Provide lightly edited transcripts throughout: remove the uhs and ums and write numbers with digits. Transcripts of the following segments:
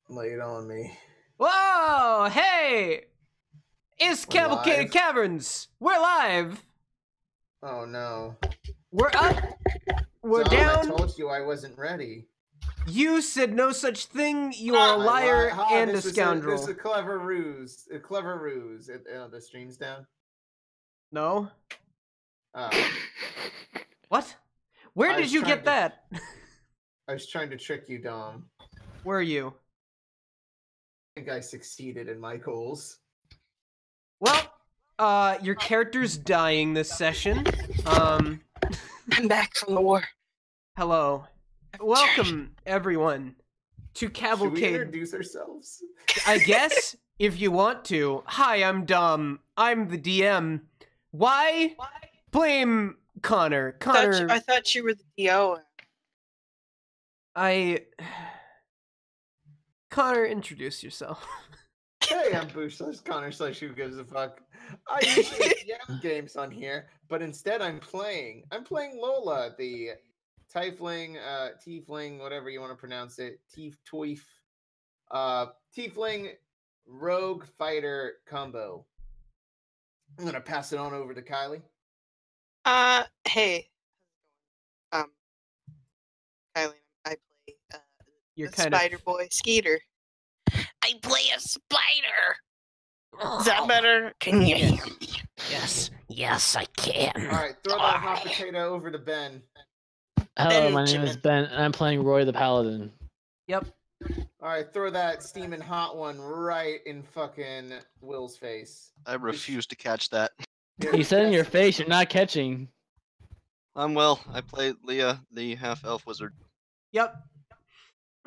Lay it on me. Whoa! Hey! It's Cavalcade Caverns! We're live! Oh no. We're up! We're Dom, down! I told you I wasn't ready. You said no such thing, you're a liar and a scoundrel. This is a clever ruse. A clever ruse. The stream's down? No? Oh. What? Where did you get that? I was trying to trick you, Dom. Where are you? I think I succeeded in my goals. Well, your character's dying this session. I'm back from the war. Hello. Welcome, everyone, to Cavalcade. Should we introduce ourselves? I guess, if you want to. Hi, I'm Dom. I'm the DM. Why? Blame Connor. I thought you were the DO. Connor, introduce yourself. Hey, I'm Boosh/Connor/ who gives a fuck. I usually DM games on here, but instead I'm playing Lola, the tiefling, whatever you want to pronounce it, tiefling rogue fighter combo. I'm gonna pass it on over to Kylie. Hey. Kylie, I play You're the kind Spider Boy Skeeter. I play a spider. Is that better? Can you hear me? Yes, I can. Alright, throw that hot potato over to Ben. Hello, my name is Ben, and I'm playing Roy the Paladin. Yep. Alright, throw that steaming hot one right in fucking Will's face. I refuse to catch that. He said in your face, you're not catching. I'm Will. I play Leah, the half-elf wizard. Yep.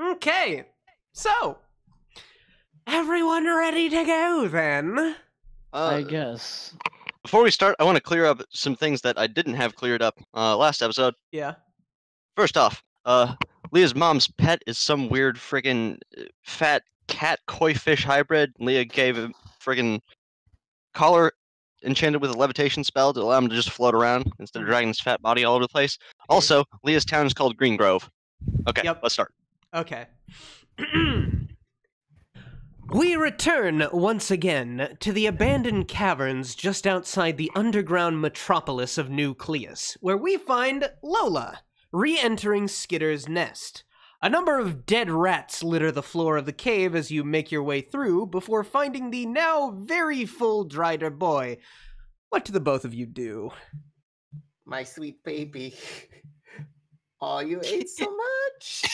Okay. So, everyone ready to go then? I guess. Before we start, I want to clear up some things that I didn't have cleared up last episode. Yeah. First off, Leah's mom's pet is some weird friggin' fat cat koi fish hybrid. Leah gave a friggin' collar enchanted with a levitation spell to allow him to just float around instead of dragging his fat body all over the place. Also, Leah's town is called Green Grove. Okay, Let's start. Okay. We return once again to the abandoned caverns just outside the underground metropolis of New Cleus, where we find Lola re-entering Skitter's nest. A number of dead rats litter the floor of the cave as you make your way through before finding the now very full Drider boy. What do the both of you do? My sweet baby. Oh, you ate so much.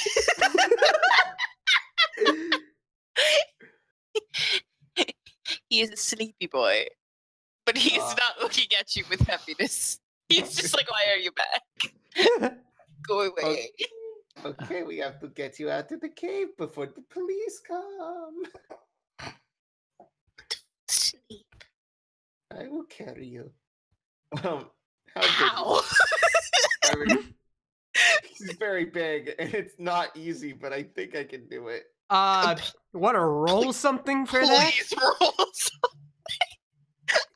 He is a sleepy boy, but he's not looking at you with happiness. He's just like, why are you back? Go away. Okay, we have to get you out of the cave before the police come. Sleep. I will carry you. How? He's very big, and it's not easy, but I think I can do it. Want to roll something for that? Please roll something.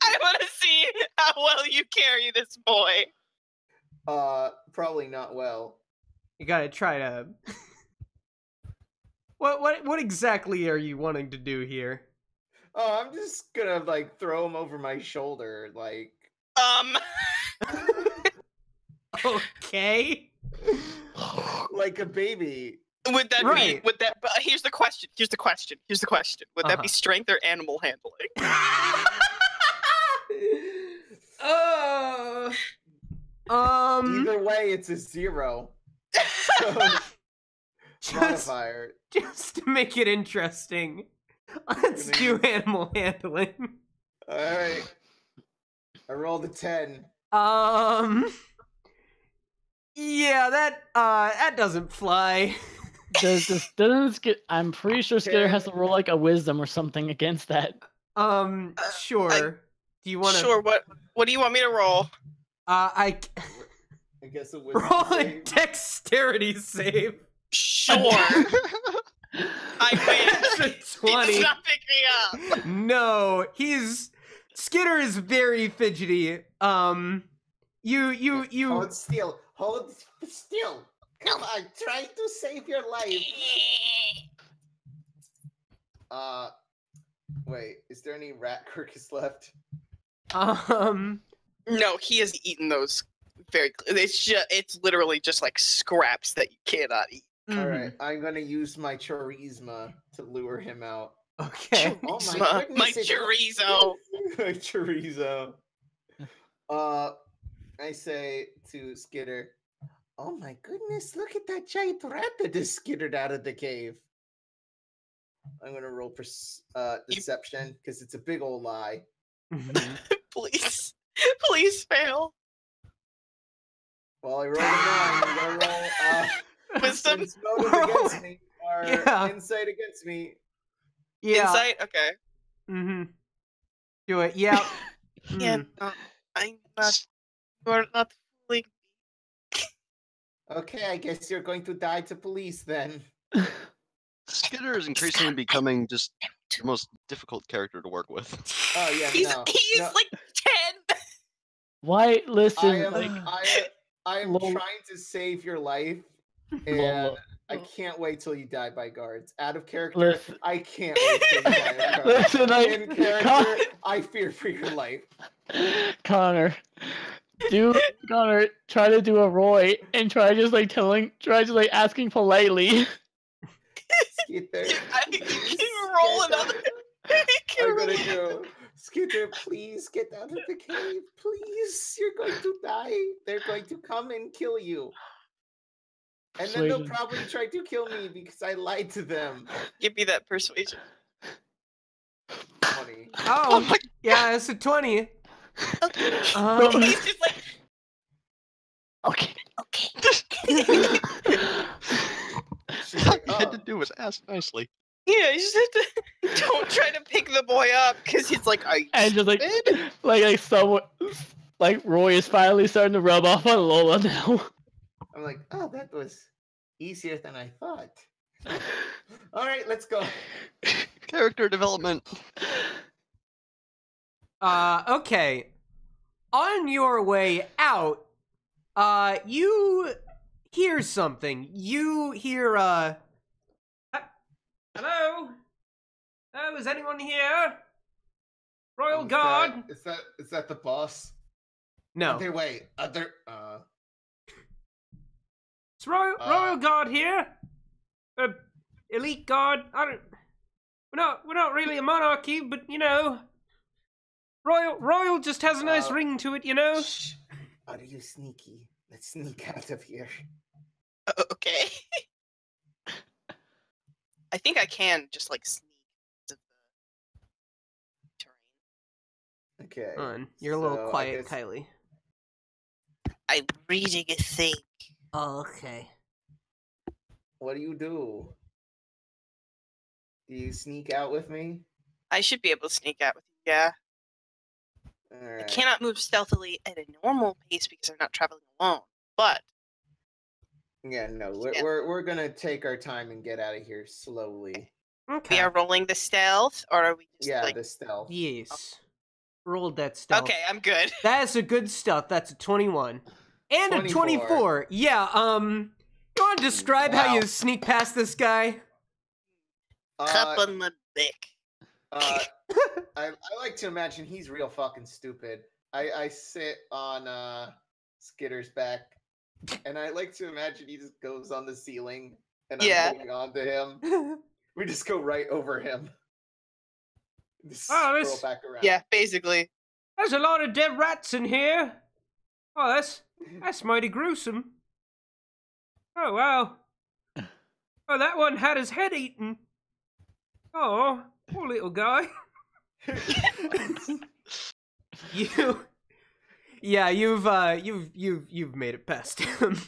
I want to see how well you carry this boy. Probably not well. You gotta try to... What exactly are you wanting to do here? Oh, I'm just gonna, like, throw him over my shoulder, like... Okay. Like a baby. Would that be... But here's the question. Would that be strength or animal handling? Either way, it's a 0. So, modifier. Just to make it interesting, let's do animal handling. Alright. I rolled a 10. Yeah, that doesn't fly. I'm pretty sure Skitter has to roll like a wisdom or something against that. Sure. Do you want to? Sure. What do you want me to roll? I guess a wisdom roll a save. Dexterity save. Sure. I win. That's a 20. He does not pick me up. No, Skitter is very fidgety. Hold still. Hold still. Come on, try to save your life. Wait, is there any rat carcass left? No, he has eaten those very. It's literally just like scraps that you cannot eat. All right, I'm gonna use my charisma to lure him out. Okay. Oh Charisma, my chorizo. My chorizo. I say to Skitter, "Oh my goodness! Look at that giant rat that just skittered out of the cave." I'm gonna roll for deception because it's a big old lie. Please, please fail. Well, I rolled a 9. I'm gonna roll Wisdom. since motive against me or insight against me. Yeah. Insight. Okay. Do it. Yeah. Yeah. No, I'm not. You're not fooling. Okay, I guess you're going to die to police then. Skitter is increasingly becoming just the most difficult character to work with. Oh yeah, He's no. like 10. Why? Listen, I am Lol. trying to save your life, and I can't wait till you die by guards. Out of character, Listen. I can't wait till you die by guards. Listen, In character, I fear for your life. Connor, try to do a Roy and try just like asking politely. Skitter, You can roll another. I'm gonna go. Skitter, please get out of the cave. Please, you're going to die. They're going to come and kill you. And then they'll Persuasion. probably try to kill me because I lied to them. Give me that persuasion. 20. Oh, yeah, it's a 20. He's just like, Okay. She's All like, you had oh. to do was ask nicely. yeah, you just have to. Don't try to pick the boy up because he's like, are you And just like, stupid? like someone, like Roy is finally starting to rub off on Lola now. I'm like, oh, that was easier than I thought. All right, let's go. Character development. Okay. On your way out, you hear something. You hear, hello? Oh, is anyone here? Royal Guard? Is that the boss? No. Other way. It's Royal Guard here. Elite Guard. We're not really a monarchy, but you know, Royal just has a nice ring to it, you know. Shh. Are you sneaky? Let's sneak out of here. Okay. I think I can just like sneak to the terrain. Okay. Come on, you're a little so I quiet, guess- Kylie. I'm reading a thing. Oh, okay. What do? Do you sneak out with me? I should be able to sneak out with you. Yeah. All right. I cannot move stealthily at a normal pace because I'm not traveling alone. But Yeah, no, Yeah. we're gonna take our time and get out of here slowly. Okay. we are rolling the stealth, or are we just Yeah, like? the stealth. Yes. Rolled that stealth. Okay, I'm good. That's a good stuff. That's a 21. And 24. a 24. Yeah, you want to describe how you Wow. sneak past this guy? Cup on the dick. I like to imagine he's real fucking stupid. I sit on Skitter's back, and I like to imagine he just goes on the ceiling, and Yeah. I'm holding on to him. We just go right over him. Just Oh, scroll this- back around. Yeah, basically. There's a lot of dead rats in here. Oh, that's mighty gruesome. Oh, wow. Oh, that one had his head eaten. Oh, poor little guy. You've made it past him.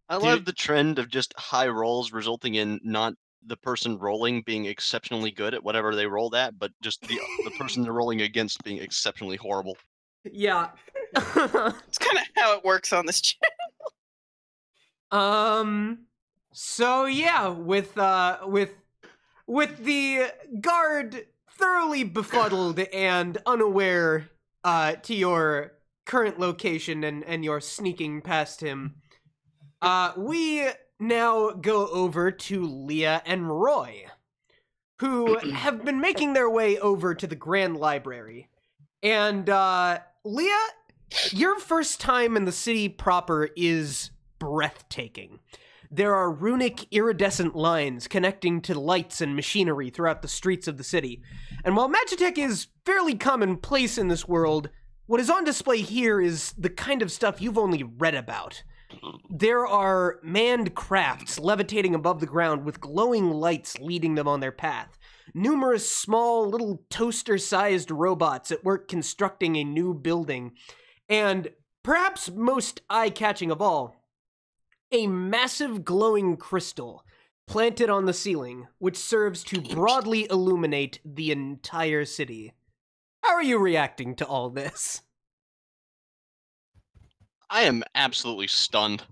I love the trend of just high rolls resulting in not the person rolling being exceptionally good at whatever they rolled at, but just the person they're rolling against being exceptionally horrible. Yeah. It's kind of how it works on this channel. So yeah, with the guard thoroughly befuddled and unaware to your current location and you're sneaking past him, we now go over to Leah and Roy. who have been making their way over to the Grand Library. And, Leah, your first time in the city proper is breathtaking. There are runic iridescent lines connecting to lights and machinery throughout the streets of the city. And while Magitech is fairly commonplace in this world, what is on display here is the kind of stuff you've only read about. There are manned crafts levitating above the ground with glowing lights leading them on their path. Numerous small, little toaster-sized robots at work constructing a new building. And perhaps most eye-catching of all, a massive glowing crystal planted on the ceiling, which serves to broadly illuminate the entire city. How are you reacting to all this? I am absolutely stunned.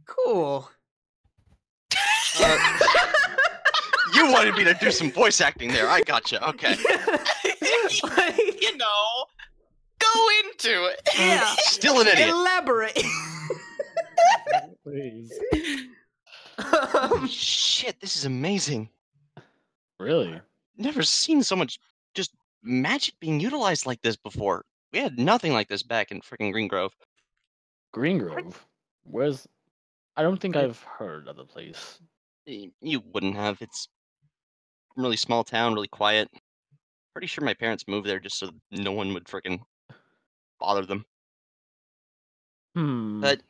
Cool. You wanted me to do some voice acting there. I gotcha. Okay. You know, go into it. Yeah. Still an idiot. Elaborate. Please. Shit, this is amazing. Really? Never seen so much just magic being utilized like this before. We had nothing like this back in freaking Green Grove. Green Grove? Where's... I don't think I've heard of the place. You wouldn't have. It's a really small town, really quiet. Pretty sure my parents moved there just so no one would freaking bother them. But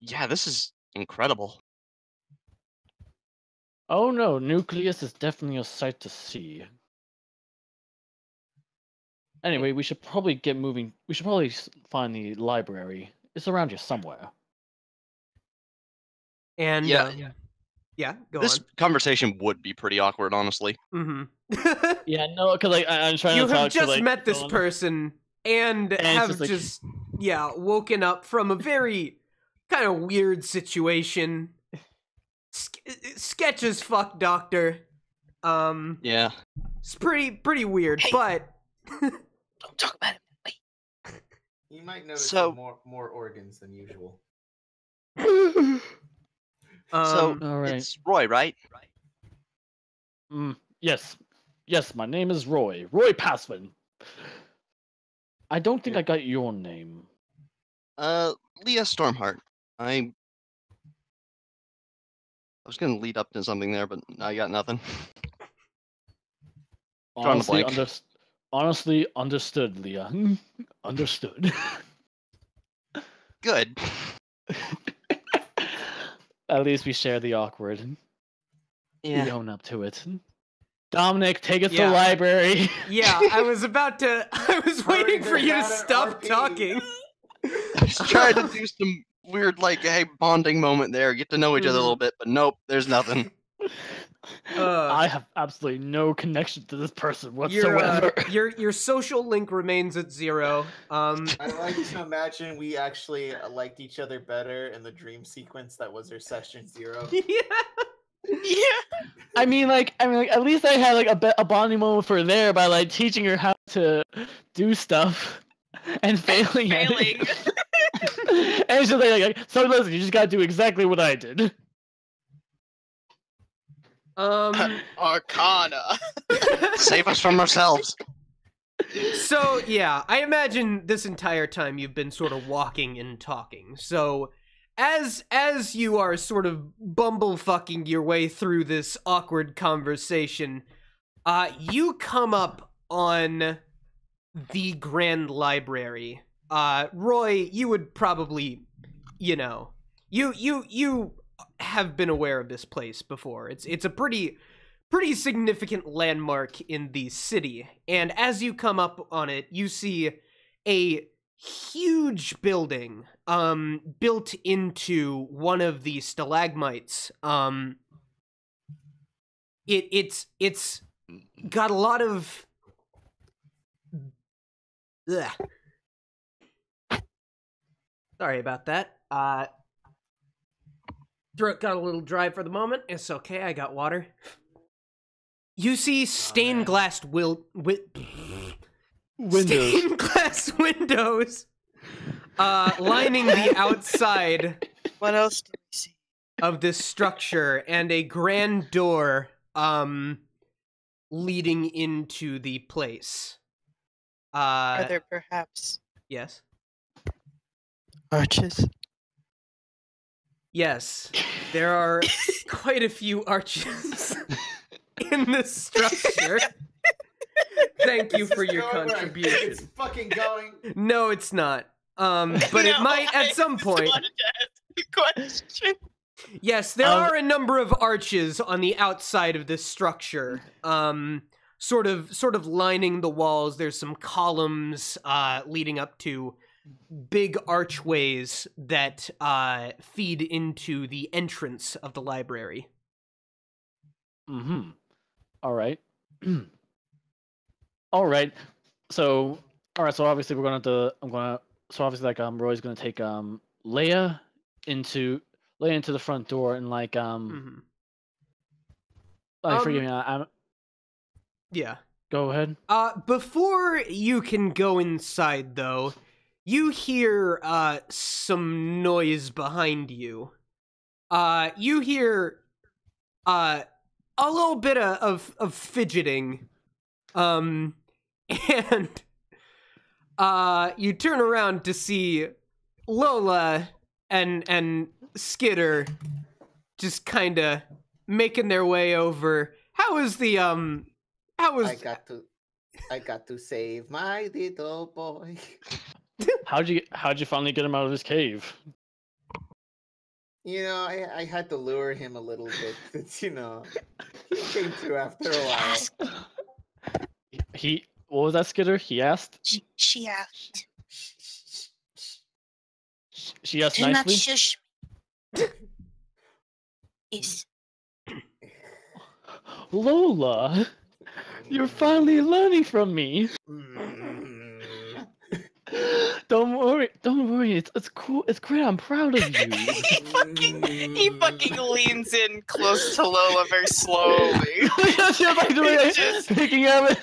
yeah, this is incredible. Oh no, Nucleus is definitely a sight to see. Anyway, we should probably get moving. We should probably find the library. It's around here somewhere. And Yeah. Yeah, go This on. conversation would be pretty awkward, honestly. Mm-hmm. Yeah, no, because like I'm trying You to talk have just to, like, met this someone. person and it's have just like- woken up from a very kind of weird situation. Sketch as fuck, Doctor. Yeah. It's pretty weird, Hey. but Don't talk about it. Wait. You might notice So- more organs than usual. So All right. it's Roy, right? Yes, my name is Roy. Roy Passman. I don't think I got your name. Leah Stormheart. I was gonna lead up to something there, but I got nothing. Drawing a Honestly, blank. honestly, understood, Leah. Understood. Good. At least we share the awkward. We Yeah. own up to it. Dominic, take us to Yeah. the library. yeah, I was waiting for you to had an stop RP. talking. I was trying to do some weird, like, hey, bonding moment there, get to know each other a little bit, but nope, there's nothing. I have absolutely no connection to this person Your whatsoever. your social link remains at 0. I like to imagine we actually liked each other better in the dream sequence that was our session 0. Yeah. Yeah. I mean, like, at least I had like a bonding moment for there by like teaching her how to do stuff and failing at Failing. it. And she's like, so listen, you just gotta do exactly what I did. Arcana. Save us from ourselves. So, yeah, I imagine this entire time you've been sort of walking and talking. So, as you are sort of bumblefucking your way through this awkward conversation, you come up on the Grand Library. Roy, you would probably, you have been aware of this place before. It's a pretty significant landmark in the city. And as you come up on it, you see a huge building built into one of the stalagmites. It's got a lot of Ugh. Sorry about that. Throat got a little dry for the moment. It's okay, I got water. You see stained glass Windows. stained glass windows lining the outside. What else do we see? of this structure and a grand door leading into the place. Are there perhaps Yes. arches? Yes. There are quite a few arches in this structure. Thank you for your contribution. It's fucking going. No, it's not. But it might at some point. Question. Yes, there are a number of arches on the outside of this structure. Sort of lining the walls. There's some columns leading up to big archways that feed into the entrance of the library. Mm-hmm. All right. All right. So, So obviously we're gonna. So obviously, like, Roy's gonna take Leia into the front door and like forgive me. I'm. Yeah. Go ahead. Before you can go inside, though, you hear some noise behind you. You hear a little bit of fidgeting, and you turn around to see Lola and Skitter just kind of making their way over. How is the I got to save my little boy. How'd you finally get him out of his cave? You know, I had to lure him a little bit. It's, he came to after a while. What was that, Skitter? He asked? She asked. She asked Do not nicely? shush me. Yes. Lola, you're finally learning from me. Don't worry. It's cool. It's great. I'm proud of you. he fucking leans in close to Lola very slowly. Picking up it.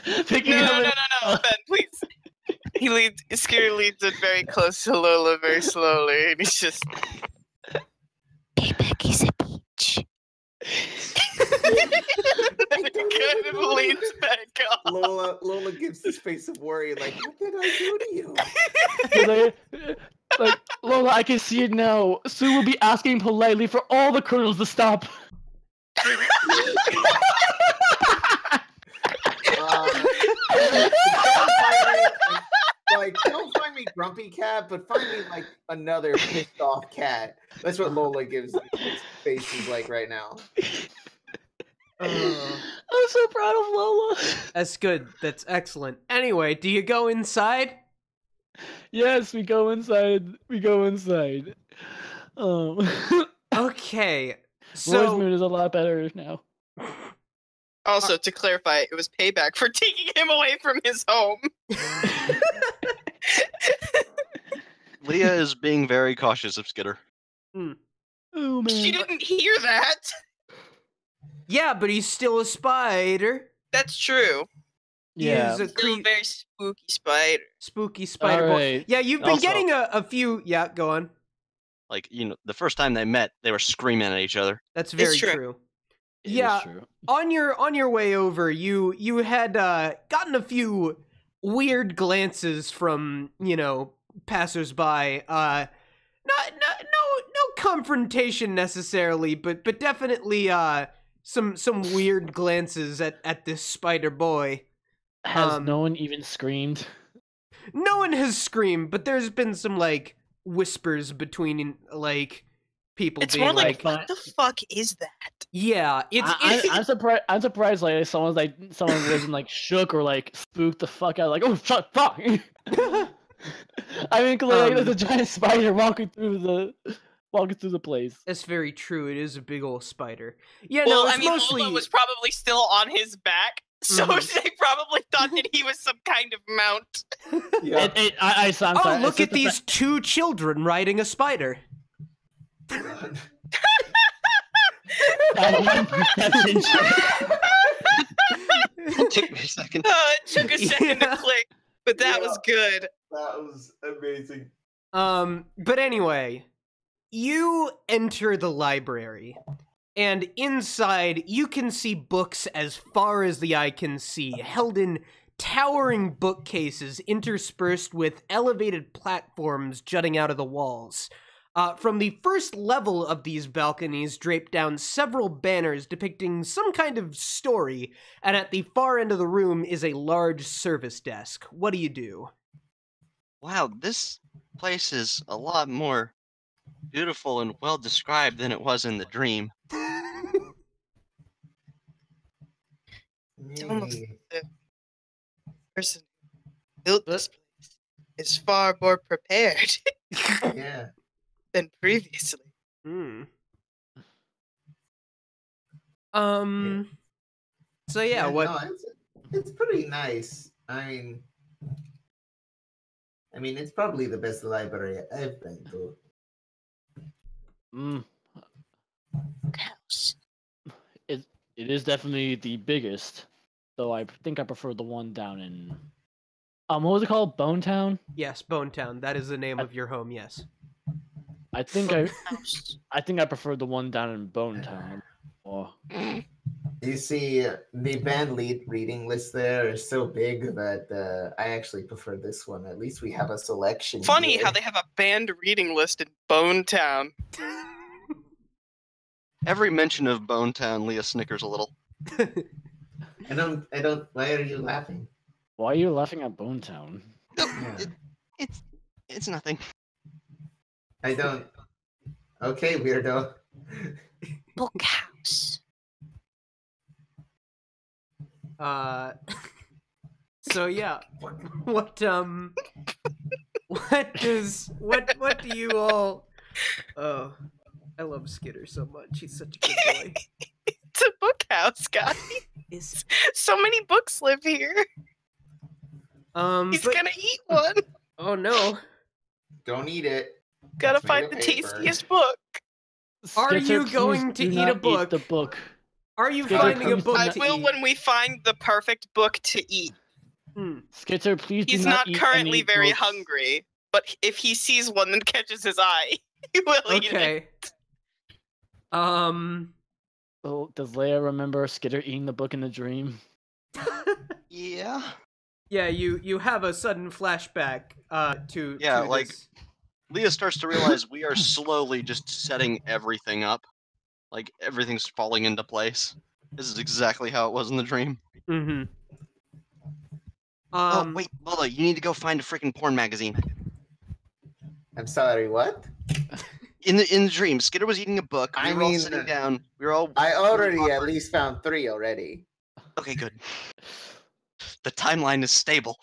No, Ben, please. Skitter leans in very close to Lola very slowly, and he's just. Payback is a beach. Kind of leans back up. Lola gives this face of worry, like, what did I do to you? Like, Lola, I can see it now. Sue will be asking politely for all the colonels to stop. Don't find me grumpy cat, but find me like another pissed off cat. That's what Lola gives faces like right now. I'm so proud of Lola. That's good. That's excellent. Anyway, do you go inside? Yes, we go inside. Okay. So Roy's mood is a lot better now. Also, to clarify, it was payback for taking him away from his home. Leah is being very cautious of Skitter. Oh man. She didn't hear that. yeah, but he's still a spider. That's true. Yeah. He's a Still a very spooky spider. spooky spider boy. Alright. Yeah, you've been Also- getting a few. Yeah, go on. Like, the first time they met, they were screaming at each other. That's very true. true. It Yeah. is true. On your way over, you had gotten a few weird glances from passersby. No confrontation necessarily, but definitely some weird glances at this spider boy. Has no one even screamed? No one has screamed, but there's been some like whispers between like people It's being more like, like, what the fuck is that? yeah, I'm surprised. I'm surprised. Like someone wasn't like shook or like spooked the fuck out. Like, oh, fuck. I mean, like, the giant spider walking through the place. That's very true. It is a big old spider. Yeah, Well, no, it's I mean, mostly Lola was probably still on his back, so they probably thought that he was some kind of mount. Yeah. I'm oh, sorry. look at these two children riding a spider. It took me a second. It took a second Yeah. to click, but that was good. That was amazing. But anyway, You enter the library, and inside you can see books as far as the eye can see, held in towering bookcases interspersed with elevated platforms jutting out of the walls. From the first level of these balconies drape down several banners depicting some kind of story, and at the far end of the room is a large service desk. What do you do? Wow, this place is a lot more beautiful and well described than it was in the dream. It's almost the person who built this place is far more prepared Yeah. than previously. So yeah, what? No, it's pretty nice. I mean, it's probably the best library I've been to. House. It is definitely the biggest, though I think I prefer the one down in what was it called? Bone Town? Yes, Bone Town. That is the name of your home. Yes. I think I prefer the one down in Bone Town. Oh. You see, the band lead reading list there is so big that I actually prefer this one. At least we have a selection. Funny here. how they have a band reading list in Bone Town. Every mention of Bone Town, Leah snickers a little. I don't. Why are you laughing? Why are you laughing at Bone Town? Yeah. It's nothing. I don't. Okay, weirdo. Bookhouse. So yeah, what do you all? Oh, I love Skitter so much. He's such a good boy. It's a bookhouse, guy. So many books live here. He's gonna eat one. Oh no! Don't eat it. Gotta It's find made the of paper. tastiest book. Are Skitzer, you going please to do eat not a book? Eat the book. Are you Skitzer, finding a please do book I not to will eat? when we find the perfect book to eat. Skitzer, please He's do not not eat currently any very books. hungry, but if he sees one that catches his eye, he will eat it. Okay. Oh, does Leia remember Skitter eating the book in the dream? Yeah. Yeah, you have a sudden flashback to Yeah, to like this. Leah starts to realize we are slowly just setting everything up. Like everything's falling into place. This is exactly how it was in the dream. Mm-hmm. Oh wait, Lola, you need to go find a freaking porn magazine. I'm sorry. What? In the dream, Skitter was eating a book. We I were all mean, sitting down. We were all. I already at least found 3 already. Okay, good. The timeline is stable.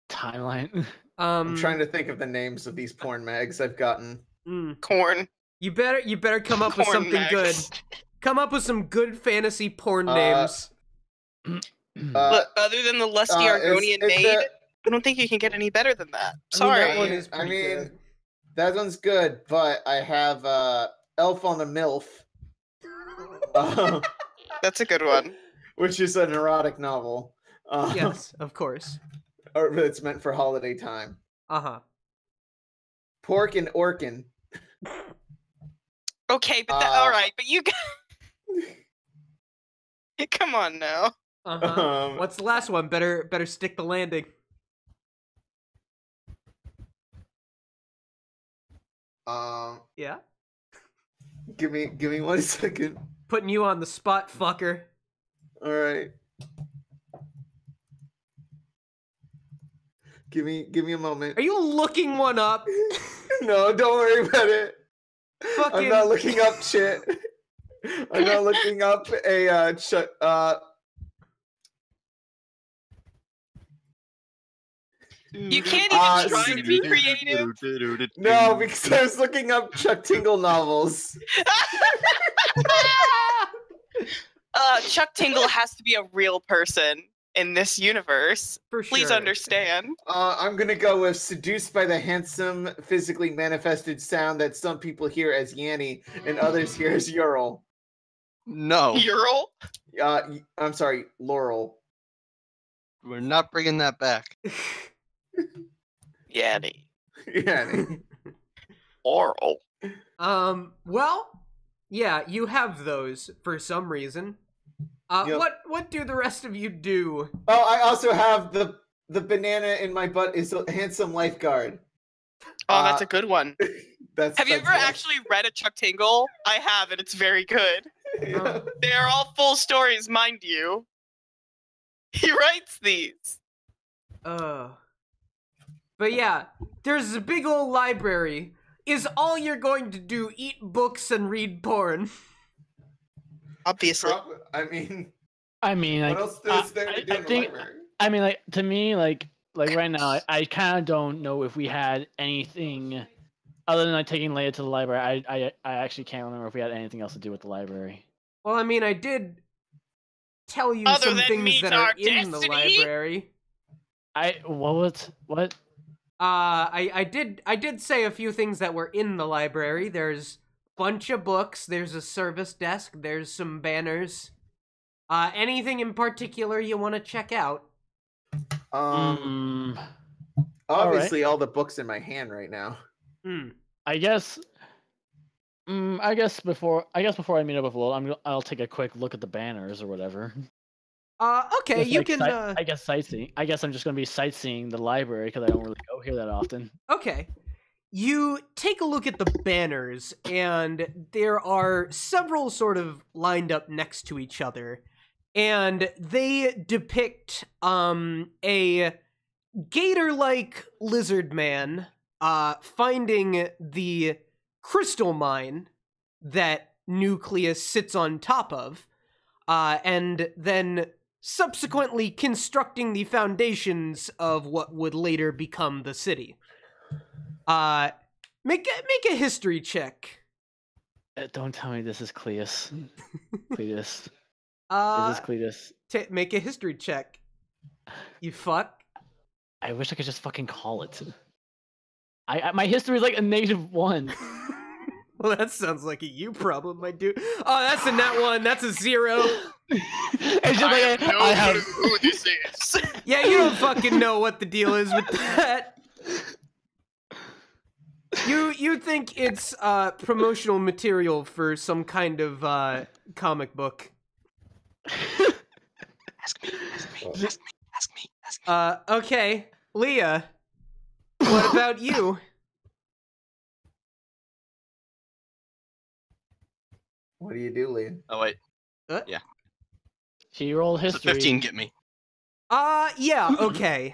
Timeline. I'm trying to think of the names of these porn mags I've gotten. Corn. You better come up with Corn something good. mags. Come up with some good fantasy porn names. Look, other than the lusty Argonian maid, I don't think you can get any better than that. Sorry. that one is pretty good. That one's good, but I have Elf on the MILF. That's a good one. Which is an erotic novel. Yes, of course. Or it's meant for holiday time. Uh-huh. Pork and Orkin. Okay, but all right, but you come on now. Uh-huh. What's the last one? Better stick the landing. Yeah? Give me 1 second. Putting you on the spot, fucker. Alright. Give me a moment. Are you looking one up? No, don't worry about it. Fucking... I'm not looking up shit. I'm not looking up a You can't even try to be creative. No, because I was looking up Chuck Tingle novels. Chuck Tingle has to be a real person in this universe. For sure. Please understand. I'm gonna go with seduced by the handsome, physically manifested sound that some people hear as Yanny and others hear as Ural. No. Ural? I'm sorry, Laurel. We're not bringing that back. Yanny. Yeah. Oral. Well, yeah, you have those for some reason. Yep. What do the rest of you do? Oh, I also have the banana in my butt is a handsome lifeguard. Oh, that's a good one. Have you that's ever nice. actually read a Chuck Tingle? I have, and it's very good. Yeah. They are all full stories, mind you. He writes these. But yeah, there's a big old library. Is all you're going to do eat books and read porn? Obviously. I mean, like, what else is there to do in the library? I mean, like, to me, like right now, I kind of don't know if we had anything other than like taking Leia to the library. I actually can't remember if we had anything else to do with the library. Well, I mean, I did tell you Other some than things meet that our are in the destiny? library. What? I did say a few things that were in the library. There's a bunch of books. There's a service desk. There's some banners. Anything in particular you want to check out? Obviously, all the books in my hand right now. I guess before I meet up with Lowell, I'll take a quick look at the banners or whatever. Okay, Just you like can. I guess sightseeing. I guess I'm just gonna be sightseeing the library because I don't really go here that often. Okay. You take a look at the banners, and there are several sort of lined up next to each other, and they depict a gator-like lizard man finding the crystal mine that Nucleus sits on top of, and then subsequently constructing the foundations of what would later become the city. Make a history check. Don't tell me this is Cleus. Cletus. Is this Cletus? Make a history check. You fuck. I wish I could just fucking call it. My history is like a -1. Well, that sounds like a you problem, my dude. Oh, that's a nat 1. That's a 0. It's just I have no clue who this is. Yeah, you don't fucking know what the deal is with that. You think it's promotional material for some kind of comic book. Ask me. Okay, Leah. What about you? What do you do, Leah? Oh wait, Yeah. She rolled so history. 15 get me. Yeah, okay.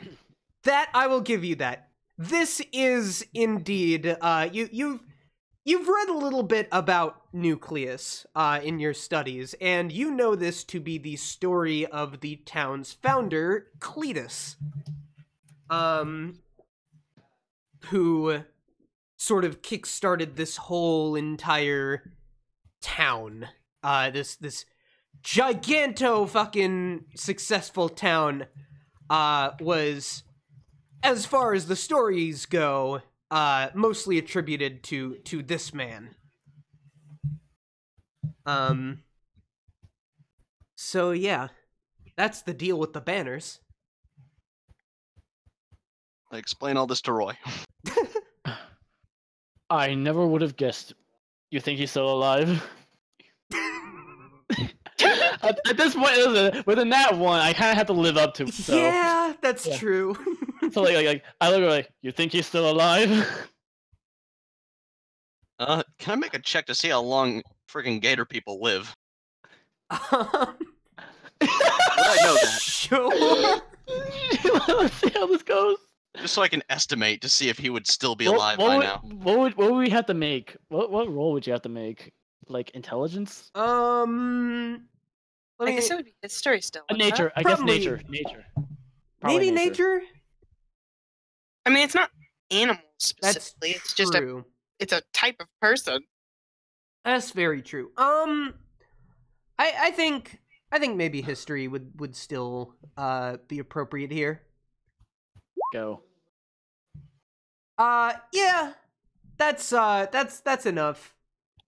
That, I will give you that. This is indeed, you've read a little bit about Nucleus, in your studies, and you know this to be the story of the town's founder, Cletus. Who sort of kickstarted this whole entire town. This giganto fucking successful town, was, as far as the stories go, mostly attributed to this man. So yeah, that's the deal with the banners. I explain all this to Roy. I never would have guessed. You think he's still alive? At this point, with a nat 1, I kind of have to live up to. So. Yeah, that's true. So like, I look like, you think he's still alive? Can I make a check to see how long friggin' gator people live? I know that. Sure. Let's see how this goes. Just so I can estimate to see if he would still be alive by now. What would we have to make? What roll would you have to make? Like intelligence? I guess it would be history still. Nature. I guess nature. Probably Maybe nature? I mean, it's not animals That's specifically. It's true. just it's a type of person. That's very true. I think maybe history would still be appropriate here. Go. Yeah. That's enough.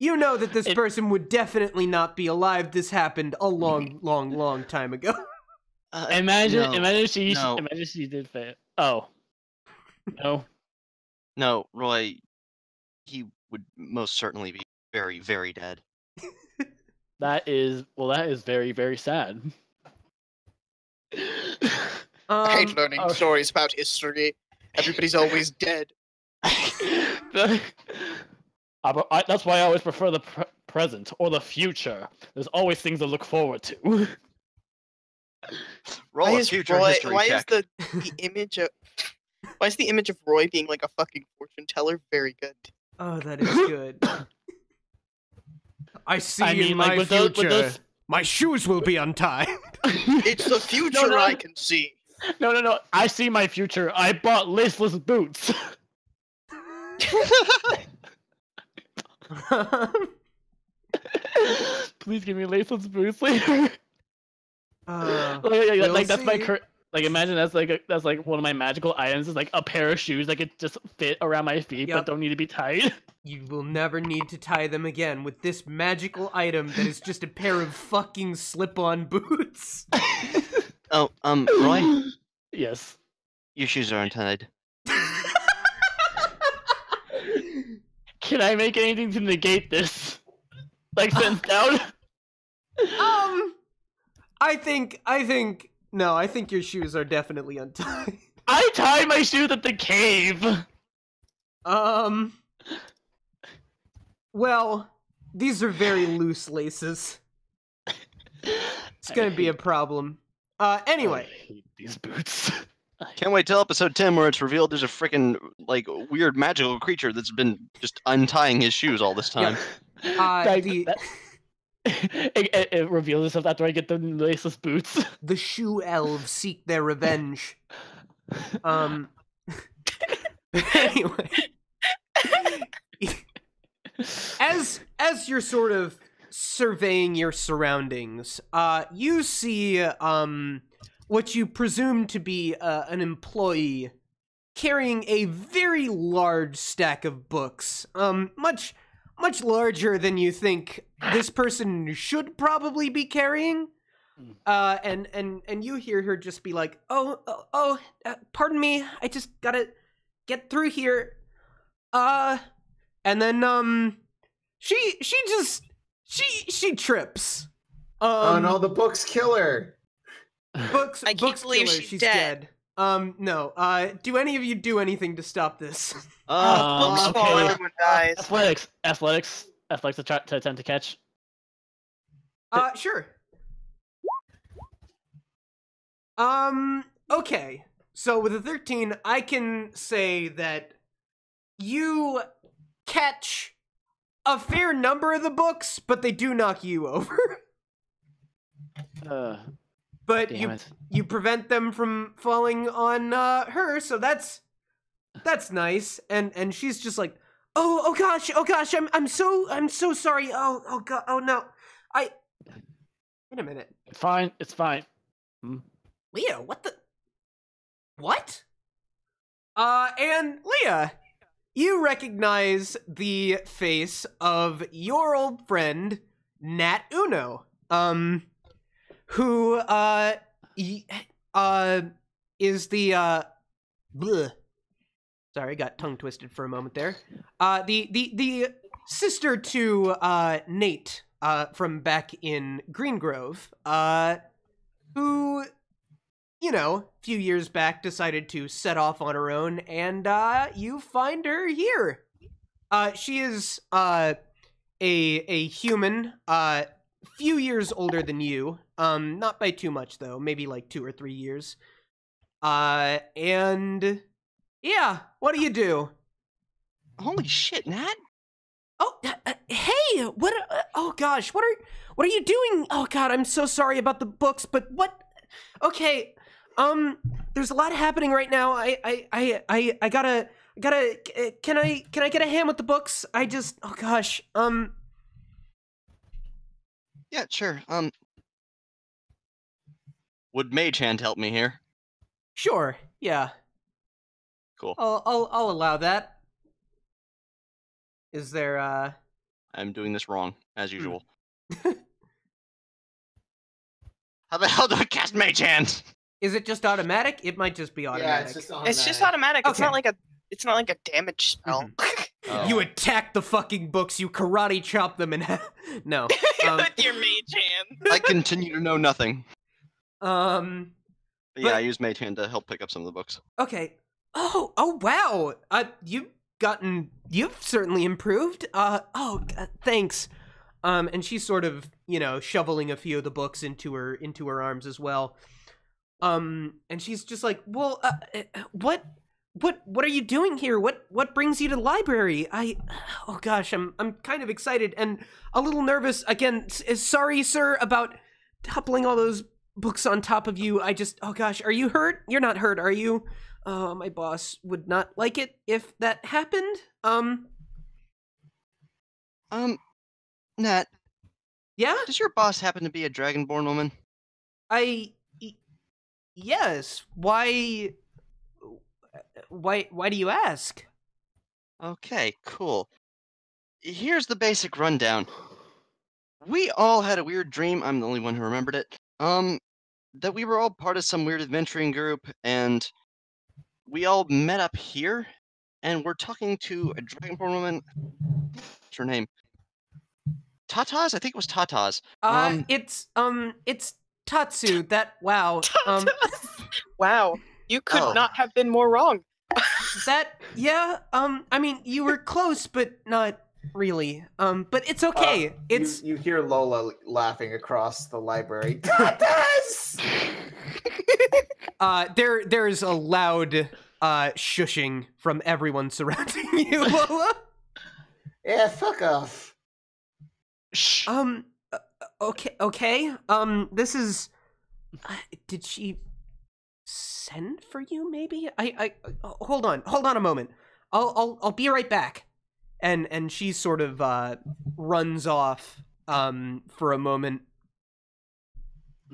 You know that this person would definitely not be alive. This happened a long time ago. Imagine she did fail. Oh. No. No, Roy, he would most certainly be very, very dead. That is very, very sad. I hate learning oh. stories about history. Everybody's always dead. That's why I always prefer the present or the future. There's always things to look forward to. Roll a future history check. Is the image of why is the image of Roy being like a fucking fortune teller very good? Oh, that is good. I see in my future, my shoes will be untied. It's the future I can see. No. I see my future. I bought laceless boots. Please give me laceless boots later. That's my like imagine that's like one of my magical items is like a pair of shoes that could just fit around my feet but don't need to be tied. You will never need to tie them again with this magical item that is just a pair of fucking slip-on boots. Oh, Roy? Yes. Your shoes are untied. Can I make anything to negate this? Like sense down? I think your shoes are definitely untied. I tied my shoes at the cave. Well, these are very loose laces. It's gonna be a problem. Anyway. I hate these boots. Can't wait till episode 10 where it's revealed there's a freaking, like, weird magical creature that's been just untying his shoes all this time. It reveals itself after I get the laceless boots. The shoe elves seek their revenge. Anyway. As you're sort of surveying your surroundings, you see what you presume to be an employee carrying a very large stack of books, much larger than you think this person should probably be carrying. And you hear her just be like, pardon me, I just gotta get through here. And then she trips. Oh no, the books kill her. Books I can't believe kill her. she's dead. No. Do any of you do anything to stop this? Books fall, everyone dies. Athletics to attempt to catch. Sure. Okay. So with a 13, I can say that you catch a fair number of the books, but they do knock you over. But you prevent them from falling on her, so that's nice. And she's just like, oh gosh, I'm so sorry. Oh god, oh no, wait a minute. It's fine. Leah, what? And Leah, you recognize the face of your old friend Nat Uno, who is the bleh. Sorry, got tongue twisted for a moment there. The sister to Nate from back in Greengrove, who, you know, a few years back decided to set off on her own, and you find her here. She is a human, few years older than you. Not by too much though, maybe like 2 or 3 years. And yeah, what do you do? Holy shit, Nat! Oh, hey, what? Oh gosh, what are you doing? Oh god, I'm so sorry about the books, but what? Okay, there's a lot happening right now. I gotta. Can I get a hand with the books? Oh gosh, Yeah, sure. Would Mage Hand help me here? Sure. Yeah. Cool. I'll allow that. Is there I'm doing this wrong, as usual. How the hell do I cast Mage Hand? Is it just automatic? It might just be automatic. Yeah, it's just automatic. It's just automatic. It's Okay. not like a It's not like a damage spell. Oh. You attack the fucking books, you karate chop them, and no. With your mage hand. I continue to know nothing. But Yeah, I use Mage Hand to help pick up some of the books. okay. Oh wow. You've certainly improved. Thanks. And she's sort of, shoveling a few of the books into her arms as well. And she's just like, well, what are you doing here? What brings you to the library? Oh gosh, I'm kind of excited and a little nervous. Again, sorry, sir, about toppling all those books on top of you. Oh gosh, are you hurt? You're not hurt, are you? Oh, my boss would not like it if that happened. Nat. Yeah? Does your boss happen to be a Dragonborn woman? Yes. Why do you ask? Okay, cool. Here's the basic rundown. We all had a weird dream, I'm the only one who remembered it, that we were all part of some weird adventuring group, and we all met up here, and we're talking to a Dragonborn woman. What's her name? Tataz? I think it was Tataz. It's Tatsu. Wow. Wow. You could not have been more wrong. I mean, you were close, but not really. But it's okay. You hear Lola laughing across the library. Tatas! There's a loud shushing from everyone surrounding you, Lola. Yeah, fuck off. Shh. Okay. This is. Did she send for you? Maybe. Hold on a moment. I'll be right back. And she sort of runs off for a moment.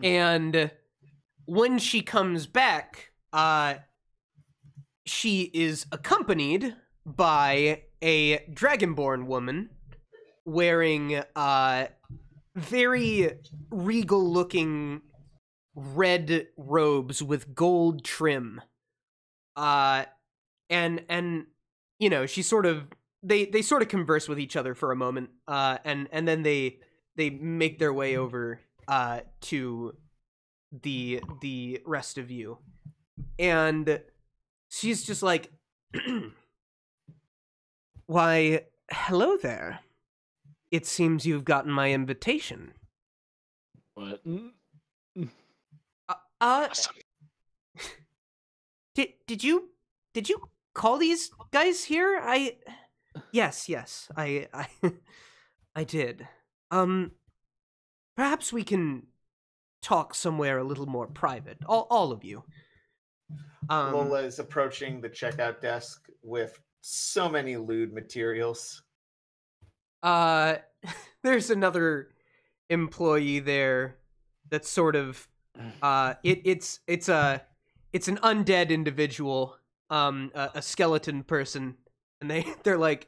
And when she comes back, she is accompanied by a Dragonborn woman wearing very regal-looking red robes with gold trim. And she sort of they sort of converse with each other for a moment, and then they make their way over to the rest of you, and she's just like, why, hello there. It seems you've gotten my invitation. What? Awesome. Did you call these guys here? Yes, I did. Perhaps we can talk somewhere a little more private. All of you. Lola is approaching the checkout desk with so many lewd materials. There's another employee there that's sort of it's an undead individual, a skeleton person, and they're like,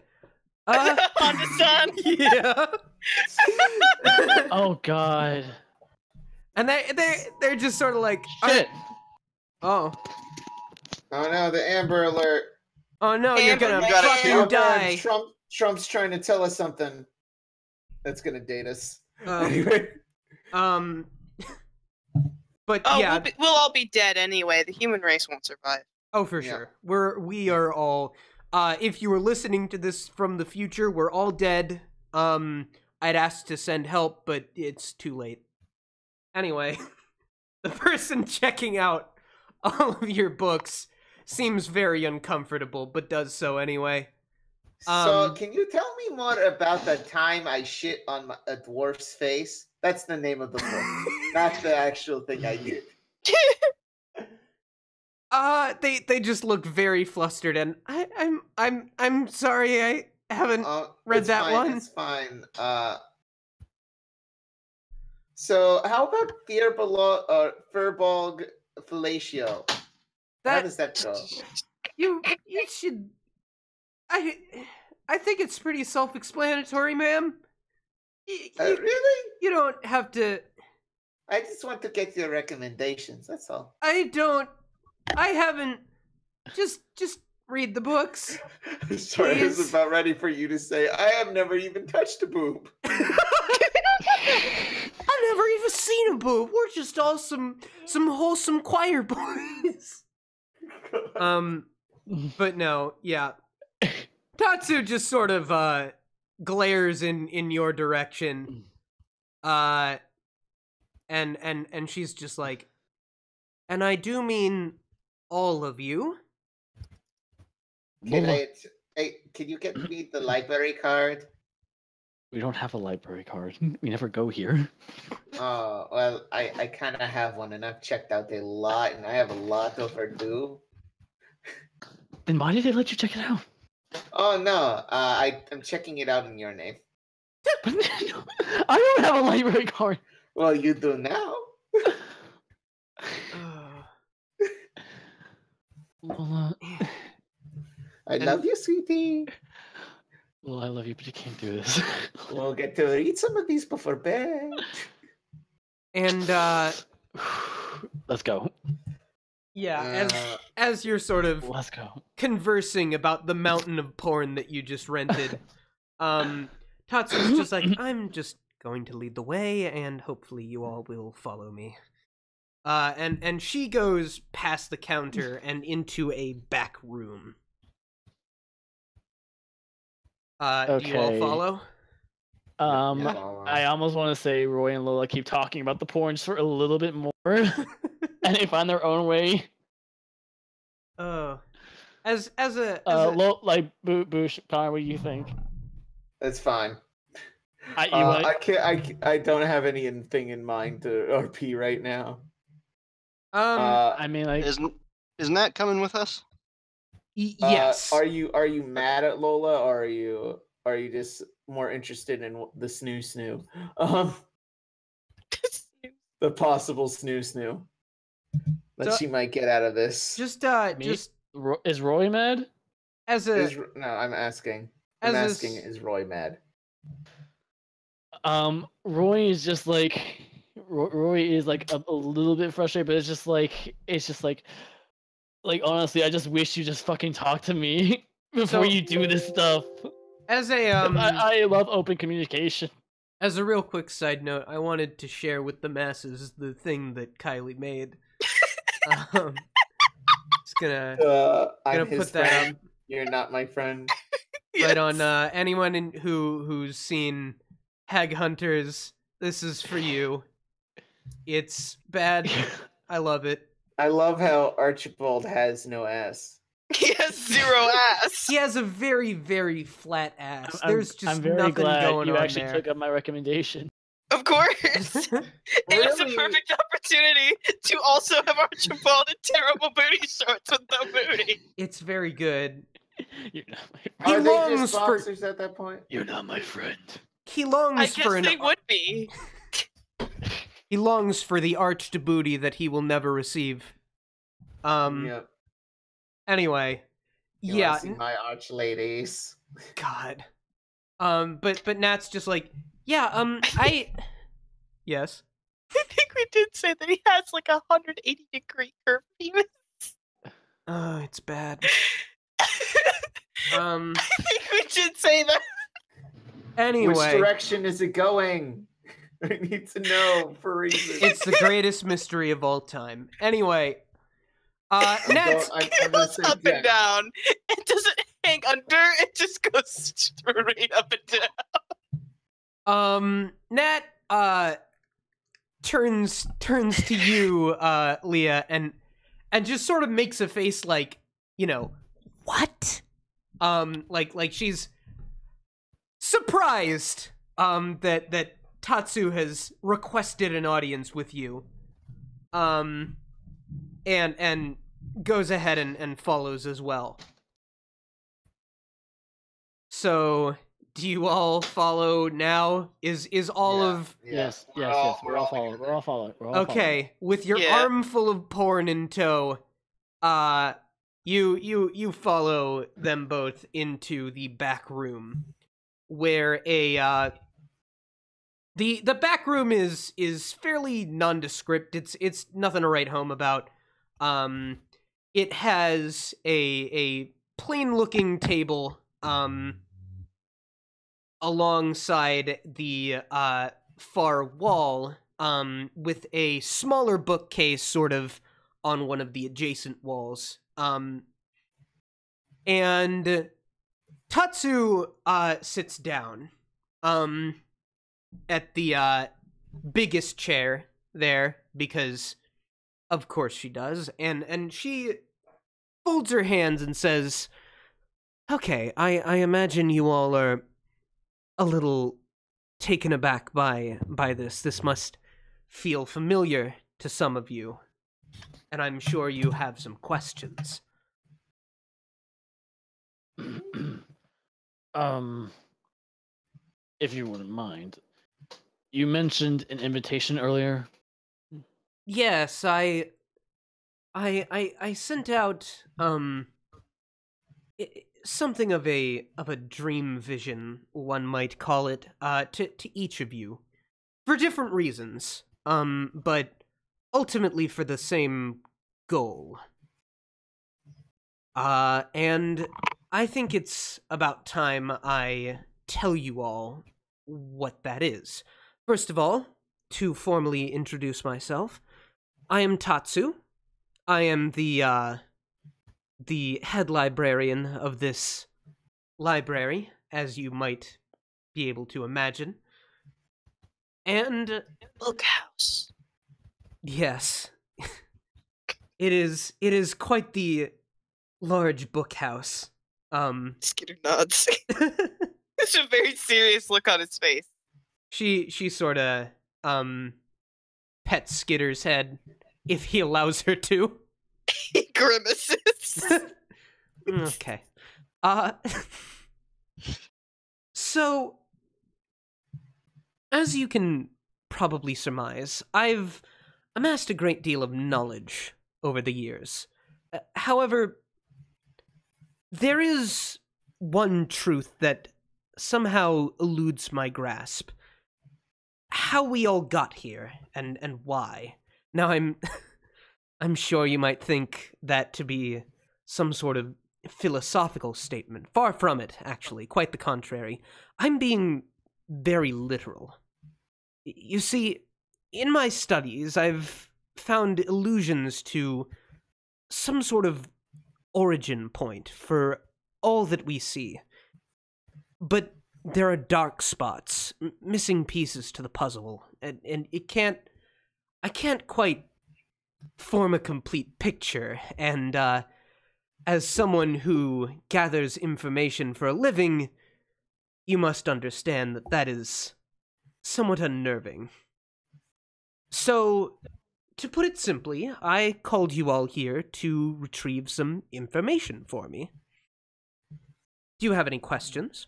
On the sun. yeah. Oh god. And they're just sort of like, Shit. oh no, the Amber Alert. no, you're Amber, gonna you gotta fucking Amber, die. Trump's trying to tell us something that's gonna date us. But Oh, yeah, we'll all be dead anyway. The human race won't survive. oh for Yeah. sure. We are all. If you were listening to this from the future, we're all dead. I'd asked to send help, but it's too late. Anyway, the person checking out all of your books seems very uncomfortable, but does so anyway. So, can you tell me more about the time I shit on a dwarf's face? That's the name of the book, not the actual thing I did. They just look very flustered, and I'm sorry, I haven't read It's that fine, one. It's fine. So how about Furbolg Fellatio? How does that go? You should. I think it's pretty self-explanatory, ma'am. Really? You don't have to. I just want to get your recommendations. That's all. I haven't. Just read the books. Sorry, I was Please. about ready for you to say, I have never even touched a boob. I've never even seen a boob. We're just all some wholesome choir boys. But no, yeah. Tatsu just sort of glares in your direction. And she's just like, and I do mean all of you. Can you get me the library card? We don't have a library card. We never go here. Oh, well, I kind of have one, and I've checked out a lot, and I have a lot overdue. Then why did they let you check it out? Oh, no, I'm checking it out in your name. I don't have a library card. Well, you do now. Lola. I love you, sweetie. Well, I love you, but you can't do this. We'll get to read some of these before bed. And Let's go. yeah, as you're sort of Let's go. conversing about the mountain of porn that you just rented, Tatsu's just like, I'm just going to lead the way, and hopefully you all will follow me. And she goes past the counter and into a back room. Do you all Okay. follow? I almost want to say Roy and Lola keep talking about the porn just for a little bit more, and they find their own way. Oh, as a Like Boosh, Connor, what do you think? That's fine. I I don't have anything in mind to RP right now. I mean, like, Isn't that coming with us? yes. Are you mad at Lola, or are you just more interested in the snoo? The possible snoo that she might get out of this. Just is Roy mad? as a No, I'm asking. Is Roy mad? Roy is just like Roy is like a little bit frustrated, but it's just like honestly, I just wish you just fucking talk to me before you do this stuff. As a I love open communication. As a real quick side note, I wanted to share with the masses the thing that Kylie made. Just gonna I'm put his that friend. up You're not my friend. right on anyone who's seen Hag Hunters. This is for you. It's bad. I love it. I love how Archibald has no ass. He has zero ass. He has a very, very flat ass. There's just I'm very nothing glad going you on actually there. took up my recommendation. Of course. It was a Really? perfect opportunity to also have Archibald in terrible booty shorts with no booty. It's very good. You're not my He Are they longs just for- boxers at that point? You're not my friend. He longs I guess for they would be. he longs for the arched booty that he will never receive. Yep. Anyway, You yeah. wanna see my arch ladies. God. But Nat's just like, yeah. Yes. I think we did say that he has like 180-degree curve penis. It's bad. I think we did say that. Anyway, Which direction is it going? I need to know for reasons. it's the greatest mystery of all time. Anyway, Nat's I'm It gonna goes say up yeah. and down. It doesn't hang under. It just goes straight up and down. Nat turns to you, Leah, and just sort of makes a face like, what? Like she's surprised that Tatsu has requested an audience with you. And goes ahead and follows as well. So, do you all follow now? Is all of Yes. We're We're all following. following. okay, with your Yeah. armful of porn in tow, you follow them both into the back room, where the back room is fairly nondescript. It's nothing to write home about. It has a plain-looking table alongside the far wall, with a smaller bookcase sort of on one of the adjacent walls. And Tatsu sits down at the biggest chair there, because of course she does, and she folds her hands and says, "Okay, I imagine you all are a little taken aback by this. This must feel familiar to some of you, and I'm sure you have some questions." If you wouldn't mind, you mentioned an invitation earlier. Yes, I sent out something of a dream vision, one might call it, to each of you for different reasons, but ultimately for the same goal. And I think it's about time I tell you all what that is. First of all, to formally introduce myself, I am Tatsu. I am the head librarian of this library, as you might be able to imagine. And Bookhouse. yes, it is quite the large bookhouse. Skitter nods. It's a very serious look on his face. She sort of pets Skitter's head, if he allows her to. He grimaces. Okay. So, as you can probably surmise, I've amassed a great deal of knowledge over the years. However, there is one truth that somehow eludes my grasp. How we all got here, and why. Now, I'm sure you might think that to be some sort of philosophical statement. Far from it, actually. Quite the contrary. I'm being very literal. You see, in my studies, I've found allusions to some sort of origin point for all that we see. But there are dark spots, missing pieces to the puzzle, and I can't quite form a complete picture, and as someone who gathers information for a living, you must understand that that is somewhat unnerving. So, to put it simply, I called you all here to retrieve some information for me. Do you have any questions?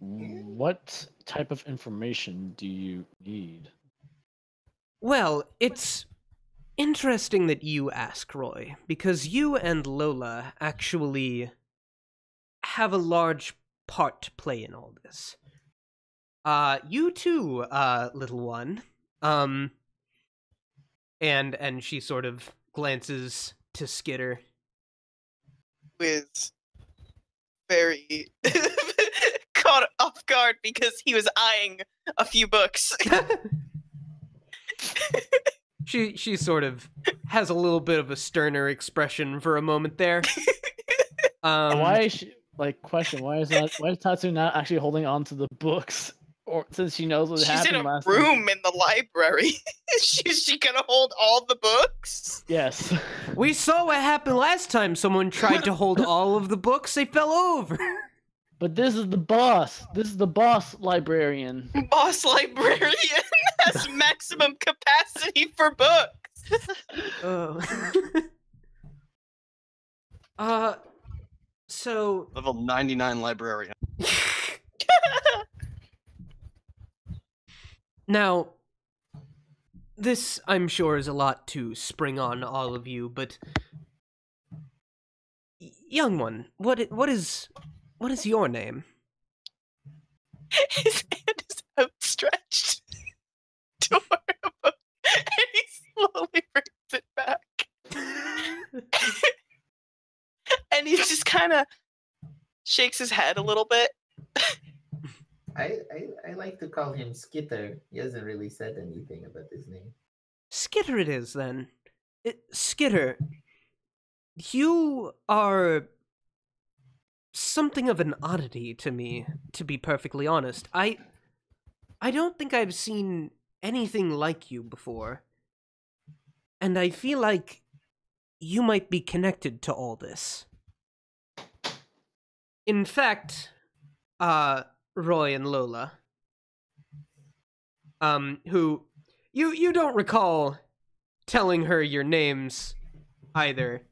What type of information do you need? Well, it's interesting that you ask, Roy, because you and Lola actually have a large part to play in all this. You too, little one. And she sort of glances to Skitter. With very caught off guard because he was eyeing a few books. She sort of has a little bit of a sterner expression for a moment there. Why is she, question, why is Tatsu not actually holding on to the books? Or since she knows what happened last She's in a room time? in the library. Is she gonna hold all the books? Yes. We saw what happened last time someone tried to hold all of the books. They fell over. But this is the boss. This is the boss librarian. Boss librarian has maximum capacity for books. So Level 99 librarian. now, this, I'm sure, is a lot to spring on all of you, but young one, what is your name? His hand is outstretched toward a book, and he slowly brings it back. And he just kind of shakes his head a little bit. I like to call him Skitter. He hasn't really said anything about his name. Skitter it is, then. Skitter, you are something of an oddity to me, to be perfectly honest. I don't think I've seen anything like you before. And I feel like you might be connected to all this. In fact, Roy and Lola, who you don't recall telling her your names either.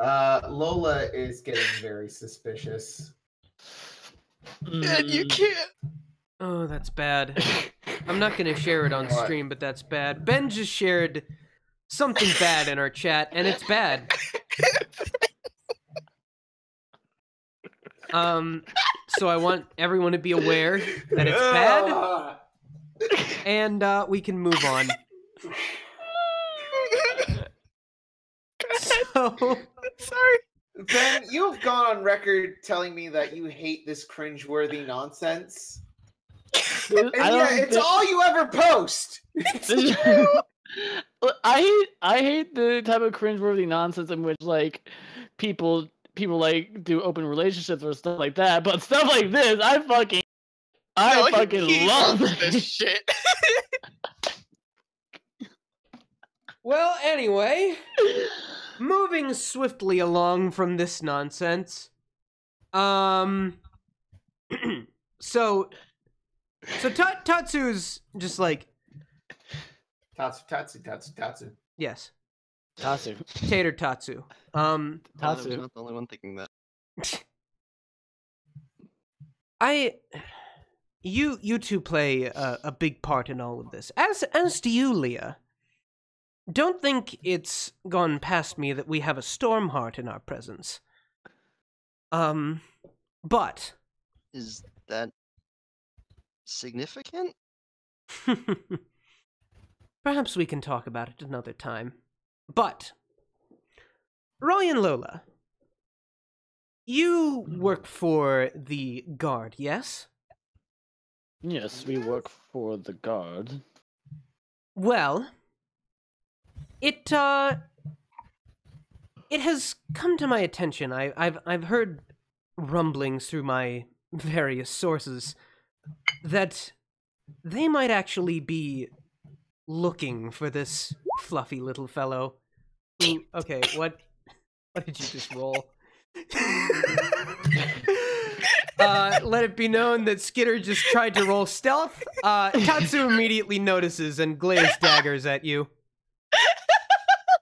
Lola is getting very suspicious. And you can't. Oh, that's bad. I'm not gonna share it on stream, but that's bad. Ben just shared something bad in our chat, and it's bad. So I want everyone to be aware that it's bad, and we can move on. So, Sorry. Ben, you've gone on record telling me that you hate this cringeworthy nonsense. Dude, And yeah, it's all you ever post. I hate the type of cringeworthy nonsense in which like people like do open relationships or stuff like that, but stuff like this, I fucking he love loves this. this shit. well, anyway, moving swiftly along from this nonsense. So Tatsu's just like Tatsu. yes, Tatsu. Tater Tatsu. I'm Tatsu. not the only one thinking that. You two play a big part in all of this. As do you, Leah. Don't think it's gone past me that we have a Stormheart in our presence. But Is that significant? perhaps we can talk about it another time. But Roy and Lola, you work for the guard, yes? Yes, we work for the guard. Well, it has come to my attention. I've heard rumblings through my various sources that they might actually be looking for this fluffy little fellow. Who, okay, what did you just roll? Let it be known that Skitter just tried to roll stealth. Tatsu immediately notices and glares daggers at you.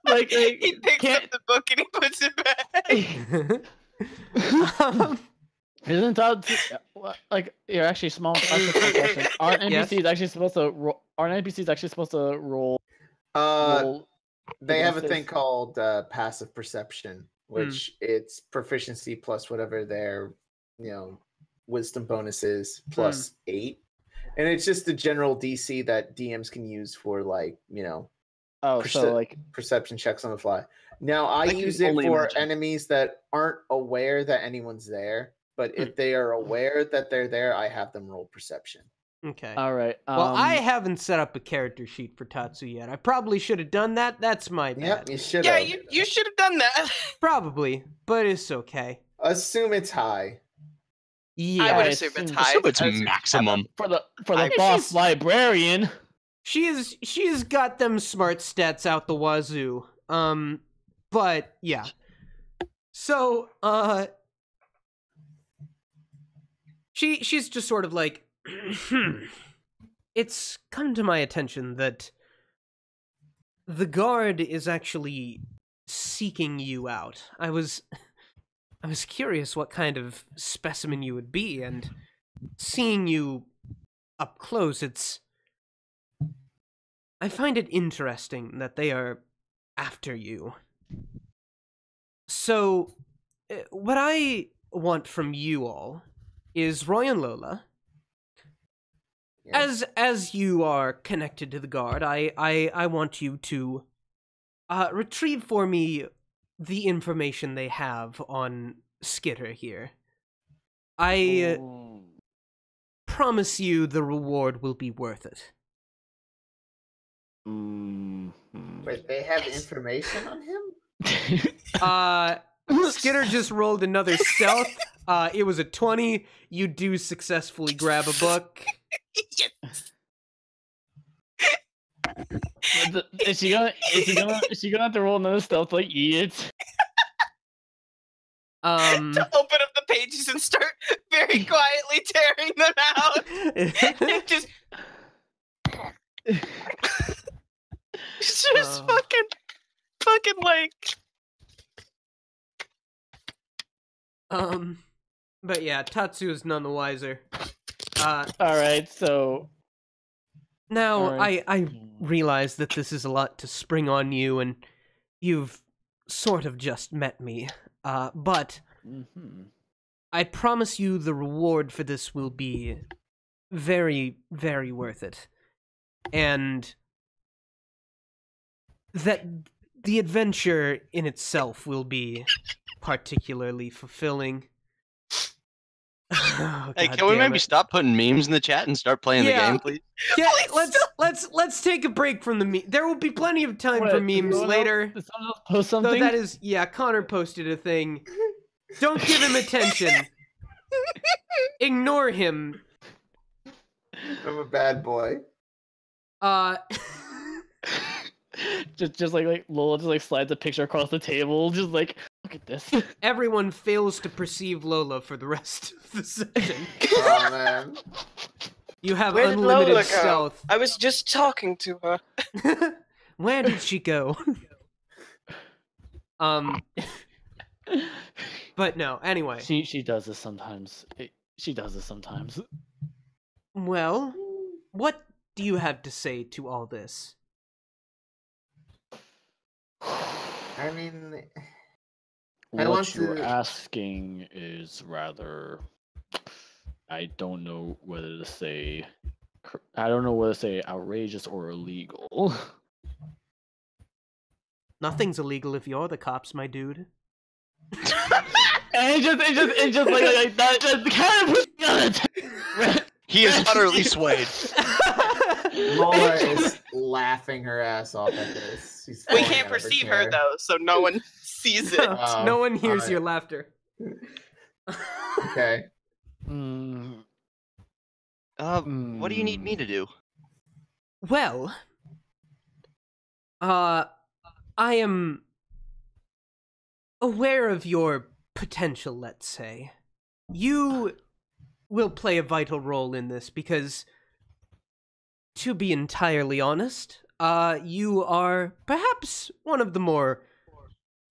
Like He picks up the book and he puts it back. Isn't that like you're actually small? Question. Aren't NPCs actually supposed to roll? Aren't NPCs actually supposed to roll? They have a against thing this? called passive perception, which it's proficiency plus whatever their wisdom bonus is plus 8, and it's just the general DC that DMs can use for perception checks on the fly. Now I can use it only for imagine. enemies that aren't aware that anyone's there, but if they are aware that they're there, I have them roll perception. Okay. All right. Well, I haven't set up a character sheet for Tatsu yet. I probably should have done that. That's my bad. Yep, you should Yeah, have. you should have done that. Probably, but it's okay. Assume it's high. Yeah. I would assume it's high. So it's maximum. for the I- boss she's- librarian. She's got them smart stats out the wazoo. But yeah. So, she's just sort of like, it's come to my attention that the guard is actually seeking you out. I was curious what kind of specimen you would be, and seeing you up close, I find it interesting that they are after you. So, what I want from you all is Roy and Lola. Yes. As you are connected to the guard, I want you to retrieve for me the information they have on Skitter here. I promise you the reward will be worth it. Wait, they have information on him? Skitter just rolled another stealth. It was a 20. You do successfully grab a book. Yes. Is she gonna have to roll another stealth like idiots? To open up the pages and start very quietly tearing them out. And just fucking like. But yeah, Tatsu is none the wiser. Alright, so Now, Alright. I realize that this is a lot to spring on you, and you've sort of just met me. But I promise you the reward for this will be very, very worth it. And that the adventure in itself will be particularly fulfilling. Oh, Hey, God can we damn maybe it. stop putting memes in the chat and start playing the Yeah. game, please? Yeah, let's take a break from the meme. There will be plenty of time for memes later. Did someone else post So something? that is, yeah, Connor posted a thing. Don't give him attention. Ignore him. I'm a bad boy. just like Lola just like slides a picture across the table, just like look at this. Everyone fails to perceive Lola for the rest of the session. Oh man. You have Where did unlimited Lola go? stealth. I was just talking to her. Where did she go? But no, anyway. She does this sometimes. She does this sometimes. Well, what do you have to say to all this? I mean, What want you're to- asking is rather, I don't know whether to say outrageous or illegal. Nothing's illegal if you're the cops, my dude. And it just like that just kind of puts me on it. He is utterly swayed. Lola is laughing her ass off at this. She's We falling can't out of her perceive her chair. though, so no one sees it. Oh, No one hears alright. your laughter. Okay. What do you need me to do? Well, I am aware of your potential, let's say. You will play a vital role in this because, to be entirely honest, you are perhaps one of the more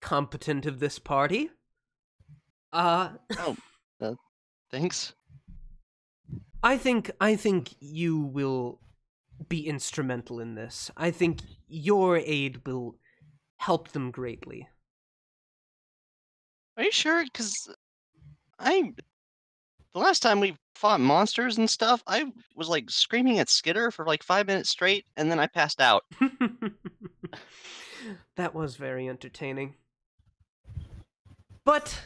competent of this party. Thanks. I think you will be instrumental in this. I think your aid will help them greatly. Are you sure? Because the last time we fought monsters and stuff, I was like screaming at Skitter for like 5 minutes straight, and then I passed out. That was very entertaining. But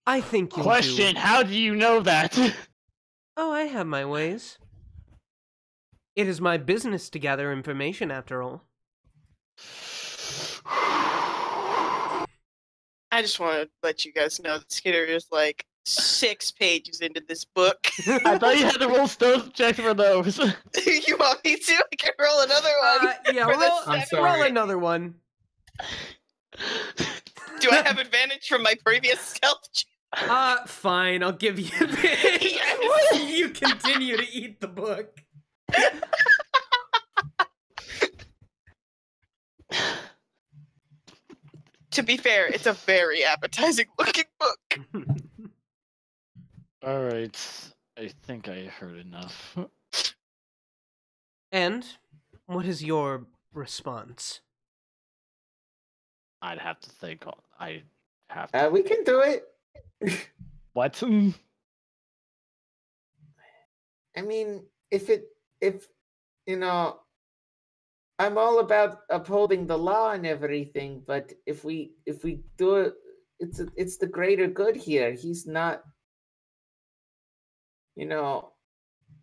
I think you'll Question: do. how do you know that? Oh, I have my ways. It is my business to gather information, after all. I just want to let you guys know that Skitter is like 6 pages into this book. I thought you had to roll stealth checks for those. You want me to? I can roll another one. Yeah, for the I'm seven. roll sorry. another one. Do I have advantage from my previous stealth check? Fine, I'll give you You continue to eat the book. To be fair, it's a very appetizing looking book. Alright, I think I heard enough. And what is your response? I'd have to think. I have to. We can do it. What? I mean, if you know, I'm all about upholding the law and everything, but if we do it, it's the greater good here. He's not, you know.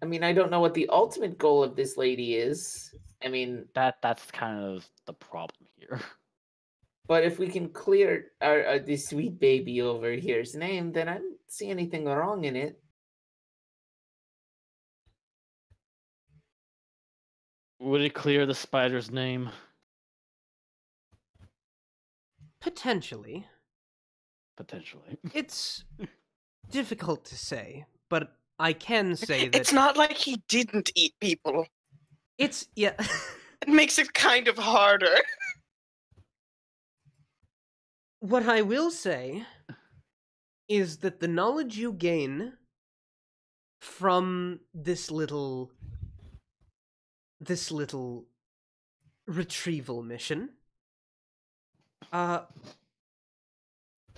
I mean, I don't know what the ultimate goal of this lady is. I mean, That's kind of the problem here. but if we can clear this sweet baby over here's name, then I don't see anything wrong in it. Would it clear the spider's name? Potentially. Potentially. It's difficult to say, but I can say that It's not like he didn't eat people. it's yeah. It makes it kind of harder. What I will say is that the knowledge you gain from this little retrieval mission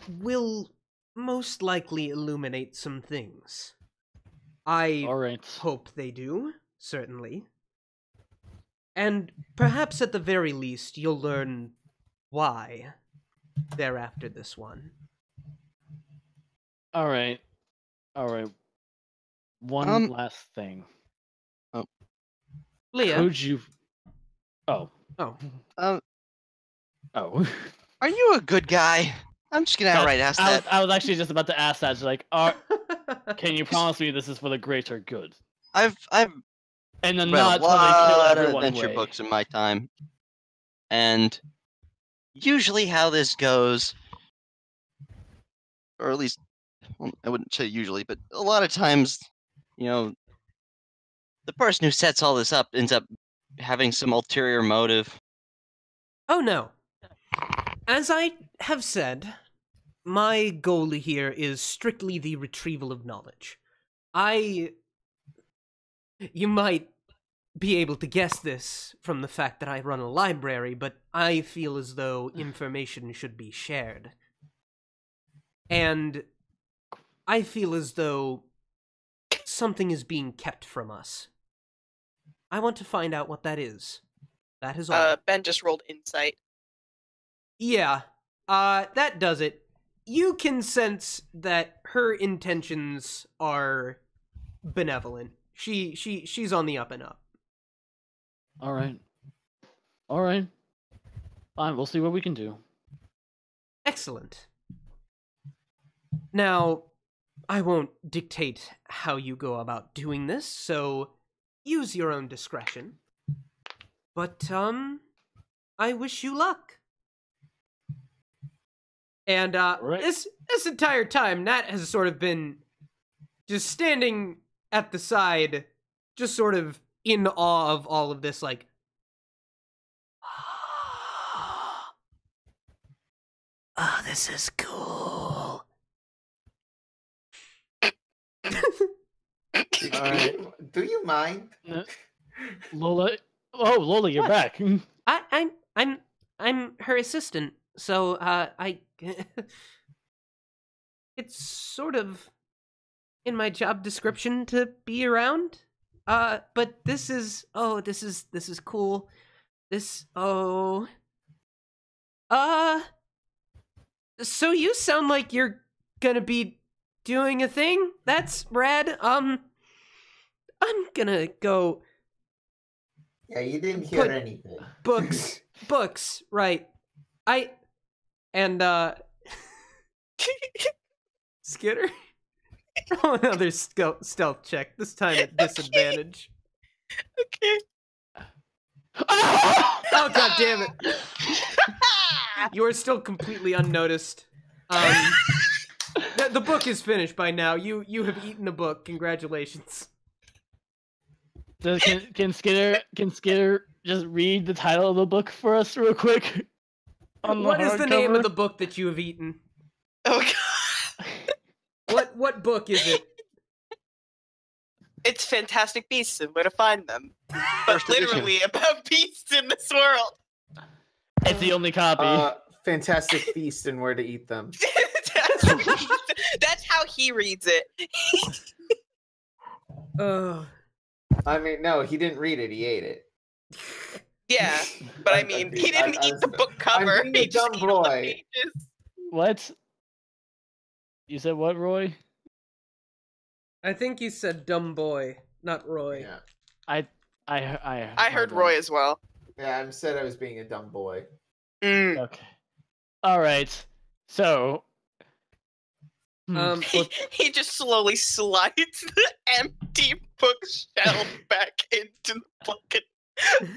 will most likely illuminate some things. I All right. hope they do, certainly. And perhaps at the very least you'll learn why they're after this one. All right. One last thing. Leah. Could you? Oh. Oh. Oh. Are you a good guy? I'm just gonna outright ask that. I was actually just about to ask that. Like, can you promise me this is for the greater good? I've And then read not a lot kill of everyone adventure way. books in my time, and usually how this goes, or at least, well, I wouldn't say usually, but a lot of times, the person who sets all this up ends up having some ulterior motive. Oh no. As I have said, my goal here is strictly the retrieval of knowledge. You might be able to guess this from the fact that I run a library, but I feel as though information should be shared. And I feel as though something is being kept from us. I want to find out what that is. That is all. Ben just rolled insight. Yeah, that does it. You can sense that her intentions are benevolent. She's on the up and up. All right. Fine, we'll see what we can do. Excellent. Now, I won't dictate how you go about doing this, so use your own discretion. But, I wish you luck. And, Right. this entire time, Nat has sort of been just standing at the side, just sort of in awe of all of this, like, oh, this is cool. Do you mind? Lola. Oh, Lola, you're back. I'm her assistant, so it's sort of in my job description to be around. But this is cool. So you sound like you're gonna be doing a thing? That's rad. I'm gonna go. Yeah, you didn't hear Put- anything. Books, right. Skitter? Roll another stealth check, this time at disadvantage. Okay. Oh, god damn it. You are still completely unnoticed. The book is finished by now. You have eaten a book. Congratulations. So can Skitter just read the title of the book for us real quick? What is the name of the book that you have eaten? Oh god. What book is it? It's Fantastic Beasts and Where to Find Them. But First edition. literally about beasts in this world. It's the only copy. Fantastic Feast and Where to Eat Them. That's how he reads it. Oh. I mean, no, he didn't read it. He ate it. Yeah, but I mean, he didn't eat the book cover. I'm being a He just dumb ate all the boy. pages. What? You said what, Roy? I think you said dumb boy, not Roy. Yeah. I heard Roy as well. Yeah, I said I was being a dumb boy. Mm. Okay. All right. So. He just slowly slides the empty bookshelf back into the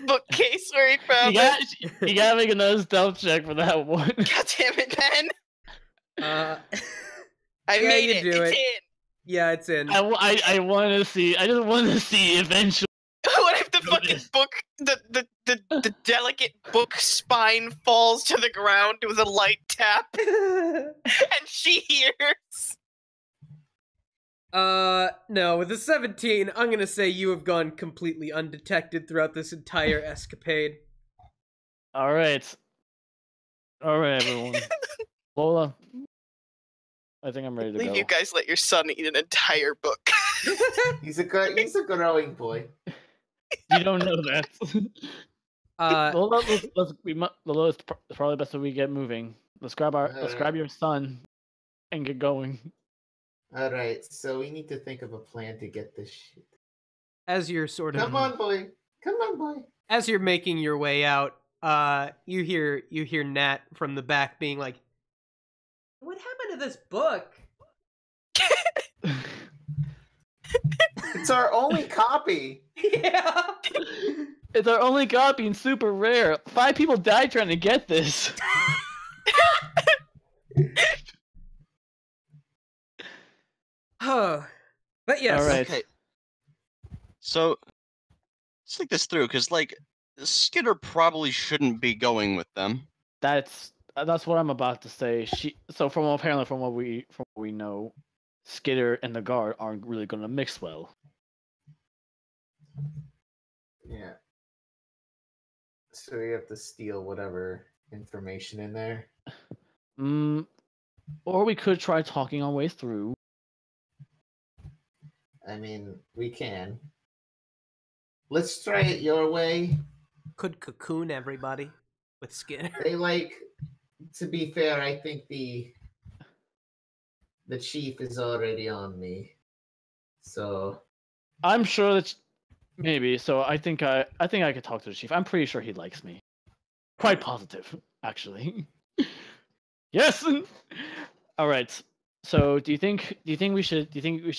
bookcase where he found it. You gotta make another stealth check for that one. God damn it, Ben! I yeah, made you it. do It's it. in. Yeah, it's in. I want to see. I just want to see eventually. What if the fucking book, the delicate book spine falls to the ground with a light tap, and she hears? No, with a 17, I'm gonna say you have gone completely undetected throughout this entire escapade. All right, everyone. Lola, I think I'm ready to I believe go. you guys let your son eat an entire book. He's a growing boy. You don't know that. Lola, Lola, it's probably best that we get moving. Let's grab your son and get going. All right, so we need to think of a plan to get this shit. As you're sort of Come on, boy. as you're making your way out, you hear Nat from the back being like, "What happened to this book?" It's our only copy. Yeah. It's our only copy and super rare. 5 people died trying to get this. Oh, but yes. All right. Okay. So let's think this through, because like Skitter probably shouldn't be going with them. That's what I'm about to say. From what we know, Skitter and the guard aren't really going to mix well. Yeah. So we have to steal whatever information in there. Or we could try talking our way through. I mean, we can. Let's try it your way. Could cocoon everybody with Skinner. To be fair, I think the chief is already on me. So I'm sure that maybe. So I think I could talk to the chief. I'm pretty sure he likes me. Quite positive, actually. Yes. All right. So do you think we should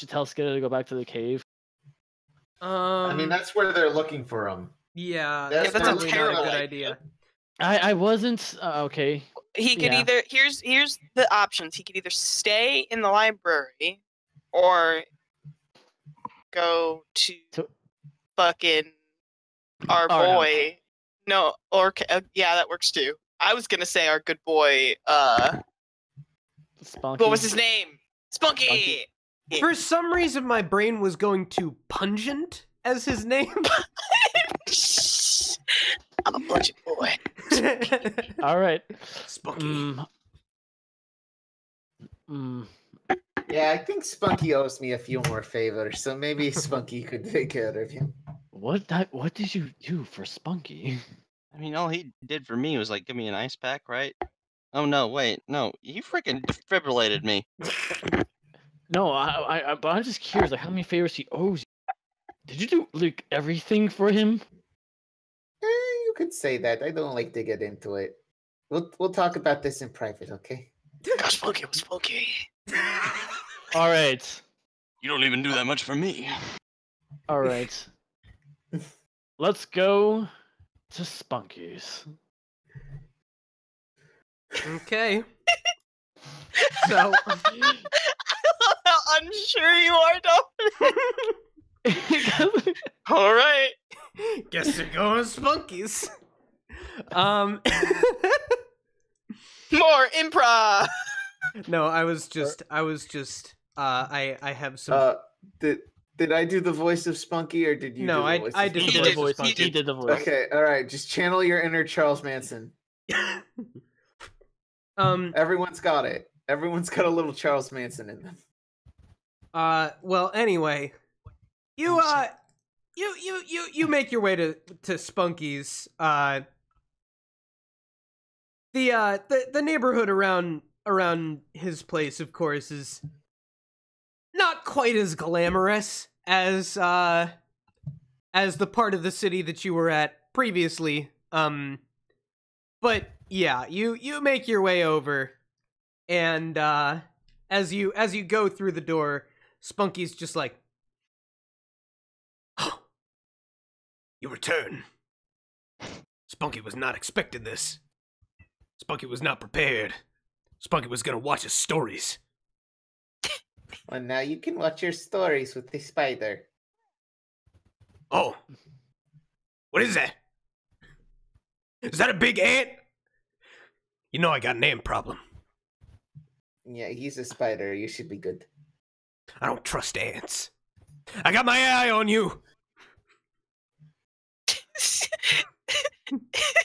tell Skitter to go back to the cave? I mean, that's where they're looking for him. Yeah, That's that's a probably not a terrible good idea. idea. I wasn't okay. He could Yeah. either here's the options. He could either stay in the library or go to fucking our boy. No, or yeah, that works too. I was gonna say our good boy. Spunky. What was his name? Spunky. For some reason, my brain was going to Pungent as his name. I'm a budget boy. All right. Spunky. Yeah, I think Spunky owes me a few more favors, so maybe Spunky could take care of him. What did you do for Spunky? I mean, all he did for me was like give me an ice pack, right? Oh no, wait, no, he freaking defibrillated me. No, but I'm just curious, like how many favors he owes you. Did you do like everything for him? You could say that. I don't like to get into it. We'll talk about this in private, okay? Gosh, Spunky was Spunky. All right. You don't even do that much for me. All right. Let's go to Spunky's. Okay. So. I love how unsure you are, Dominic. All right. Guess they're going Spunkies. More improv. No, I have some. Did I do the voice of Spunky or did you? No, do the voice I of did Spunky? the voice of He Spunky. did the voice. Okay, all right. Just channel your inner Charles Manson. Everyone's got it. Everyone's got a little Charles Manson in them. Well, anyway, you you make your way to Spunky's. The neighborhood around his place, of course, is not quite as glamorous as the part of the city that you were at previously. But yeah, you make your way over, and as you go through the door, Spunky's just like, "Oh, you return." Spunky was not expecting this. Spunky was not prepared. Spunky was gonna watch his stories. Well, now you can watch your stories with the spider. Oh, what is that? Is that a big ant? You know I got an ant problem. Yeah, he's a spider. You should be good. I don't trust ants. I got my eye on you.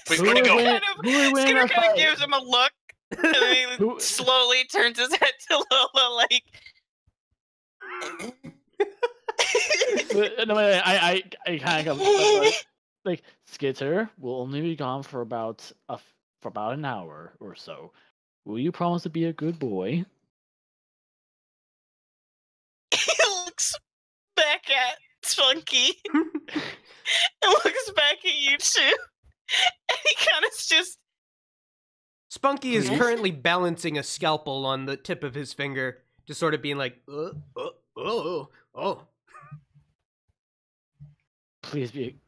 Skinner kind of gives him a look, and then he slowly turns his head to Lola, like. No, I kind of like Skitter will only be gone for about an hour or so. Will you promise to be a good boy? He looks back at Spunky and looks back at you two, and he kind of just. Spunky is currently balancing a scalpel on the tip of his finger, just sort of being like, oh. Please be.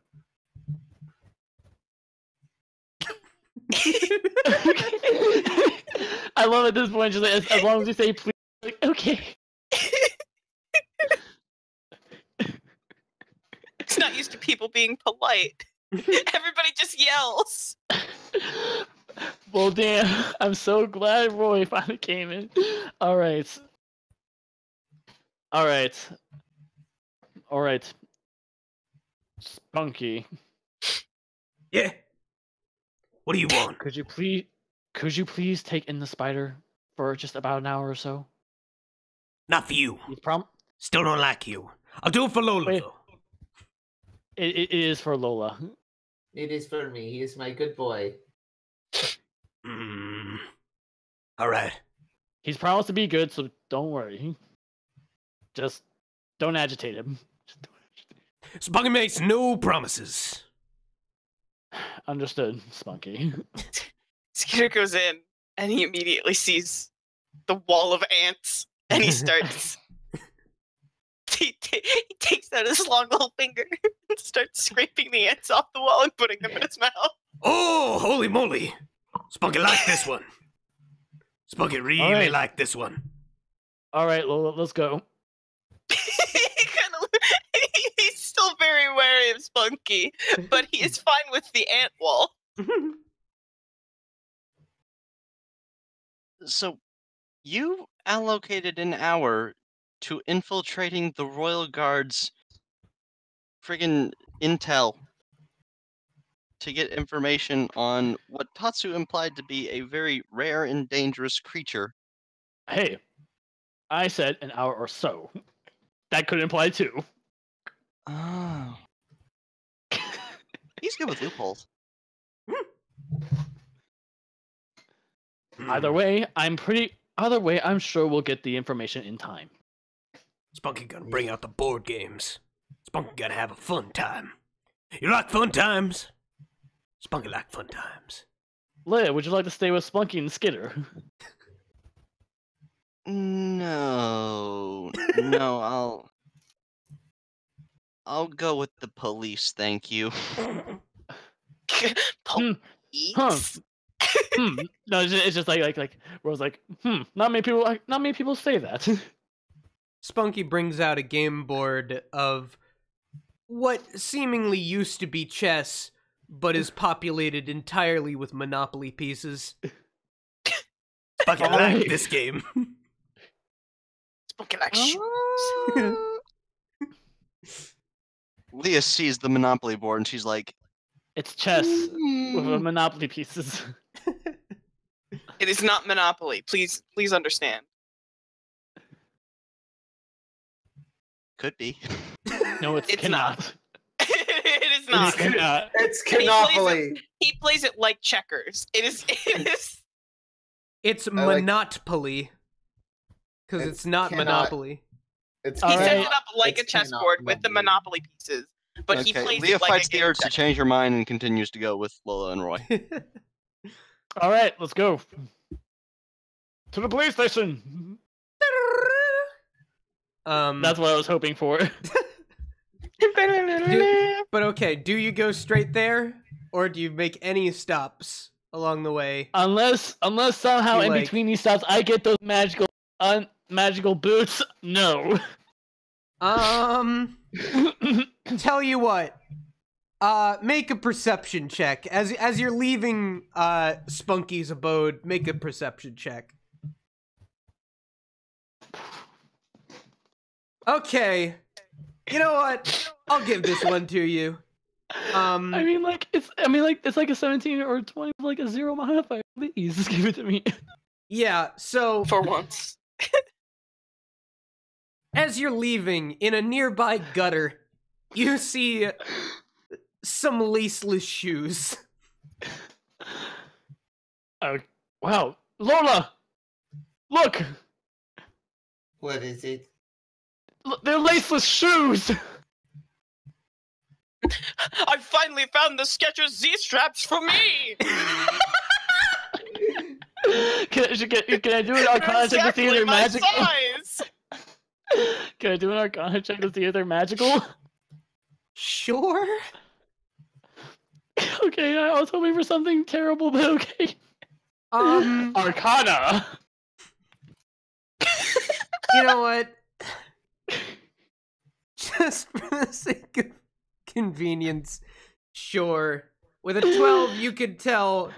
I love at this point, just like, as long as you say please, like, okay. It's not used to people being polite. Everybody just yells. Well, damn, I'm so glad Roy finally came in. All right. Spunky. Yeah. What do you want? Could you please take in the spider for just about an hour or so? Not for you. You Still don't like you. I'll do it for Lola, Wait. though. It is for Lola. It is for me. He is my good boy. All right. He's promised to be good, so don't worry. Just don't agitate him. Spunky makes no promises. Understood, Spunky. Skinner goes in, and he immediately sees the wall of ants, and he starts. He takes out his long little finger and starts scraping the ants off the wall and putting them in his mouth. Oh, holy moly! Spunky liked this one. Spunky really liked this one. All right, Lola, let's go. He's still very wary of Spunky, but he is fine with the ant wall. So, you allocated an hour to infiltrating the Royal Guard's friggin' intel to get information on what Tatsu implied to be a very rare and dangerous creature. Hey, I said an hour or so. That could imply two. Oh. He's good with loopholes. Either way, I'm sure we'll get the information in time. Spunky gonna bring out the board games. Spunky gonna have a fun time. You like fun times? Spunky like fun times. Leia, would you like to stay with Spunky and Skitter? No, I'll go with the police, thank you. Police? No, it's just like Rose like, not many people say that. Spunky brings out a game board of what seemingly used to be chess, but is populated entirely with Monopoly pieces. Spunky like this game. Spunky like shoes. Leah sees the Monopoly board and she's like, It's chess with Monopoly pieces. It is not Monopoly. Please understand. could be. No, it's It's cannot. It's not. It's And Canopoly. He plays it like checkers. It is. It's like- Monopoly. Because it's not Monopoly. It's He sets it up like a It's chessboard with the Monopoly pieces, but he plays Leah it like fights a the game urge to change her mind and continues to go with Lola and Roy. All right, let's go to the police station. That's what I was hoping for. But okay, do you go straight there, or do you make any stops along the way? Unless somehow in like- between these stops I get those magical boots. No. Tell you what. Make a perception check as you're leaving Spunky's abode. Make a perception check. Okay. You know what? I'll give this one to you. I mean, it's like a 17 or 20 with like a 0 modifier. Please, just give it to me. Yeah, so for once. as you're leaving, in a nearby gutter, you see some laceless shoes. Oh, wow. Lola! Look! What is it? They're laceless shoes! I finally found the Skechers Z-straps for me! Can I do an Arcana check to see if they're magical? Size. Can I do an Arcana check to see if they're magical? Sure. Okay, I was hoping for something terrible, but okay. Arcana! You know what? Just for the sake of convenience, sure. With a 12, you could tell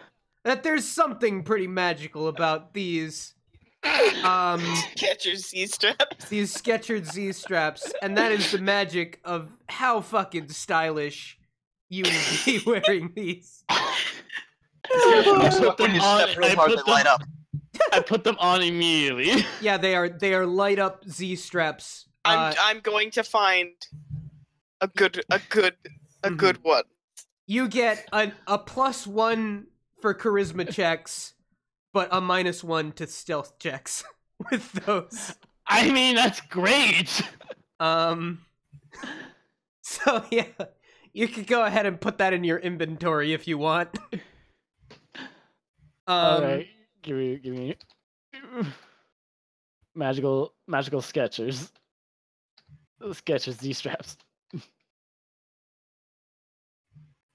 that there's something pretty magical about these. Skechers Z-straps. These Skechers Z-straps, and that is the magic of how fucking stylish you would be wearing these. When you step real hard, they light up. I put them on immediately. Yeah, they are light up Z-straps. I'm going to find a good one. You get a +1 for charisma checks, but a -1 to stealth checks with those. I mean, that's great. So yeah, you could go ahead and put that in your inventory if you want. All right, give me magical Skechers. Skechers Z-straps.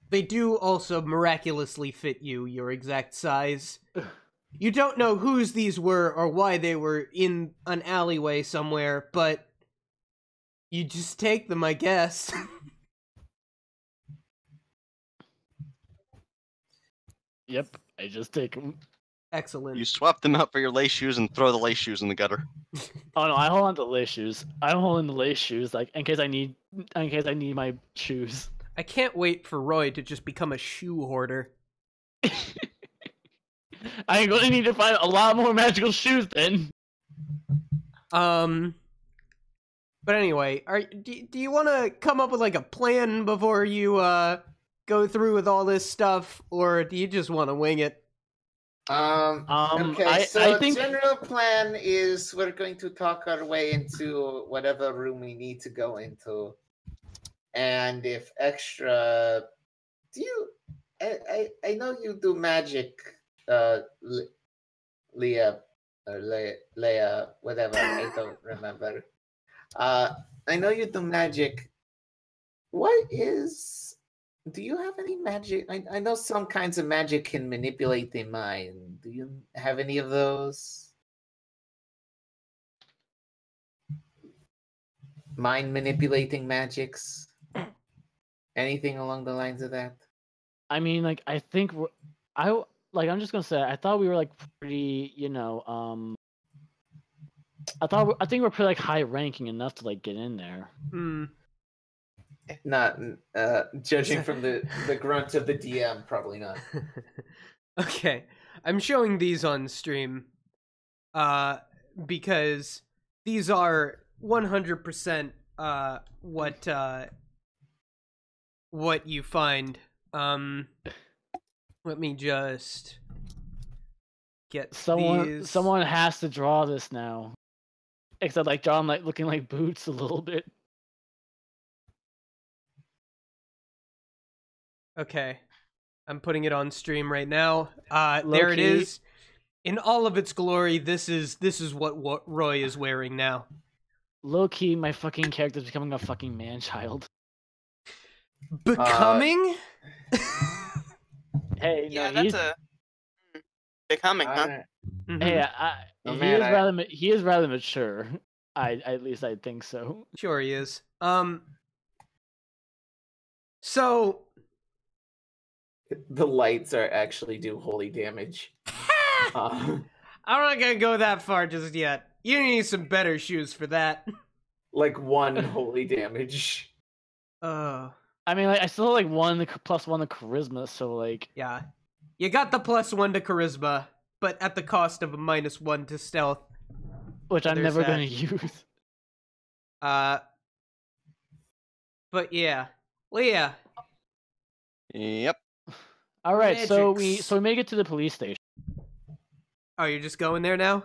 They do also miraculously fit you, your exact size. You don't know whose these were or why they were in an alleyway somewhere, but you just take them, I guess. Yep, I just take them. Excellent. You swap them out for your lace shoes and throw the lace shoes in the gutter. Oh no, I hold on to the lace shoes. I'm holding the lace shoes, like in case I need my shoes. I can't wait for Roy to just become a shoe hoarder. I'm going to need to find a lot more magical shoes then. But anyway, do you want to come up with like a plan before you go through with all this stuff, or do you just want to wing it? Okay, so I think general plan is we're going to talk our way into whatever room we need to go into. And if extra, I know you do magic, Leah, or Leia, whatever, I don't remember. I know you do magic. Do you have any magic? I know some kinds of magic can manipulate the mind. Do you have any of those? Mind manipulating magics? Anything along the lines of that? I mean, like, I think I'm just gonna say, I thought we were like pretty, I think we're pretty like high ranking enough to like get in there. Not judging from the grunt of the DM, probably not. Okay, I'm showing these on stream, because these are 100% what what you find. Let me just get these. Someone has to draw this now. Except like draw him like looking like Boots a little bit. Okay. I'm putting it on stream right now. There it is. In all of its glory, this is what Roy is wearing now. Low key, my fucking character's becoming a fucking man-child. Becoming? Hey, Yeah, no, that's becoming, huh? Mhm. Hey, he is rather mature. At least I think so. Sure he is. So The lights are actually do holy damage. I'm not gonna go that far just yet. You need some better shoes for that. Like 1 holy damage. Uh, I mean, like I still have like +1 to charisma, so like yeah. You got the +1 to charisma, but at the cost of a -1 to stealth. which I'm There's never that. gonna use. But yeah. Leah. Yep. All right, so we Magics. make it to the police station. Oh, you're just going there now?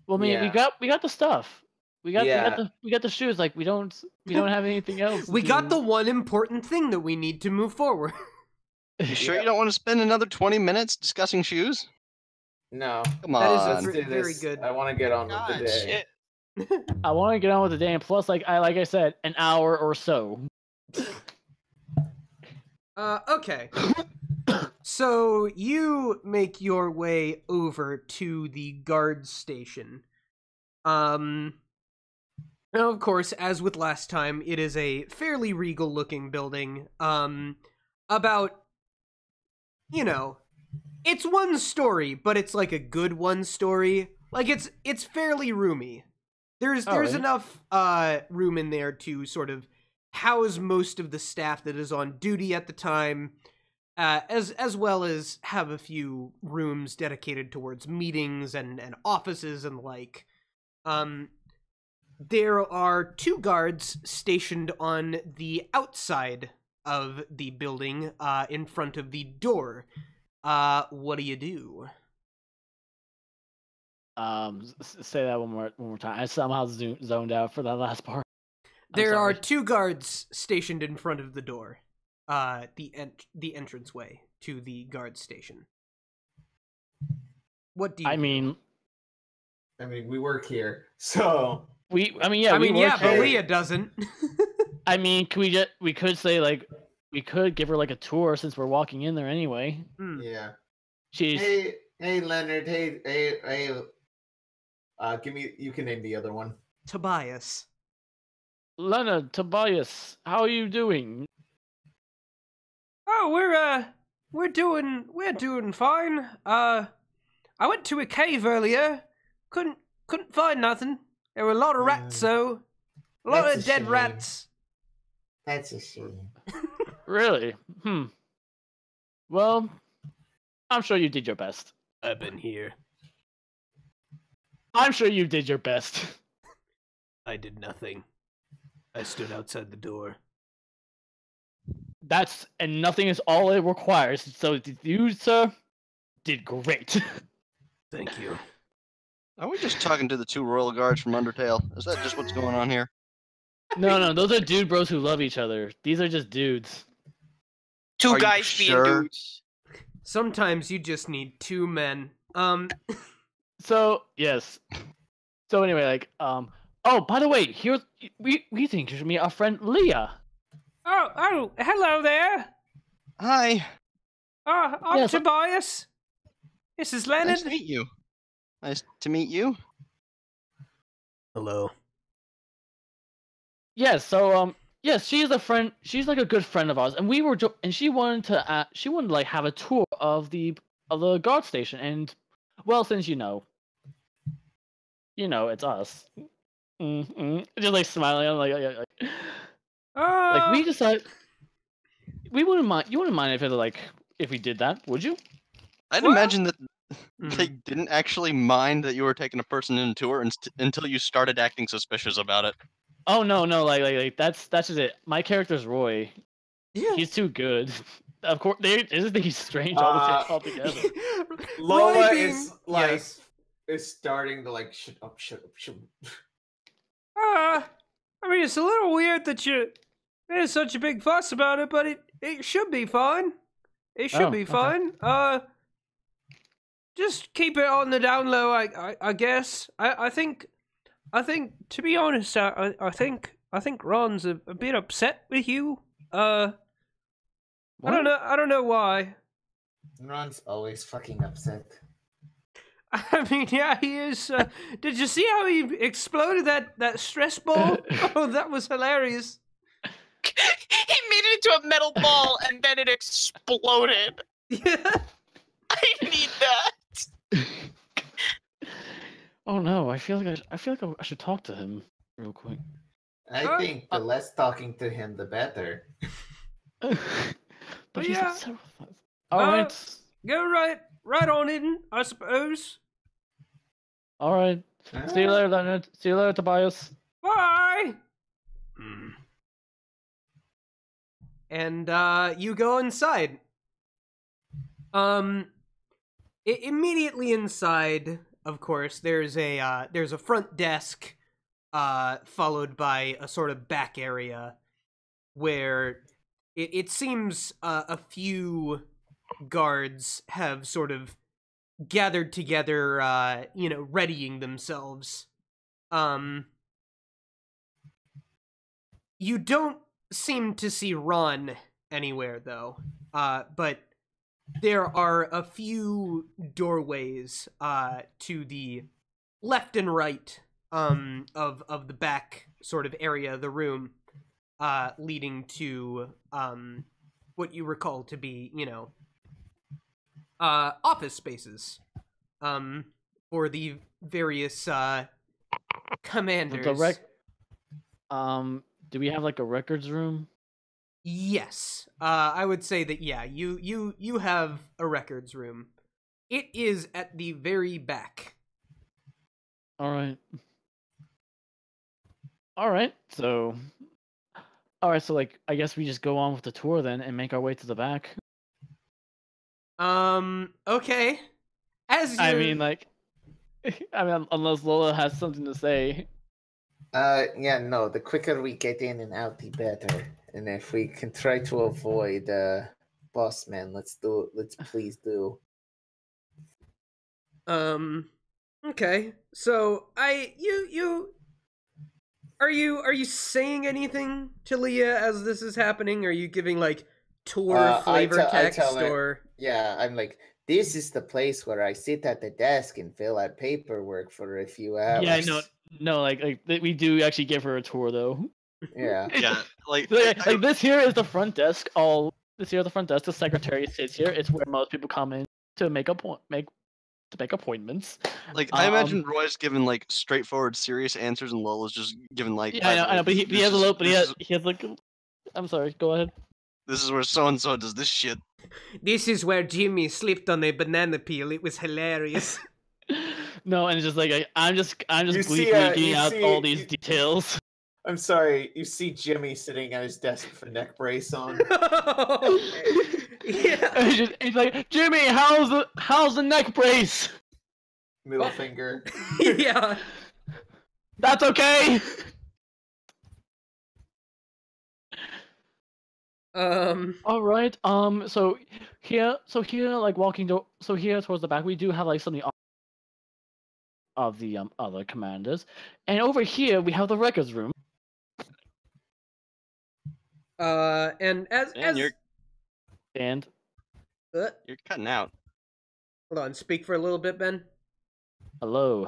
Well, I mean, Yeah. we got the stuff. We got Yeah. the shoes. Like we don't have anything else. We got the one important thing that we need to move forward. You sure Yep. you don't want to spend another 20 minutes discussing shoes? No. Come That is on. Let's do very this. good. I want to get on God, with the day. shit. I want to get on with the day, and plus, like I said, an hour or so. Okay. So you make your way over to the guard station. Now, of course, as with last time, it is a fairly regal-looking building. About, it's one story, but it's like a good one story. Like it's fairly roomy. There's Alright. enough room in there to sort of house most of the staff that is on duty at the time, as well as have a few rooms dedicated towards meetings and offices and the like. There are 2 guards stationed on the outside of the building, in front of the door. What do you do? Say that one more time. I somehow zoned out for that last part. There are sorry. 2 guards stationed in front of the door, the entranceway to the guard station. What do you? I mean, we work here, so we but work here. Leah doesn't. I mean, we could say like we could give her like a tour since we're walking in there anyway. yeah. She's Hey, Leonard. Hey. Give me. You can name the other one. Tobias. Leonard, Tobias, how are you doing? Oh, we're doing fine. I went to a cave earlier. Couldn't find nothing. There were a lot of rats, though. A lot That's of a dead shame. rats. That's a shame. Really? Well, I'm sure you did your best. I've been here. I'm sure you did your best. I did nothing. I stood outside the door. And nothing is all it requires. So you, sir, did great. Thank you. Are we just talking to the 2 royal guards from Undertale? Is that just what's going on here? No, those are dude bros who love each other. These are just dudes. 2 Are you guys sure? being dudes. Sometimes you just need 2 men. So yes. So anyway, like oh, by the way, here we think you should meet our friend Leah. Oh, hello there. Hi. I'm Yes. Tobias. This is Leonard. Nice to meet you. Nice to meet you. Hello. Yes, so yes, she is a friend. She's like a good friend of ours, and and she wanted to like have a tour of the guard station, and well, since you know, it's us. Just like smiling, I'm like we decided we wouldn't mind. You wouldn't mind if we did that, would you? I'd Well- imagine that they didn't actually mind that you were taking a person in a tour until you started acting suspicious about it. Oh no, like that's just it. My character's Roy. Yeah. He's too good. Of course, they just think he's strange all together. Lola being- is like yes. is starting to like shut up. I mean, it's a little weird that you made such a big fuss about it, but it should be fine. It should be okay. fine. Just keep it on the down low, I guess. I think, to be honest, I think Ron's a bit upset with you. I don't know why. Ron's always fucking upset. I mean, yeah, he is. Did you see how he exploded that stress ball? Oh, that was hilarious. He made it into a metal ball and then it exploded. Yeah. I need that. Oh no, I feel like I should talk to him real quick. I think the less talking to him, the better. But he's yeah. got several thoughts. Alright. Go right on in, I suppose. Alright. See you later, Leonard. See you later, Tobias. Bye. And you go inside. Immediately inside, of course, there's a front desk, followed by a sort of back area where it seems a few guards have sort of gathered together, readying themselves. You don't seem to see Ron anywhere, though. But there are a few doorways to the left and right of the back sort of area of the room, leading to what you recall to be, office spaces for the various commanders. Do we have like a records room? Yes, I would say that. Yeah, you have a records room. It is at the very back. All right. So, like, I guess we just go on with the tour then and make our way to the back. Okay. Unless Lola has something to say. Yeah, no, the quicker we get in and out, the better. And if we can try to avoid boss man, let's please do. Okay. So are you saying anything to Leah as this is happening? Are you giving like tour flavor text or? Yeah, I'm like, this is the place where I sit at the desk and fill out paperwork for a few hours. Yeah, no, like we do actually give her a tour though. Yeah. Yeah, like this here is the front desk. The secretary sits here. It's where most people come in to make appointments. Like I imagine Roy's giving like straightforward, serious answers, and Lola's just giving like. Yeah, I know, but he has a little. But he has like. I'm sorry. Go ahead. This is where so and so does this shit. This is where Jimmy slipped on a banana peel. It was hilarious. No, and it's just like I'm just gleefully getting out all these details. I'm sorry. You see Jimmy sitting at his desk with a neck brace on. Yeah. He's like, Jimmy, how's the neck brace? Middle finger. Yeah. That's okay. All right. So here, like walking here towards the back, we do have like something of the other commanders, and over here we have the records room. And you're cutting out. Hold on, speak for a little bit, Ben. Hello.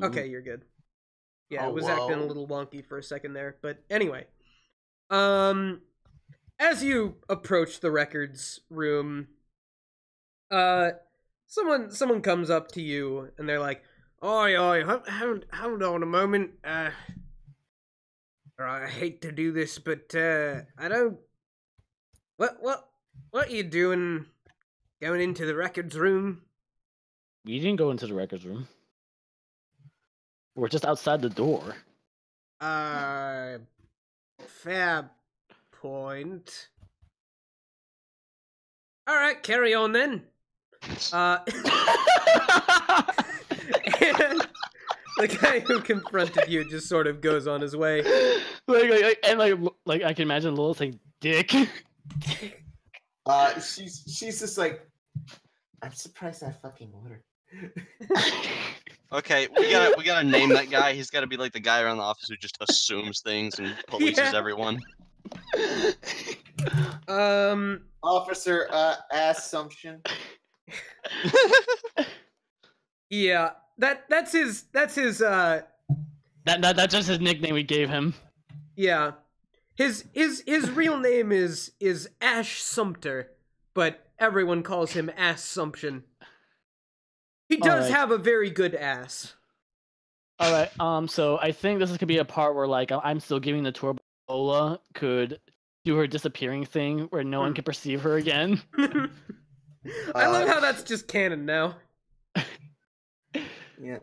Okay, you're good. Yeah, it was acting a little wonky for a second there, but anyway. As you approach the records room, someone comes up to you and they're like, "Oi, hold on a moment. I hate to do this, but I don't. What are you doing? Going into the records room?" We didn't go into the records room. We're just outside the door. Fair point. All right, carry on then. And the guy who confronted you just sort of goes on his way. Like I can imagine Lil saying, "Dick." She's just like, I'm surprised I fucking ordered. Okay, we gotta name that guy. He's gotta be like the guy around the office who just assumes things and polices everyone. Officer Assumption. Yeah, that's his That's just his nickname we gave him. Yeah. His real name is Ash Sumter, but everyone calls him Assumption. He does have a very good ass. All right. So I think this is gonna be a part where like I'm still giving the tour. But Lola could do her disappearing thing where no one can perceive her again. I love how that's just canon now. Yeah.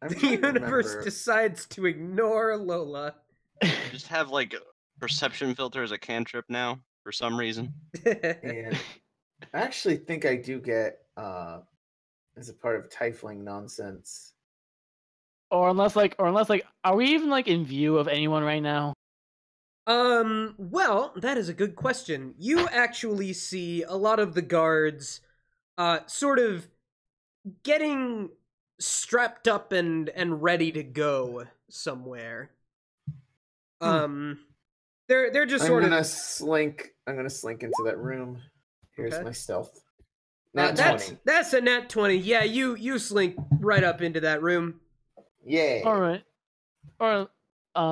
The universe decides to ignore Lola. Just have like perception filter as a cantrip now for some reason. And I actually think I do get as a part of Tiefling nonsense. Or unless are we even like in view of anyone right now? Well, that is a good question. You actually see a lot of the guards sort of getting strapped up and ready to go somewhere. They're just sort of I'm gonna slink into that room. Here's my stealth. That's a nat 20. Yeah, you slink right up into that room. Yeah. All right. Or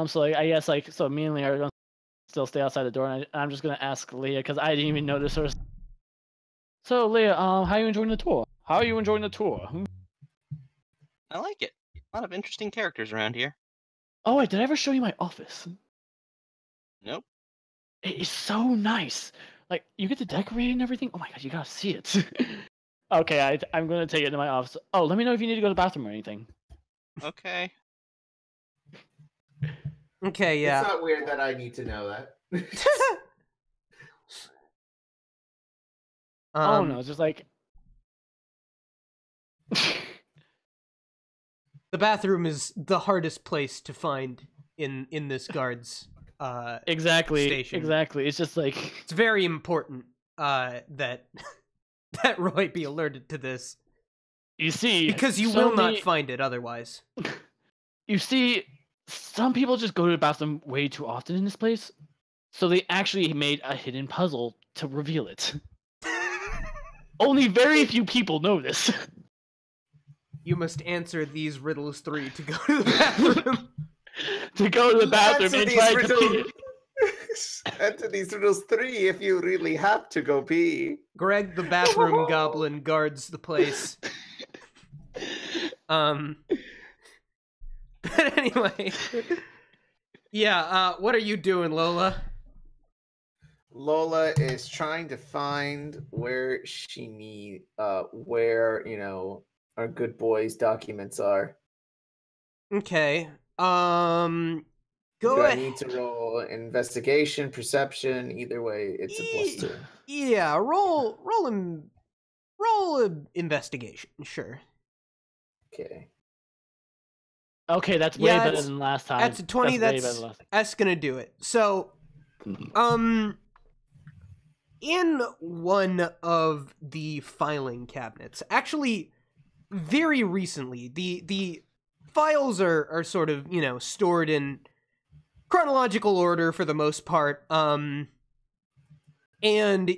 so like I guess like so me and Leah are gonna still stay outside the door, and I'm just gonna ask Leah because I didn't even notice her. So Leah, how are you enjoying the tour? How are you enjoying the tour? I like it. A lot of interesting characters around here. Oh wait, did I ever show you my office? Nope. It is so nice. Like you get to decorate and everything. Oh my god, you gotta see it. Okay, I'm gonna take it to my office. Oh, let me know if you need to go to the bathroom or anything. Okay. Okay, yeah. It's not weird that I need to know that. Oh no, it's just like the bathroom is the hardest place to find in this guard's station. Exactly. It's just like it's very important that Roy be alerted to this. You see, because you will not find it otherwise. You see, some people just go to the bathroom way too often in this place, so they actually made a hidden puzzle to reveal it. Only very few people know this. You must answer these riddles 3 to go to the bathroom. To go to the bathroom and try to pee. Answer these riddles 3 if you really have to go pee. Greg the bathroom goblin guards the place. But anyway. Yeah, what are you doing, Lola? Lola is trying to find where where, our good boy's documents are. Okay. Do I need to roll investigation, perception? Either way, it's a +2. Yeah, roll investigation, sure. Okay. Okay, that's way better than last time. That's a 20. That's gonna do it. So, in one of the filing cabinets, actually, very recently, the files are sort of stored in chronological order for the most part. And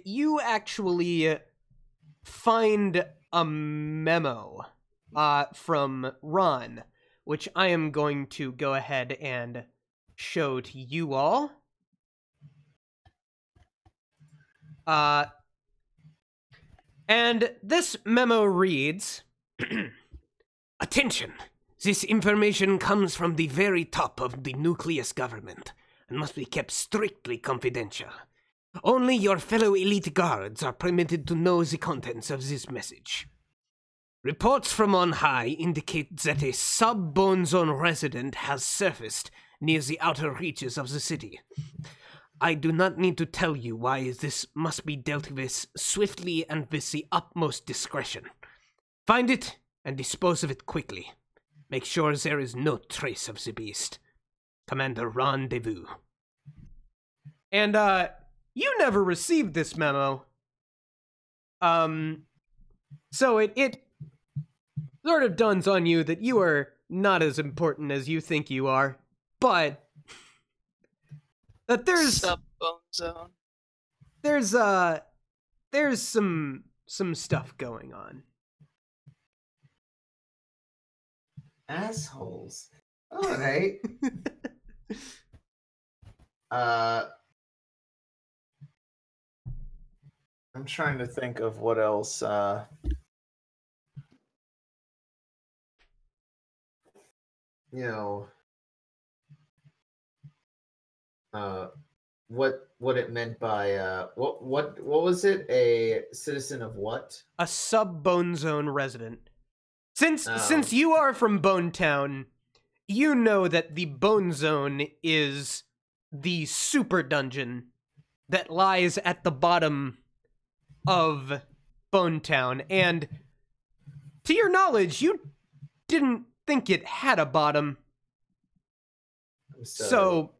you actually find a memo from Ron, which I am going to go ahead and show to you all. And this memo reads, Attention! This information comes from the very top of the Nucleus government and must be kept strictly confidential. Only your fellow elite guards are permitted to know the contents of this message. Reports from on high indicate that a sub-Bone Zone resident has surfaced near the outer reaches of the city. I do not need to tell you why this must be dealt with swiftly and with the utmost discretion. Find it and dispose of it quickly. Make sure there is no trace of the beast. Commander Rendezvous. And, you never received this memo. So it sort of dawns on you that you are not as important as you think you are, but that there's Sub-bone zone. there's some stuff going on. Assholes. All right. I'm trying to think of what else. You know, what it meant by what was it? A citizen of what? A sub-Bone Zone resident. Since you are from Bone Town, you know that the Bone Zone is the super dungeon that lies at the bottom of Bone Town, and to your knowledge, you didn't think it had a bottom. So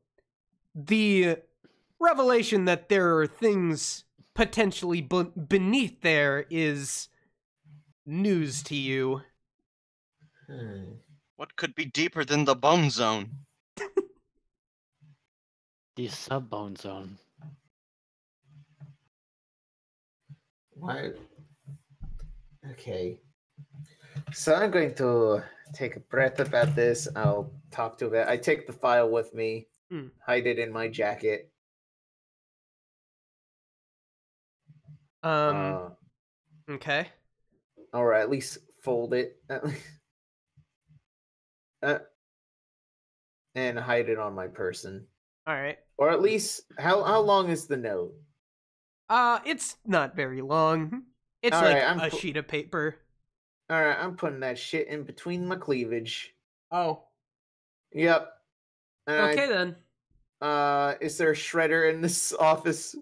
the revelation that there are things potentially beneath there is news to you. What could be deeper than the bone zone? The sub-bone zone. Why? Okay. So I'm going to take a breath about this. I'll talk to it. I take the file with me, hide it in my jacket. Okay. Or at least fold it. And hide it on my person. All right. Or at least, how long is the note? It's not very long. It's All like right, a sheet of paper. All right, I'm putting that shit in between my cleavage. Oh. Yep. And Okay then. Is there a shredder in this office?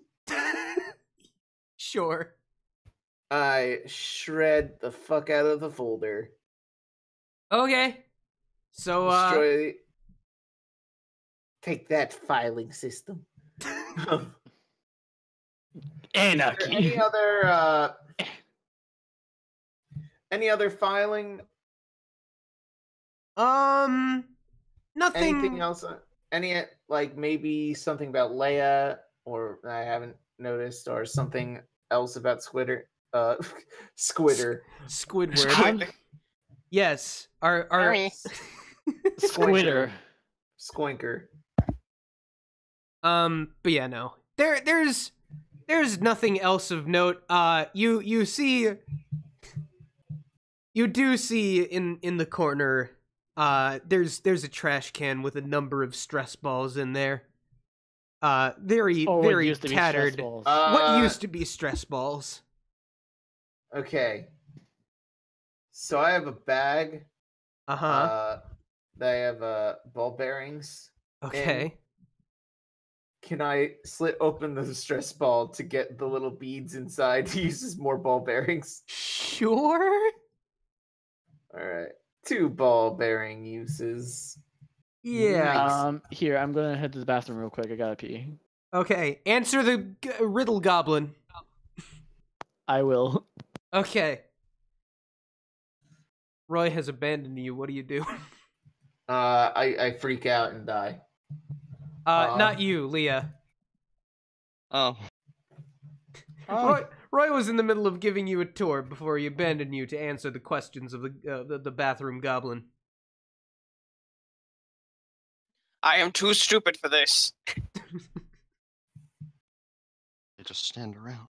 Sure. I shred the fuck out of the folder. Okay. So, Destroy... Take that, filing system. Anarchy. Any other filing? nothing. Anything else? Any, like, maybe something about Leia, or I haven't noticed, or something else about Squidder? Squidder. Squidward. Yes. Our Squidder. Squinker. But yeah, no. There's nothing else of note. You do see in the corner, there's a trash can with a number of stress balls in there. Very tattered. What used to be stress balls? Okay. So I have a bag. That I have ball bearings. Okay. Can I slit open the stress ball to get the little beads inside to use as more ball bearings? Sure. Alright. 2 ball bearing uses. Yeah. Nice. Here, I'm gonna head to the bathroom real quick. I gotta pee. Okay. Answer the riddle goblin. I will. Okay. Roy has abandoned you. What do you do? I freak out and die. Not you, Leah. Oh. Roy was in the middle of giving you a tour before he abandoned you to answer the questions of the bathroom goblin. I am too stupid for this. They just stand around.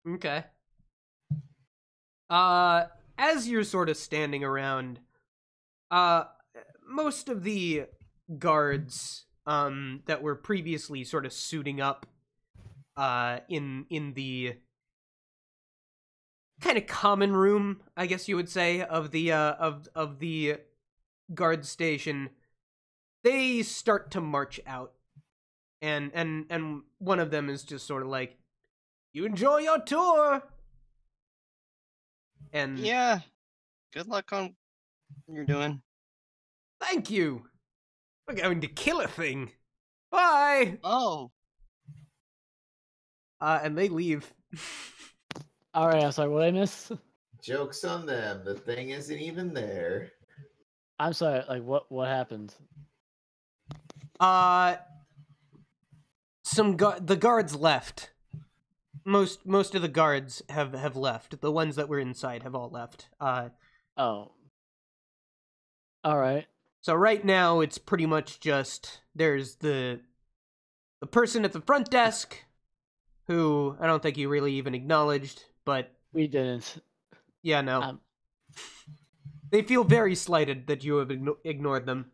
Okay. As you're sort of standing around, most of the guards that were previously sort of suiting up in the kind of common room, I guess you would say, of the of the guard station, they start to march out, and one of them is just sort of like, "You enjoy your tour." And Yeah. Good luck on what you're doing. thank you. We're going to kill a thing. Bye. Oh. And they leave. All right, I'm sorry. What did I miss? Joke's on them. The thing isn't even there. I'm sorry. Like, what happened? The guards left. Most of the guards have left. The ones that were inside have all left. Oh. All right. So right now it's pretty much just there's the person at the front desk, who I don't think you really even acknowledged, but We didn't. yeah, no. They feel very slighted that you have ignored them.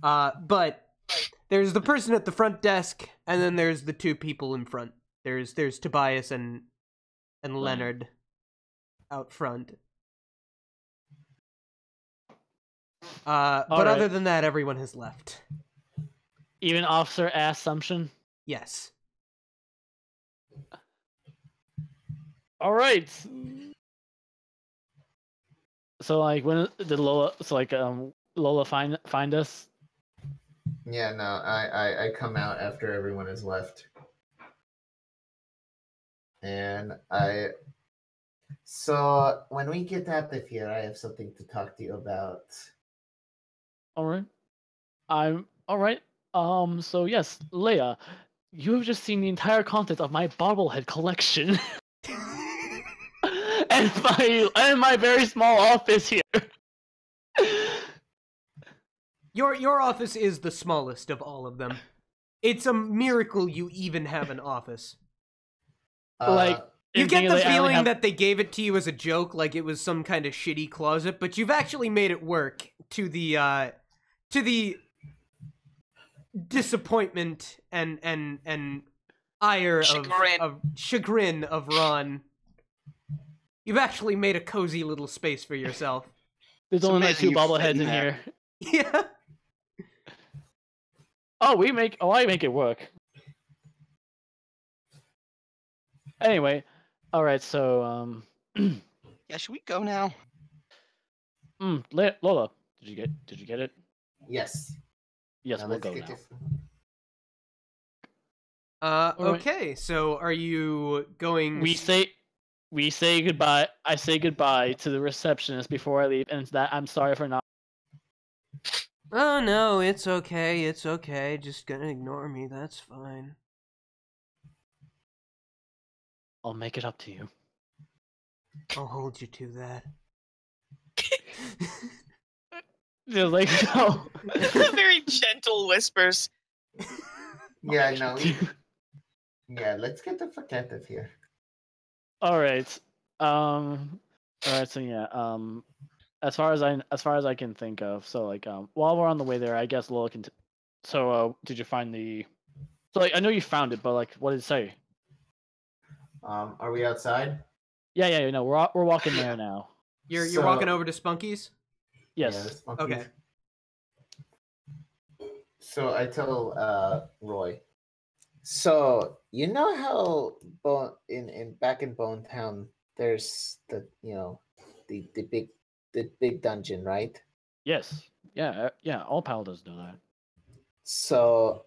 But there's the person at the front desk, and then there's the two people in front. There's Tobias and Leonard out front. But right. other than that, everyone has left. Even Officer Assumption. Yes. All right. So like, when did Lola? So like, Lola find us? Yeah, no, I come out after everyone has left. And so when we get out of here, I have something to talk to you about. All right. I'm all right. So yes, Leia, you have just seen the entire content of my bobblehead collection. and my very small office here. Your office is the smallest of all of them. It's a miracle you even have an office. Like, you get the I only feeling have- that they gave it to you as a joke, like it was some kind of shitty closet, but you've actually made it work to the disappointment and ire of chagrin of Ron. You've actually made a cozy little space for yourself. There's It's only like amazing two you fit bobbleheads in in there. here. Yeah. I make it work. Anyway, all right. So Yeah, should we go now? Lola, did you get it? Yes. Yes, Now we'll let's go get now. this- right. Okay, so are you going... We say goodbye. I say goodbye to the receptionist before I leave, and it's that I'm sorry for not. Oh, no, it's okay, it's okay. Just gonna ignore me, that's fine. I'll make it up to you. I'll hold you to that. Just like no. Very gentle whispers. Yeah, no. Yeah, let's get the fuck out of here. All right. All right. So yeah. As far as I can think of, so like while we're on the way there, I guess Lola can. Did you find the? So like I know you found it, but like what did it say? Are we outside? Yeah. No, we're walking there now. You're walking over to Spunky's? Yeah, Yes. it's funky. Okay. So I tell Roy. So you know how back in Bone Town there's the the big dungeon, right? Yes. Yeah. Yeah. All paladins know that. So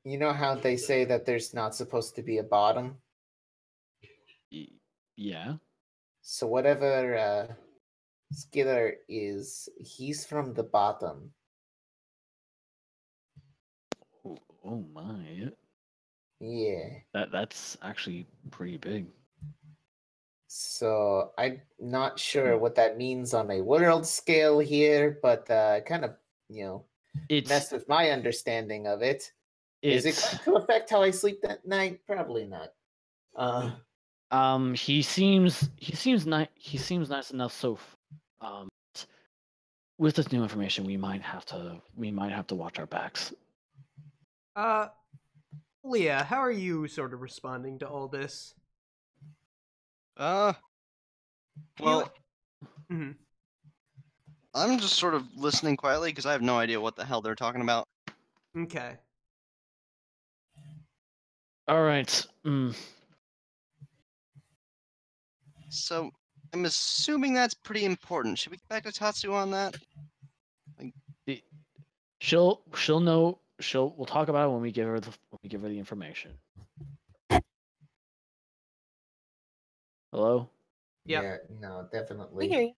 you know how they say that there's not supposed to be a bottom? Yeah. So whatever Skiller is, he's from the bottom. Oh my. Yeah. That's actually pretty big. So I'm not sure what that means on a world scale here, but kind of, messed with my understanding of it. Is it going to affect how I sleep that night? Probably not. He seems nice enough. So, with this new information, we might have to watch our backs. Leah, how are you sort of responding to all this? Well, Mhm. I'm just sort of listening quietly because I have no idea what the hell they're talking about. Okay. All right. So I'm assuming that's pretty important. Should we get back to Tatsu on that? She'll know. We'll talk about it when we give her the information. Hello? Yep. Yeah, no, We definitely. hear you.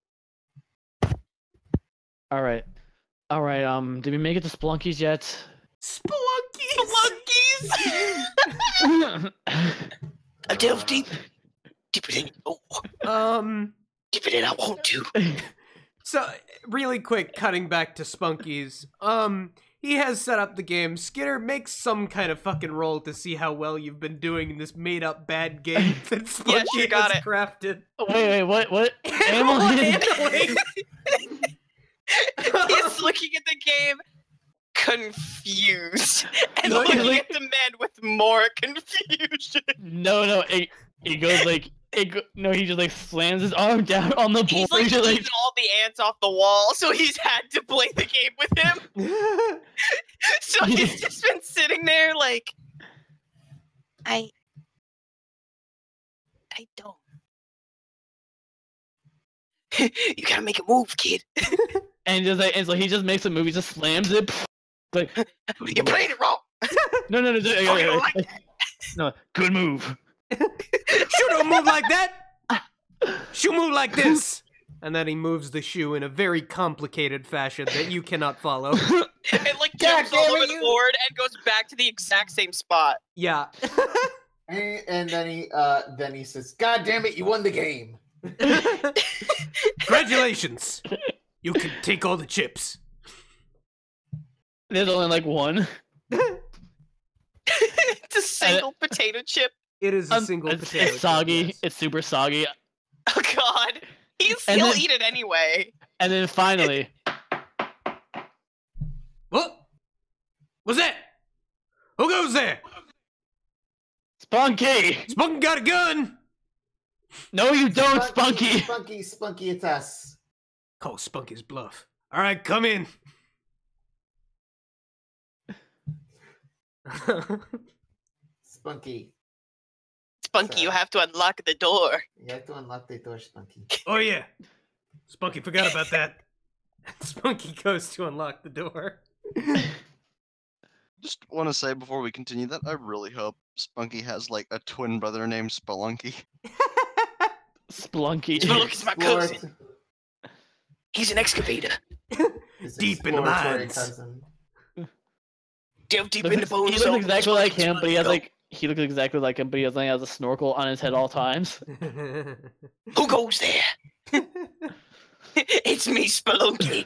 All right. Did we make it to Splunkies yet? Spelunkies! I delve deep. Deeper than deeper than I want to. So, really quick, cutting back to Spunkies. He has set up the game. Skitter, make some kind of fucking roll to see how well you've been doing in this made-up bad game that Spunky got has it. crafted. Wait, what? Animal handling! He's looking at the game confused and No, looking at the man with more confusion. No, it goes like he just like slams his arm down on the board. He's like just, eating all the ants off the wall, so he's had to play the game with him. So he's just been sitting there like, I don't. You gotta make a move, kid. and so he just makes a move. He just slams it. Like You played it wrong. no. Oh, you don't like that. No, good move. Shoe don't move like that! Shoe move like this! And then he moves the shoe in a very complicated fashion that you cannot follow. It like jumps all over the board and goes back to the exact same spot. Yeah. And then he says, "God damn it, you won the game." Congratulations! You can take all the chips. There's only like one. It's a single potato chip. It is a single potato It's soggy. chip, yes. It's super soggy. Oh god. He'll then- eat it anyway. And then finally, What? What's that? Who goes there? Spunky! Spunky got a gun! No, you don't, Spunky! Spunky, it's us. Call Spunky's bluff. Alright, come in. Spunky. Spunky, you have to unlock the door. You have to unlock the door, Spunky. Oh yeah. Spunky forgot about that. Spunky goes to unlock the door. Just want to say before we continue that I really hope Spunky has like a twin brother named Spelunky. Splunky. Spelunky's my Explore- cousin. He's an excavator. his Deep in the exploratory mines. cousin. Delve deep in the bones. He looks of exactly like him, but he has Go. like he has a snorkel on his head all times. Who goes there? It's me, Spelunky.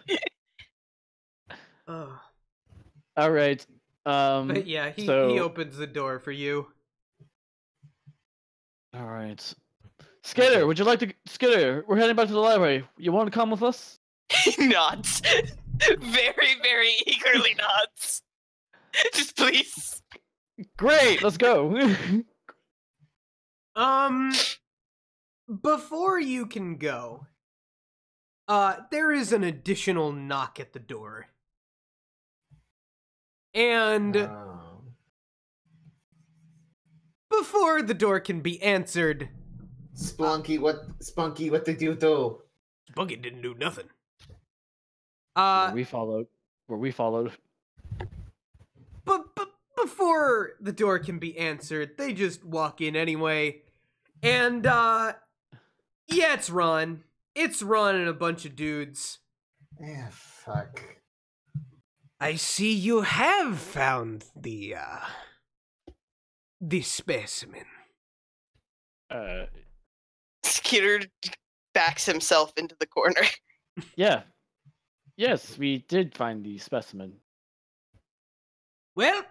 Oh. All right. But yeah, he opens the door for you. All right. Skitter, would you like to? Skitter, we're heading back to the library. You want to come with us? He nods. Very, very eagerly nods. Just please. Great, let's go. Before you can go, there is an additional knock at the door. And Oh. before the door can be answered, Spunky, what did you do? Spunky didn't do nothing. we followed. But before the door can be answered, they just walk in anyway. And, yeah, it's Ron. It's Ron and a bunch of dudes. Yeah, fuck. I see you have found the specimen. Skitter backs himself into the corner. Yeah. Yes, we did find the specimen. Well,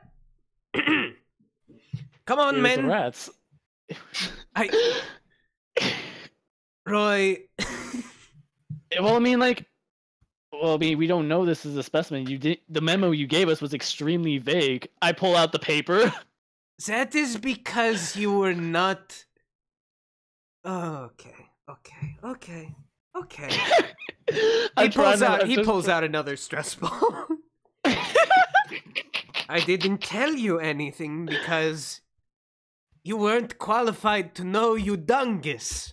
come on, It was the men. rats. Roy. Well, I mean, we don't know this is a specimen. The memo you gave us was extremely vague. I pull out the paper. That is because you were not. Oh, okay. He pulls out another stress ball. I didn't tell you anything because you weren't qualified to know Udungus.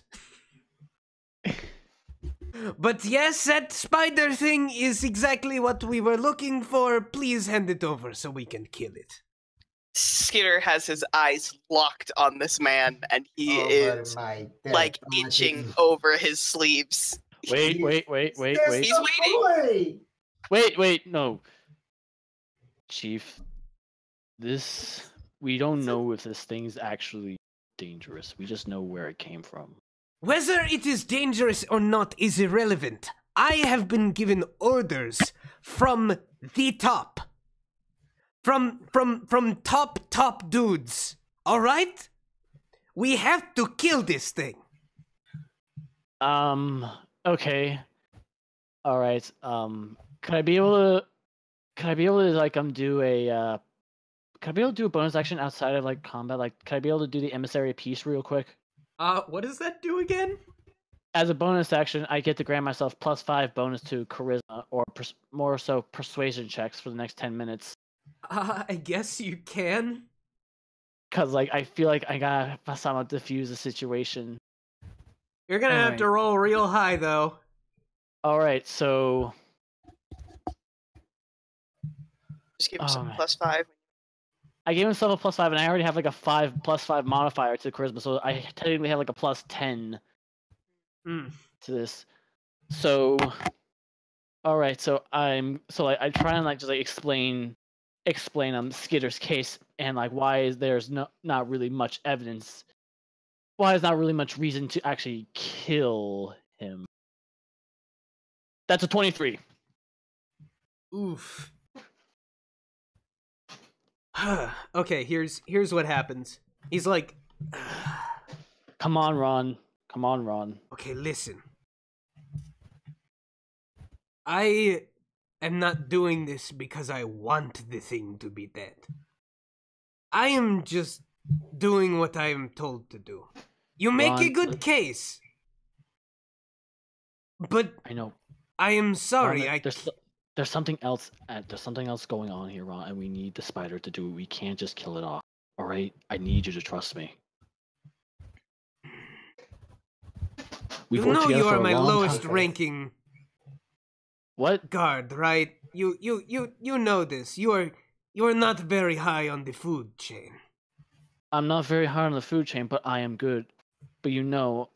But yes, that spider thing is exactly what we were looking for. Please hand it over so we can kill it. Skitter has his eyes locked on this man, and he is like itching over his sleeves. Wait. He's waiting. Wait, no. Chief, we don't know if this thing's actually dangerous. We just know where it came from. Whether it is dangerous or not is irrelevant. I have been given orders from the top. From top dudes. All right? We have to kill this thing. Okay. All right. Could I be able to like do a could I be able to do a bonus action outside of like combat? Like, could I be able to do the emissary of peace real quick? What does that do again? As a bonus action, I get to grant myself +5 bonus to charisma or more so persuasion checks for the next 10 minutes. I guess you can. Cause like I feel like I gotta somehow diffuse the situation. You're gonna have to roll real high though. All right, so Just give him some +5. I gave himself a +5, and I already have like a +5 modifier to charisma, so I technically have like a +10 to this. So, all right, so I try and like just like explain Skitter's case and like why there's not really much evidence, why there's not really much reason to actually kill him. That's a 23. Oof. Okay, here's what happens. He's like, Come on, Ron. Okay, listen. I am not doing this because I want the thing to be dead. I am just doing what I am told to do. You make Ron, a good case. But I know. I am sorry. Ron, there's something else. There's something else going on here, Ron, and we need the spider to do it. We can't just kill it off. All right, I need you to trust me. You know you are my lowest ranking. What? Guard, right? You know this. You are not very high on the food chain. I'm not very high on the food chain, but I am good. But you know,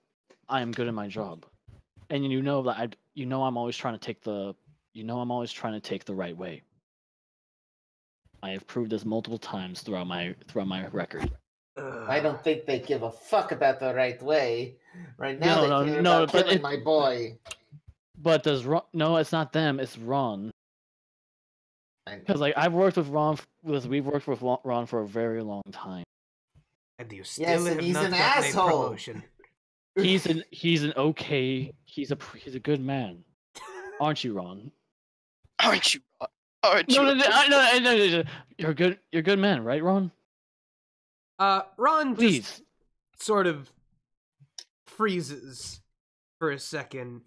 I am good at my job, and you know that I'm always trying to take the. I'm always trying to take the right way. I have proved this multiple times throughout my record. I don't think they give a fuck about the right way. Right now, they care about killing my boy. But does Ron? No, it's not them. It's Ron. Because like we've worked with Ron for a very long time. And you still have he's not an gotten asshole. a promotion. He's a good man, aren't you, Ron? Aren't you, Ron? Aren't you? No. You're a good man, right, Ron? Ron Please. just sort of freezes for a second.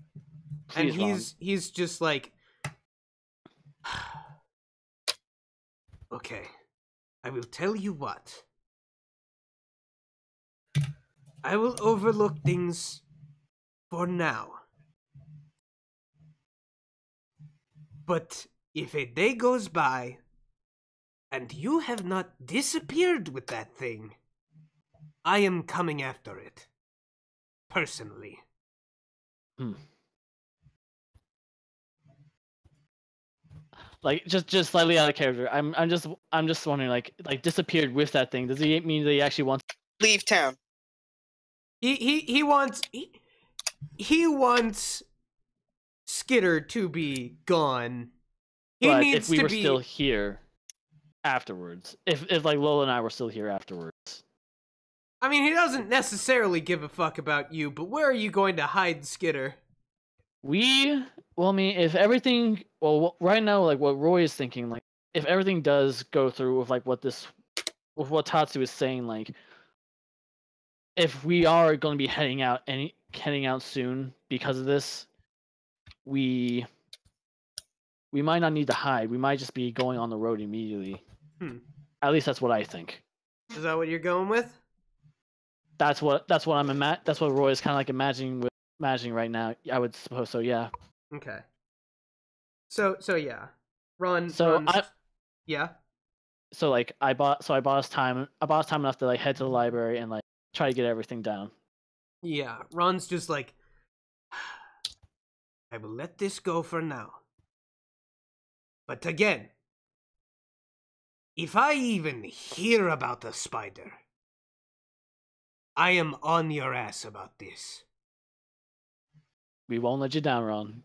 Please, and he's just like, okay, I will tell you what. I will overlook things for now. But if a day goes by and you have not disappeared with that thing, I am coming after it. Personally. Like just slightly out of character. I'm just wondering, like disappeared with that thing. Does he mean that he actually wants Leave town. He wants Skitter to be gone. He but needs if we to were be still here afterwards. If like Lola and I were still here afterwards. I mean, he doesn't necessarily give a fuck about you, but where are you going to hide Skitter? Well, I mean, if everything, right now, like what Roy is thinking, like if everything does go through with like with what Tatsu is saying, like if we are going to be heading out soon because of this, we might not need to hide. We might just be going on the road immediately. At least that's what I think. Is that what you're going with? That's what I'm that's what Roy is kind of like imagining right now. I would suppose so. Yeah. Okay. So yeah, Ron. So yeah. So like I bought us time. I bought us time enough to like head to the library and like try to get everything down. Yeah, Ron's just like, I will let this go for now. But again, if I even hear about the spider, I am on your ass about this. We won't let you down, Ron.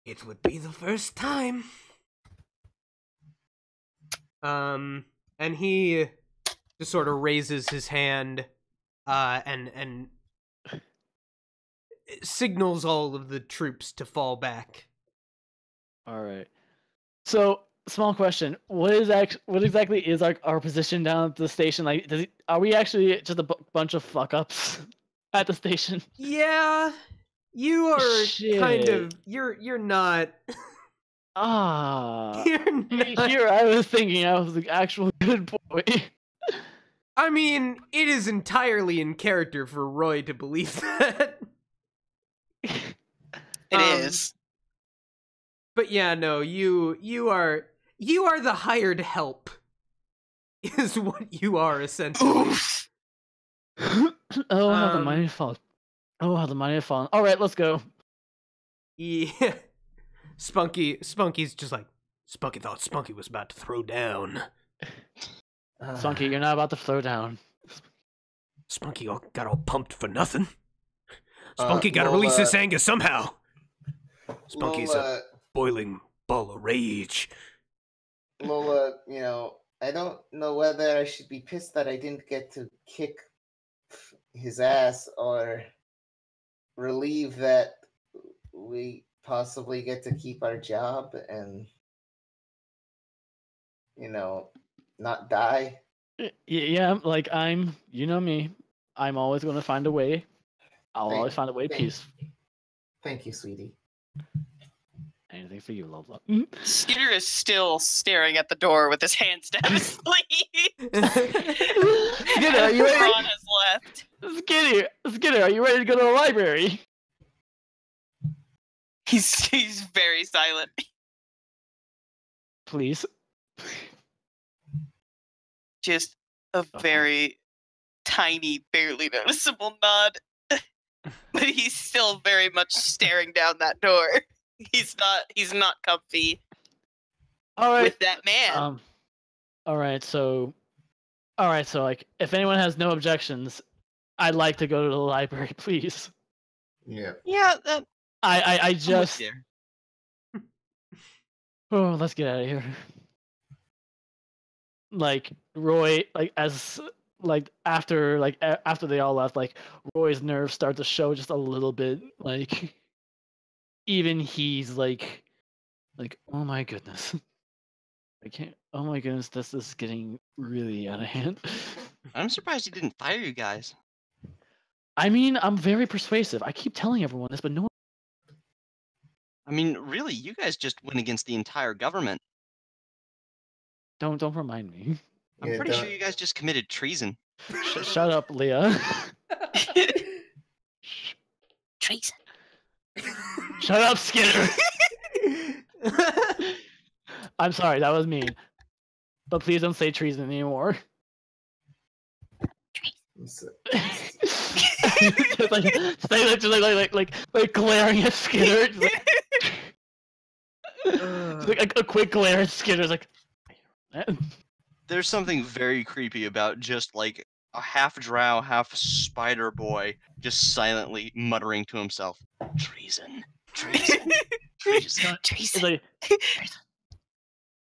It would be the first time. And he just sort of raises his hand, and signals all of the troops to fall back. All right. So, small question: what exactly is our position down at the station? Like, are we actually just a bunch of fuck ups at the station? Yeah, you are kind of. You're not. Ah. You're not. Here I was thinking I was the actual good boy. I mean, it is entirely in character for Roy to believe that. It is. But yeah, no, you are the hired help. Is what you are essentially. Oh, how the mighty fall. Oh, how the mighty have fallen. All right, let's go. Yeah. Spunky's just like, Spunky thought Spunky was about to throw down. Spunky, you're not about to throw down. Spunky got all pumped for nothing. Spunky got to release his anger somehow. Spunky's a boiling ball of rage. Lola, I don't know whether I should be pissed that I didn't get to kick his ass or relieved that we possibly get to keep our job and, not die. Yeah, like you know me. I'm always going to find a way. I'll always find a way peace. Thank you, sweetie. Anything for you, Lola. Skinner is still staring at the door with his hands down his sleeve. Skinner, are you ready? Ron has left. Skinner, are you ready to go to the library? He's very silent. Please. Just a very tiny, barely noticeable nod. But he's still very much staring down that door. He's not comfy with that man. All right, so like if anyone has no objections, I'd like to go to the library, please. Yeah. Yeah, that I just Oh, let's get out of here. Like Roy, like as like after they all left, like Roy's nerves start to show just a little bit. Like even he's like, oh my goodness, I can't. Oh my goodness, this is getting really out of hand. I'm surprised he didn't fire you guys. I mean, I'm very persuasive. I keep telling everyone this, but no one. I mean, really, you guys just went against the entire government. Don't remind me. I'm pretty sure you guys just committed treason. Shut up, Leah. treason. Shut up, Skinner. I'm sorry, that was mean. But please don't say treason anymore. like glaring at Skinner. Like a quick glare at Skinner's like. There's something very creepy about just like a half drow, half spider boy just silently muttering to himself, treason, treason, treason, treason, like,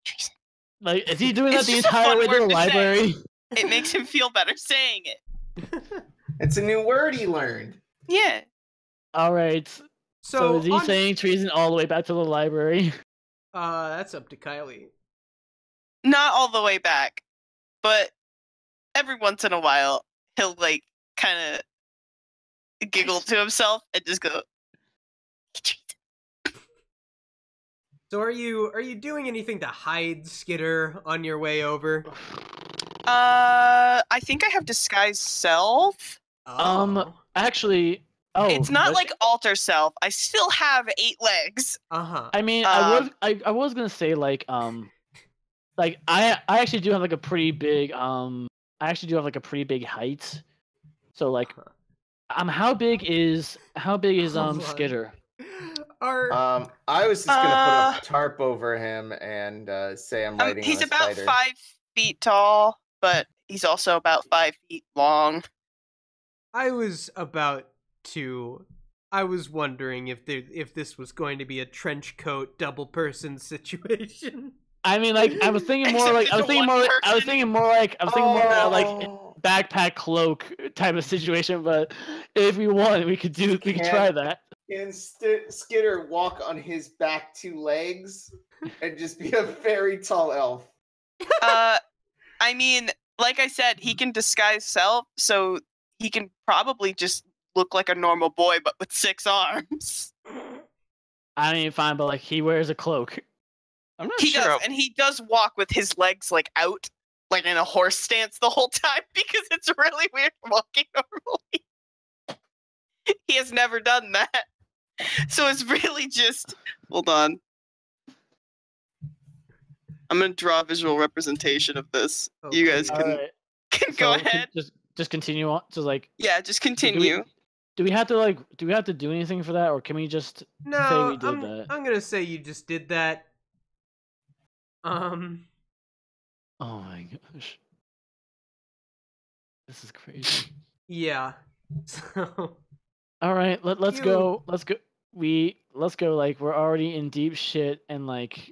treason. Like, is he doing that the entire way to the library? It makes him feel better saying it. It's a new word he learned. Yeah. All right. So is he saying treason all the way back to the library? That's up to Kylie. Not all the way back, but every once in a while he'll like kind of giggle to himself and just go. So are you doing anything to hide Skitter on your way over? I think I have disguise self. Actually, It's not like alter self. I still have 8 legs. I mean, I was gonna say like I actually do have like a pretty big height. So like how big is Skitter? I was just gonna put a tarp over him and say I'm riding on a spider. He's about 5 feet tall, but he's also about 5 feet long. I was wondering if this was going to be a trench coat double person situation. I mean, like I was thinking more like backpack cloak type of situation. But if we want, we could try that. Can Skitter walk on his back 2 legs and just be a very tall elf? I mean, like I said, he can disguise self, so he can probably just look like a normal boy, but with 6 arms. I mean, fine, but like he wears a cloak. I'm not He sure. does, and he does walk with his legs like out, like in a horse stance the whole time, because it's really weird walking normally. He has never done that. So it's really just... Hold on. I'm going to draw a visual representation of this. Okay. You guys can go ahead. Just continue on. So like... Yeah, just continue. Do we have to do anything for that, or can we just say we did that? I'm going to say you just did that. Oh my gosh. This is crazy. Yeah. So... All right, let's go. Let's go. Let's go. Like we're already in deep shit, and like.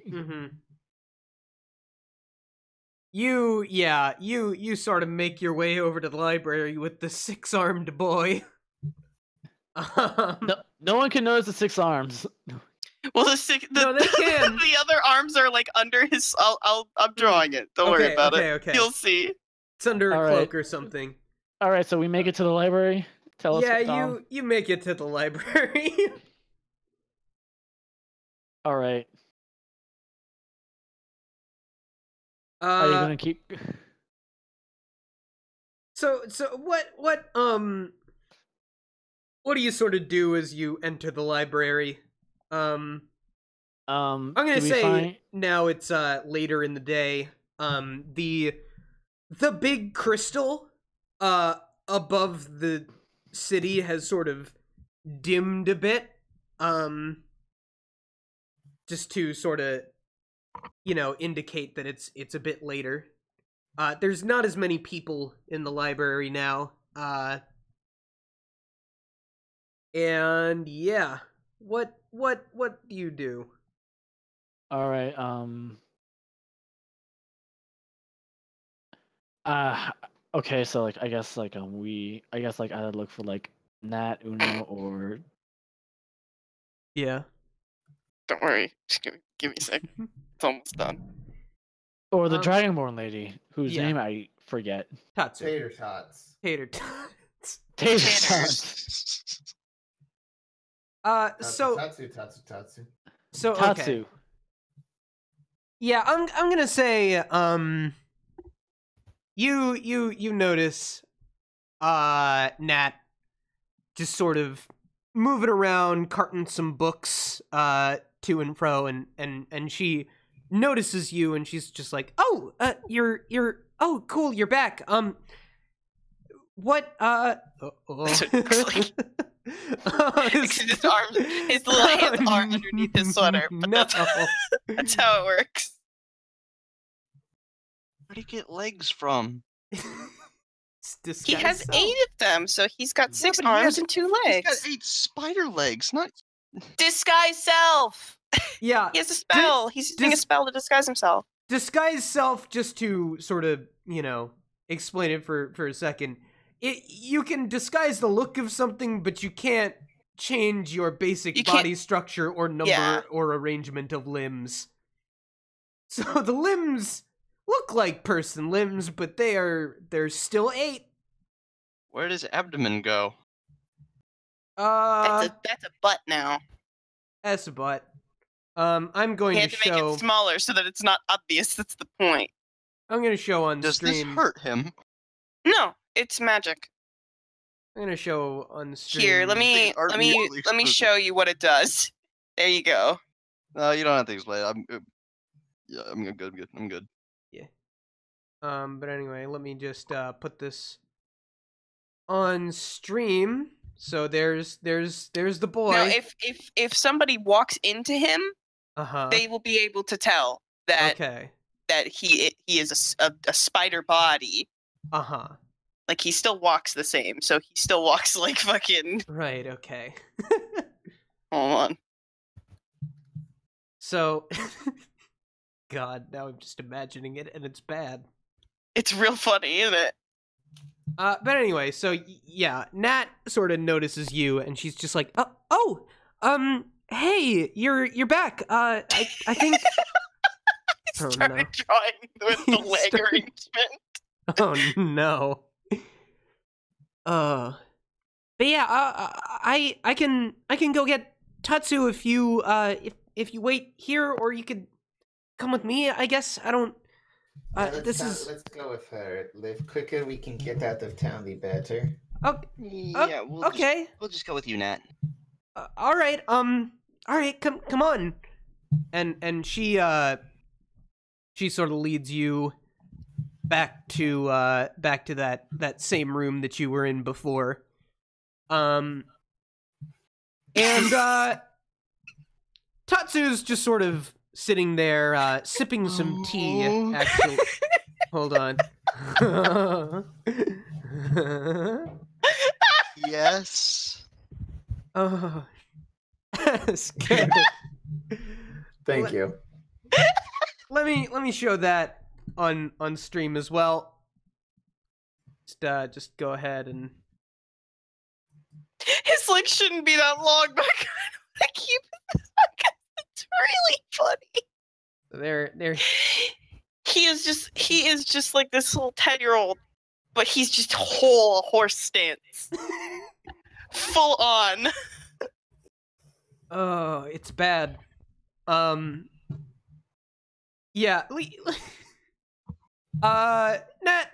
You sort of make your way over to the library with the 6-armed boy. No one can notice the 6 arms. Well, they can. The other arms are like under his. I'm drawing it. Don't worry about it. Okay. You'll see. It's under a cloak or something. All right, so we make it to the library. Tell us. Yeah, you make it to the library. All right. Are you gonna keep? So what do you sort of do as you enter the library? I'm gonna say now it's later in the day. The big crystal above the city has sort of dimmed a bit. Just to sort of, indicate that it's a bit later. There's not as many people in the library now. And yeah, what do you do? All right. Okay. So like, I guess like I'd look for like Nat, Uno, or. Yeah. Don't worry. Just give me a sec. It's almost done. Or the Dragonborn lady, whose name I forget. Tatsu. Tater tots. Tater tots. Tater tots. Tatsu. So Tatsu. Okay. Yeah, I'm gonna say you notice Nat just sort of moving around, carting some books to and fro, and she notices you, and she's just like, "Oh, you're oh, cool, you're back. What his arm, his little hands are underneath his sweater, but that's how it works. Where'd he get legs from? He has 8 of them, so he's got 6 arms and 2 legs. He's got 8 spider legs, not disguise self. Yeah, he has a spell. He's using a spell to disguise himself. Disguise self, just to sort of explain it for a second. You can disguise the look of something, but you can't change your basic body structure or number or arrangement of limbs. So the limbs look like person limbs, but they're still 8. Where does abdomen go? That's a butt now. That's a butt. I'm going You to had to make show. it smaller so that it's not obvious. That's the point. I'm going to show on Does stream. this hurt him? No, it's magic. I'm going to show on stream. Here, let me show you what it does. There you go. No, you don't have to explain. I'm good. I'm good. Yeah. But anyway, let me just put this on stream. So there's the boy. Now, if somebody walks into him, they will be able to tell that that he is a spider body. Like he still walks the same, so he still walks like fucking. Right. Okay. Hold on. So, God, now I'm just imagining it, and it's bad. It's real funny, isn't it? But anyway, so yeah, Nat sort of notices you, and she's just like, hey, you're back. I think. He started drawing with the leg arrangement. Oh no. But yeah, I can go get Tatsu if you wait here, or you could come with me. I guess I don't. Let's go with her. The quicker we can get out of town, the better. We'll just go with you, Nat. All right. All right. Come on. And she sort of leads you back to that same room that you were in before. And Tatsu's just sort of sitting there sipping some tea. Actually, hold on. Yes. Oh, that's good. Thank you. Let me show that on stream as well. Just go ahead and. His legs shouldn't be that long, but I keep it. It's really funny. There. He is just like this little 10-year-old, but he's just whole horse stance, full on. Oh, it's bad. Yeah.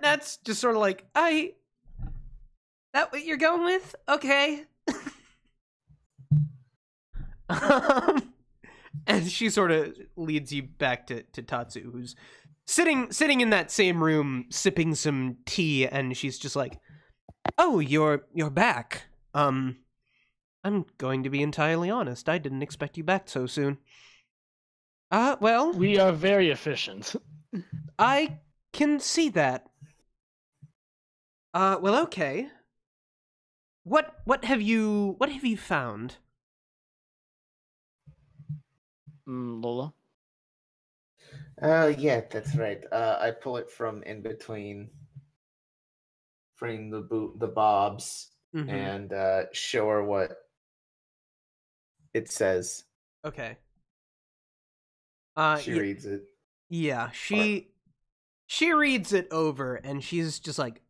Nat's just sort of like, that what you're going with? Okay. And she sort of leads you back to Tatsu, who's sitting in that same room, sipping some tea, and she's just like, "Oh, you're back. I'm going to be entirely honest. I didn't expect you back so soon." Well, we are very efficient. I can see that. Well, okay. What have you found? Lola? Yeah, that's right. I pull it from in between the bobs and show her what it says. Okay. She reads it. Yeah, she reads it over, and she's just like,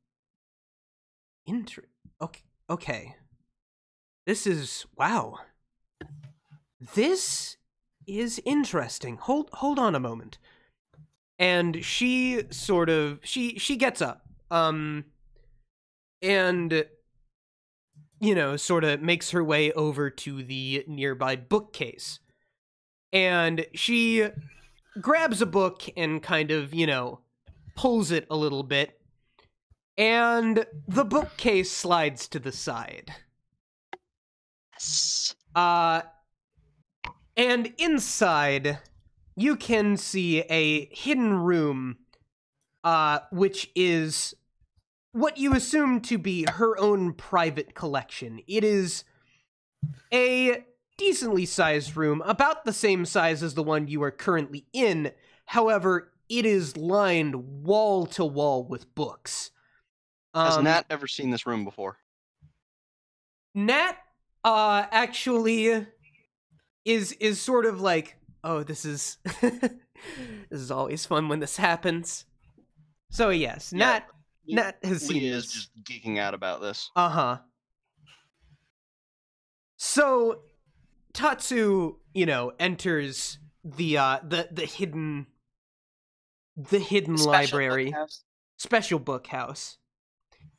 Okay. This is wow. This is interesting. Hold on a moment. And she sort of she gets up. And sort of makes her way over to the nearby bookcase. And she grabs a book and kind of, pulls it a little bit. And the bookcase slides to the side. Yes. And inside, you can see a hidden room, which is what you assume to be her own private collection. It is a decently sized room, about the same size as the one you are currently in. However, it is lined wall to wall with books. Has Nat ever seen this room before? Nat, actually is sort of like, oh, this is this is always fun when this happens. So yes, Nat has seen Leah this. is just geeking out about this. So Tatsu, enters the hidden Special library, bookhouse. special book house,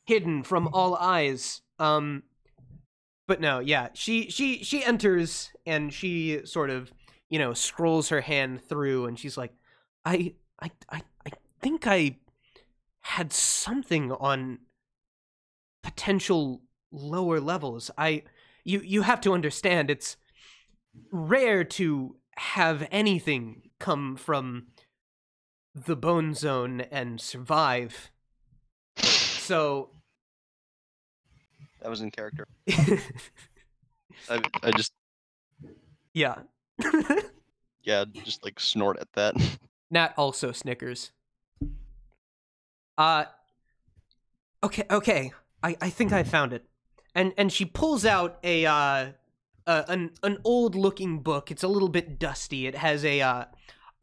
hidden from all eyes. But no, yeah, she enters and she sort of, scrolls her hand through, and she's like, I think I had something on potential lower levels. You have to understand, it's rare to have anything come from the Bone Zone and survive. So That was in character. I just yeah. just like snort at that. Nat also snickers. Okay. I think I found it. And she pulls out an old looking book. It's a little bit dusty. It has a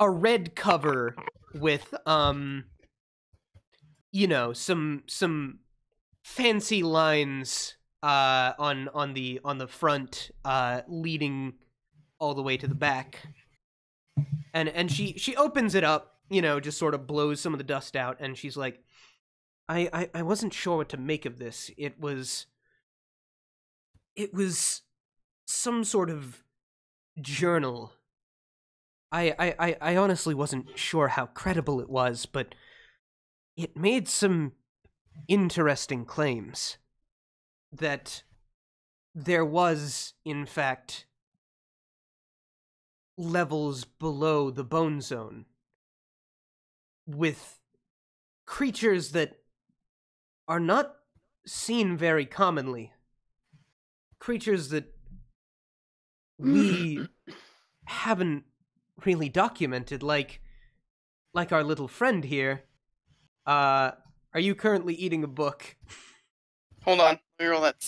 red cover with some fancy lines on the front, leading all the way to the back. And she opens it up, just sort of blows some of the dust out, and she's like, I wasn't sure what to make of this. It was some sort of journal. I honestly wasn't sure how credible it was, but it made some interesting claims that there was, in fact, levels below the Bone Zone with creatures that are not seen very commonly. Creatures that we haven't really documented, like our little friend here. Are you currently eating a book? Hold on. Let me roll that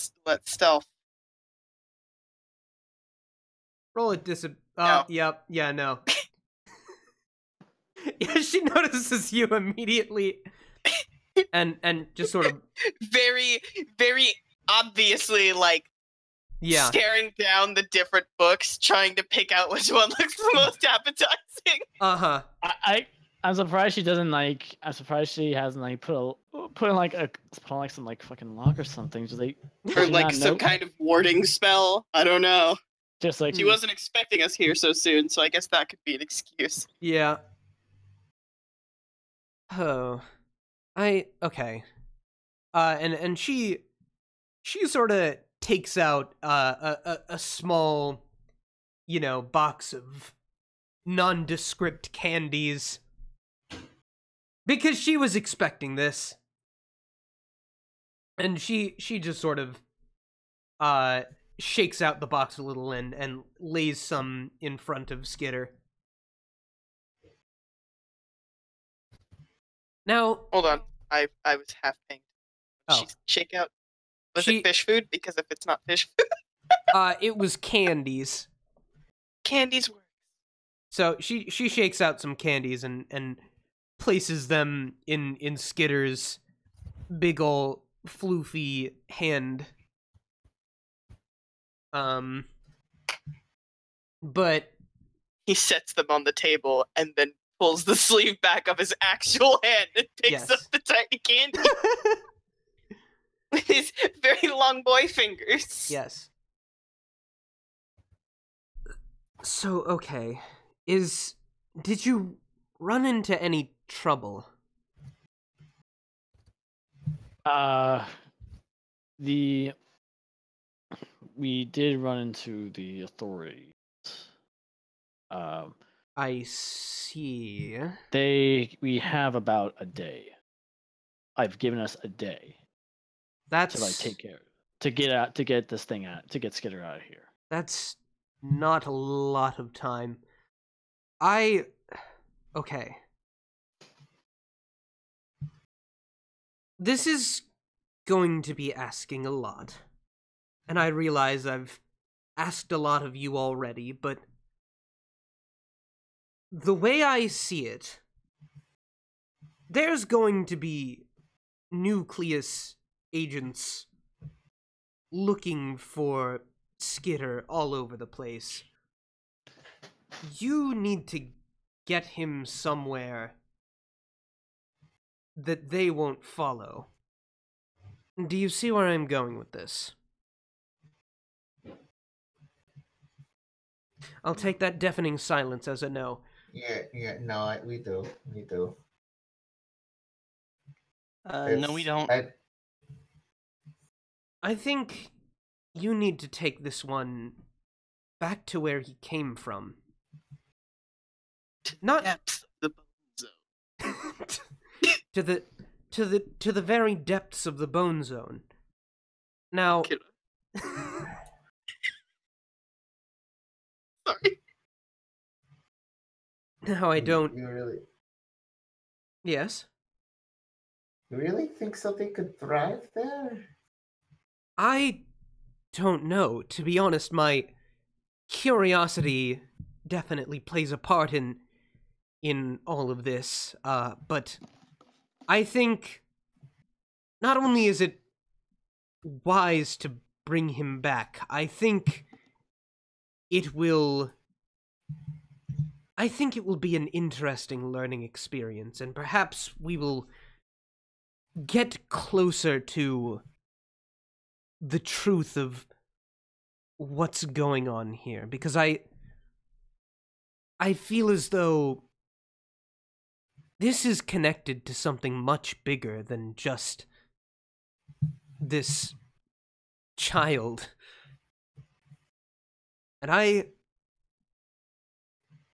stealth. Roll it No. Yep, yeah, no. Yeah, she notices you immediately and just sort of Very, very obviously, staring down the different books, trying to pick out which one looks the most appetizing. Uh-huh. I'm surprised she doesn't I'm surprised she hasn't put on some fucking lock or something. Just Or some kind of warding spell. I don't know. Just She wasn't expecting us here so soon, so I guess that could be an excuse. Yeah. Oh. Okay. And she sort of takes out a small, box of nondescript candies, because she was expecting this. And she just sort of shakes out the box a little and lays some in front of Skitter. Now, hold on. I was half paying. Oh. Shake out. Was it fish food? Because if it's not fish food, it was candies. Candies work. So she shakes out some candies and places them in Skitter's big ol' floofy hand. But he sets them on the table and then pulls the sleeve back of his actual hand and picks up the tiny candy with his very long boy fingers. Yes. So, okay. Did you run into any trouble? We did run into the authorities. I see. We have about a day. I've given us a day. That's to take care to get this thing out, to get Skitter out of here. That's not a lot of time. Okay. This is going to be asking a lot. And I realize I've asked a lot of you already, but the way I see it, there's going to be Nucleus agents looking for Skitter all over the place. you need to get him somewhere that they won't follow. Do you see where I'm going with this? I'll take that deafening silence as a no. Yeah, no, we do. No, we don't. I think you need to take this one back to where he came from. Not Depths of the bone zone. to the very depths of the bone zone. Now Sorry. now I don't You really, Yes. you really think something could thrive there? I don't know. To be honest, my curiosity definitely plays a part in all of this. But I think not only is it wise to bring him back, I think it will be an interesting learning experience, and perhaps we will get closer to the truth of what's going on here, because I feel as though this is connected to something much bigger than just this child. And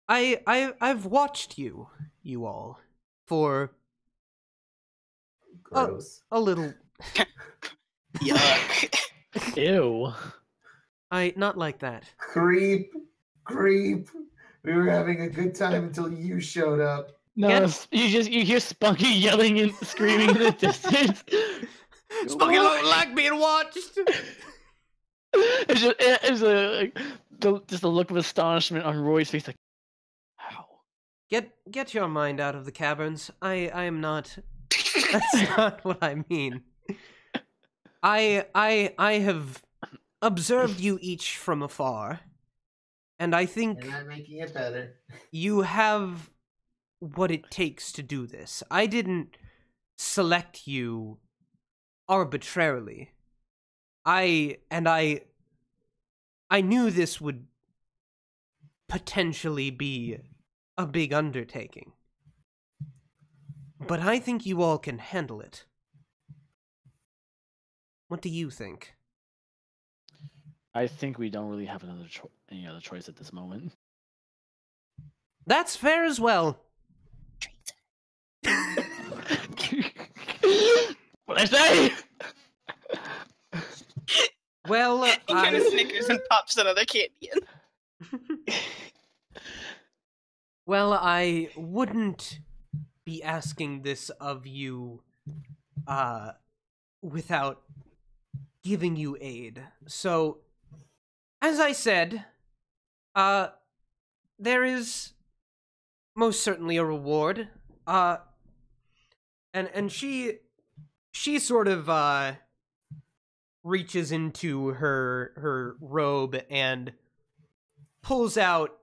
I've watched you all for Gross. a little. Yuck. Ew. Not like that. Creep. We were having a good time until you showed up. No, you hear Spunky yelling and screaming in the distance. Spunky don't like being watched. Just a look of astonishment on Roy's face, like, how? Get your mind out of the caverns. I am not. That's not what I mean. I have observed you each from afar, and I think And I'm making it better. you have what it takes to do this. I didn't select you arbitrarily. I knew this would potentially be a big undertaking. But I think you all can handle it. What do you think? I think we don't really have any other choice at this moment. That's fair as well. What I say? Well, He kind of snickers and pops another candy in. Well, I wouldn't be asking this of you, without giving you aid. So, as I said, there is most certainly a reward. And she sort of, reaches into her robe and pulls out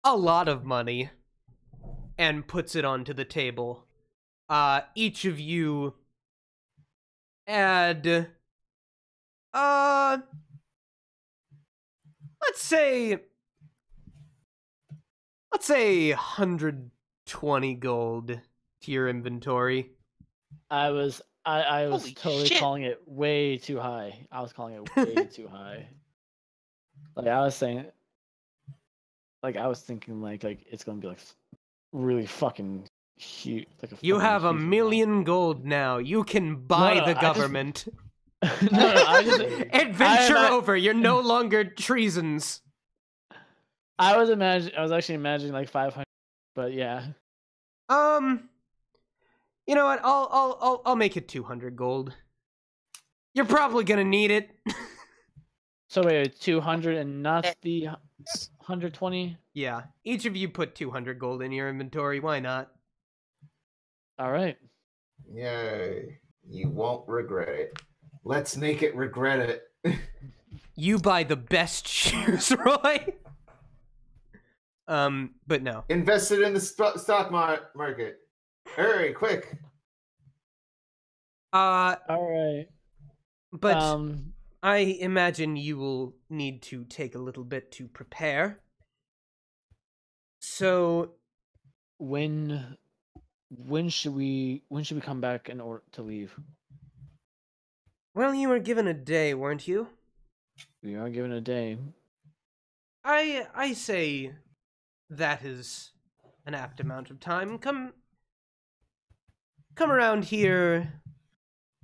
a lot of money and puts it onto the table. Each of you add, let's say 120 gold to your inventory. I was Holy totally shit. calling it way too high. I was calling it way too high. Like I was saying, like I was thinking like it's gonna be like really fucking huge. Like You fucking have a huge million gold now. You can buy No, the I just- government. amount. No, I just Adventure I- over. You're no longer treasons. I was actually imagining like 500, but yeah. You know what? I'll make it 200 gold. You're probably gonna need it. So wait, 200 and not the 120. Yeah. Each of you put 200 gold in your inventory. Why not? All right. Yay. You won't regret it. Let's make it regret it. You buy the best shoes, Roy. But no. Invested in the stock market. Hurry, quick. All right. But I imagine you will need to take a little bit to prepare. So when should we come back in order to leave? well, you were given a day, weren't you? We are given a day. I say that is an apt amount of time. Come around here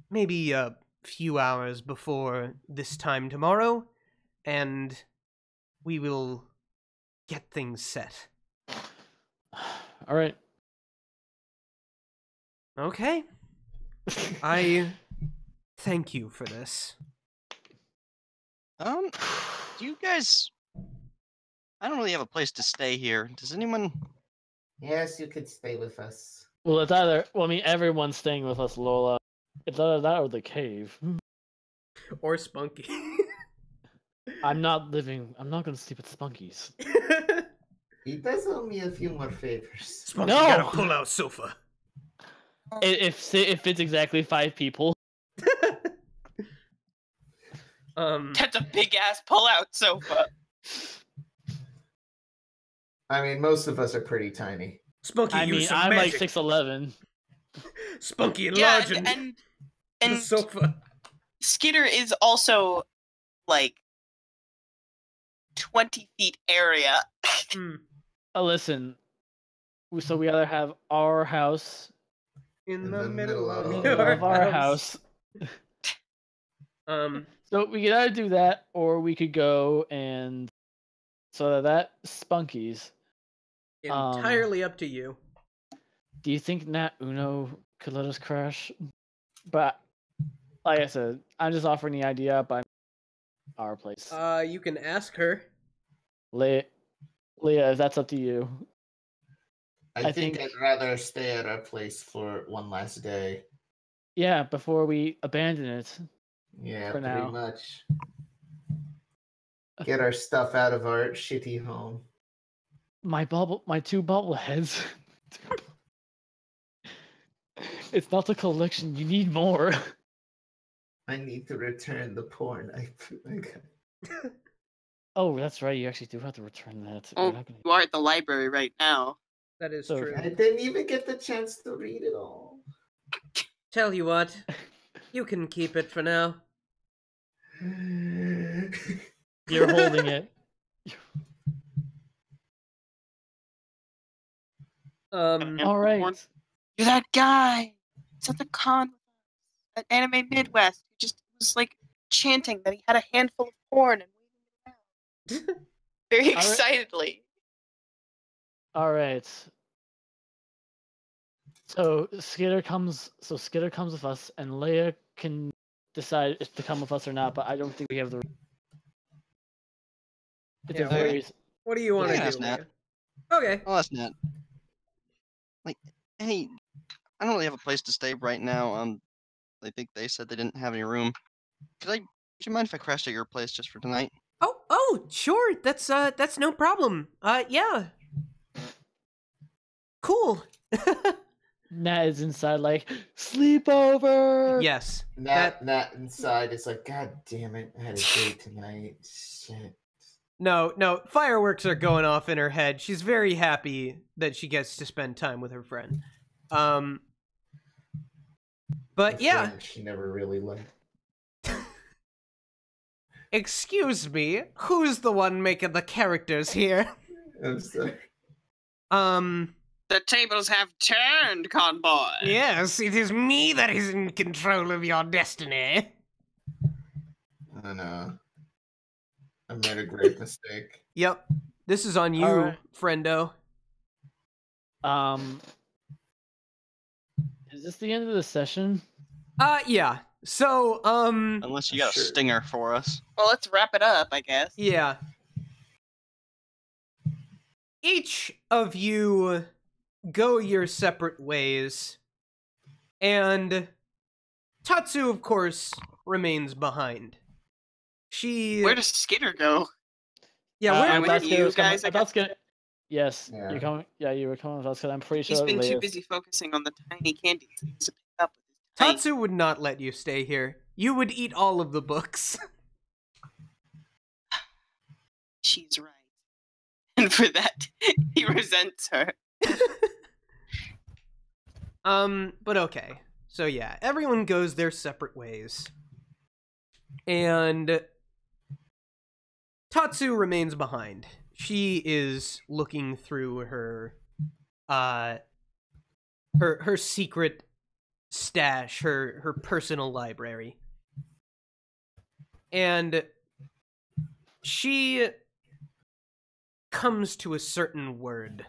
maybe a few hours before this time tomorrow, and we will get things set. All right. Okay. I thank you for this. Do you guys... I don't really have a place to stay here. Does anyone... Yes, you could stay with us. Well, it's either. Well, I mean, everyone's staying with us, Lola. It's either that or the cave. Or Spunky. I'm not gonna sleep at Spunky's. He does owe me a few more favors. Spunky No! got a pull-out sofa. It fits exactly 5 people. That's a big ass pull-out sofa. I mean, most of us are pretty tiny. Spunky used some I'm magic. like 6'11". Spunky enlarged and the sofa. Skitter is also like 20 feet area. Listen. So we either have our house In the middle of our house. So we could either do that, or we could go and that Spunky's. Entirely up to you. Do you think Nat Uno could let us crash? But like I said, I'm just offering the idea by our place. You can ask her. Leah, if that's up to you. I think I'd rather stay at our place for one last day. Yeah, before we abandon it. Yeah, for pretty now. much. Get our stuff out of our shitty home. My 2 bobbleheads. It's not a collection. You need more. I need to return the porn I got. Oh, that's right. You actually do have to return that. Oh, you are at the library right now. That is So- true. I didn't even get the chance to read it all. Tell you what, you can keep it for now. You're holding it. All right. You're that guy. It's at the con at Anime Midwest. Who just was like chanting that he had a handful of porn and waving it around very All right. excitedly. All right. So Skitter comes with us, and Leia can decide if to come with us or not. But I don't think we have the. It's Yeah, a very. What do you want to Yeah, do? that's Nat. Leah? Okay. Oh, that's not... Like, hey, I don't really have a place to stay right now. I think they said they didn't have any room. Would you mind if I crashed at your place just for tonight? Oh, sure. That's no problem. Yeah. Cool. Nat is inside like sleepover. Yes. Nat inside is like, God damn it, I had a date tonight. Shit. No, fireworks are going off in her head. She's very happy that she gets to spend time with her friend. But My yeah. friend she never really liked. Excuse me, who's the one making the characters here? I'm sorry. The tables have turned, conboy. Yes, it is me that is in control of your destiny. I know. I made a great mistake. Yep. This is on you, Alright. friendo. Is this the end of the session? Yeah. So, Unless you got Sure. a stinger for us. Well, let's wrap it up, I guess. yeah. Each of you go your separate ways, and Tatsu, of course, remains behind. She... Where does Skitter go? Yeah, where, where do you guys- I thought Skitter. Yes, Yeah. you're coming. Yeah, you were coming with us because I'm pretty sure He's been too Leia's- busy focusing on the tiny candies he needs to pick up with his tiny. Tatsu would not let you stay here. You would eat all of the books. She's right. And for that, he resents her. But okay. So yeah, everyone goes their separate ways. And Tatsu remains behind. She is looking through her her secret stash, her personal library. And she comes to a certain word.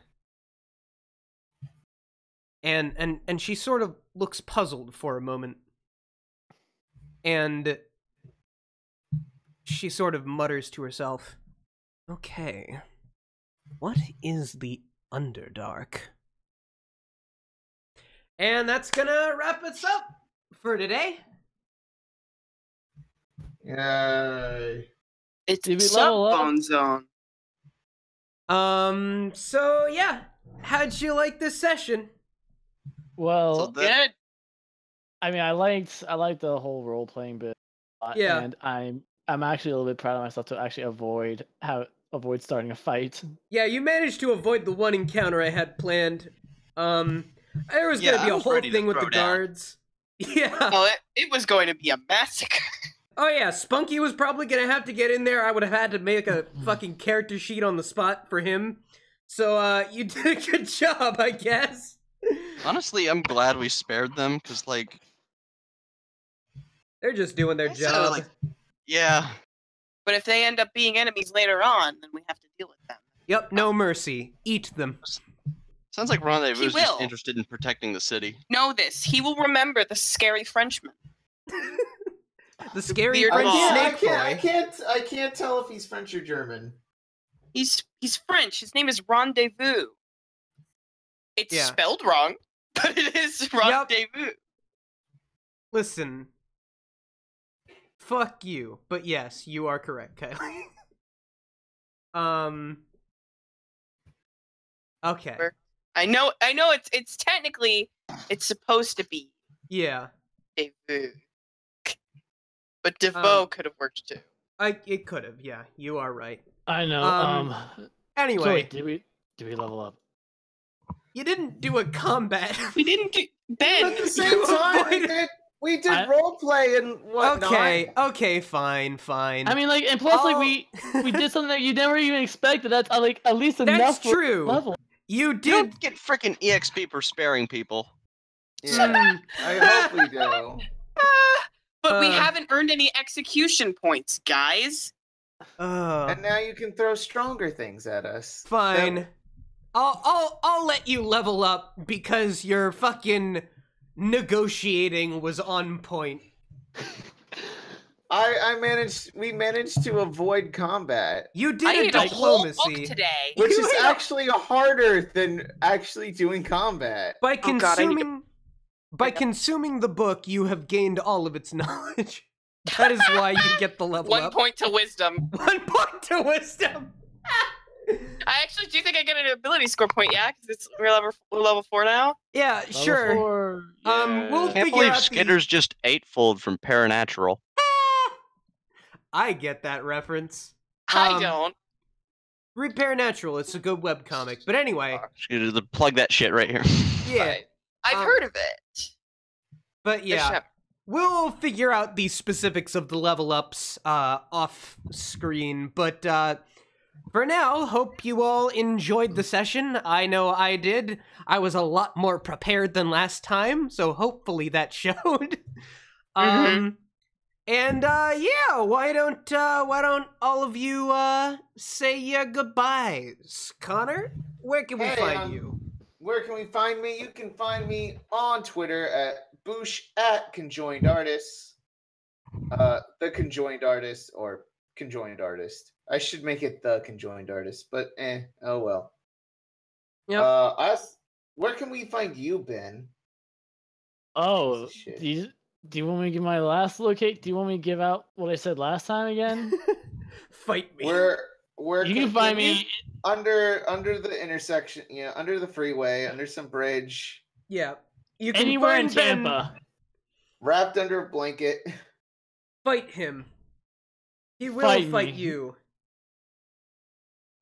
And she sort of looks puzzled for a moment. And she sort of mutters to herself, okay, what is the Underdark? And that's gonna wrap us up for today. Yay. It's Did we level up? Sub-Bone Zone. So yeah, how'd you like this session? Well, Good. I mean, I liked the whole role playing bit. Yeah. And I'm actually a little bit proud of myself to actually avoid starting a fight. Yeah, you managed to avoid the one encounter I had planned. There was gonna be a whole thing with the guards. Yeah. Well, it was going to be a massacre. Oh yeah, Spunky was probably gonna have to get in there. I would have had to make a fucking character sheet on the spot for him. So, you did a good job, I guess. Honestly, I'm glad we spared them, because, like... They're just doing their So, job. like, yeah. But if they end up being enemies later on, then we have to deal with them. Yep, no mercy. Eat them. Sounds like Rendezvous is just will. interested in protecting the city. Know this. He will remember the scary Frenchman. The scary Weird French law. snake boy. I can't tell if he's French or German. He's French. His name is Rendezvous. It's Yeah. spelled wrong, but it is Rendezvous. Listen. Fuck you. But yes, you are correct, Kylie. Okay. I know it's technically it's supposed to be Yeah. Rendezvous. But Defoe could have worked too. It could have, yeah. You are right. I know. Anyway. So wait, did we level up? You didn't do a combat. We didn't do Ben. At the same time, we did role play and whatnot. Okay, fine. I mean, like, and plus, like, we did something that you never even expected. That's like at least enough. That's for true. level. You You did. don't get freaking EXP for sparing people. Yeah, I hope we do. But we haven't earned any execution points, guys. And now you can throw stronger things at us. Fine. I'll let you level up because your fucking negotiating was on point. We managed to avoid combat. You did I a need a whole book diplomacy today. Which is actually harder than actually doing combat. by Oh God, I need consuming by consuming the book. You have gained all of its knowledge. That is why you get the level 1 up. point to wisdom. 1 point to wisdom. I actually do think I get an ability score point, yeah, because we're level 4 now. Yeah, Level sure. 4, We'll Can't figure believe out Skitter's just eightfold from Paranatural. I get that reference. I don't. Read Paranatural. It's a good webcomic. But anyway, Just gonna plug that shit right here. yeah. I've heard of it. But yeah, we'll figure out the specifics of the level ups off screen. But for now, hope you all enjoyed the session. I know I did. I was a lot more prepared than last time, so hopefully that showed. And yeah, why don't all of you say your goodbyes? Connor, where can we find you? Where can we find me? You can find me on Twitter at Boosh at ConJoined Artists. The ConJoined Artist or ConJoined Artist. I should make it the ConJoined Artist, but oh well. Yep. Where can we find you, Ben? Oh, Shit. do you want me to give my last locate? Do you want me to give out what I said last time again? Fight me. Where You can find me under the intersection, under the freeway, under some bridge. Yeah. You can Anywhere in find Ben, Tampa. Wrapped under a blanket. fight him. He will Fight fight me. you.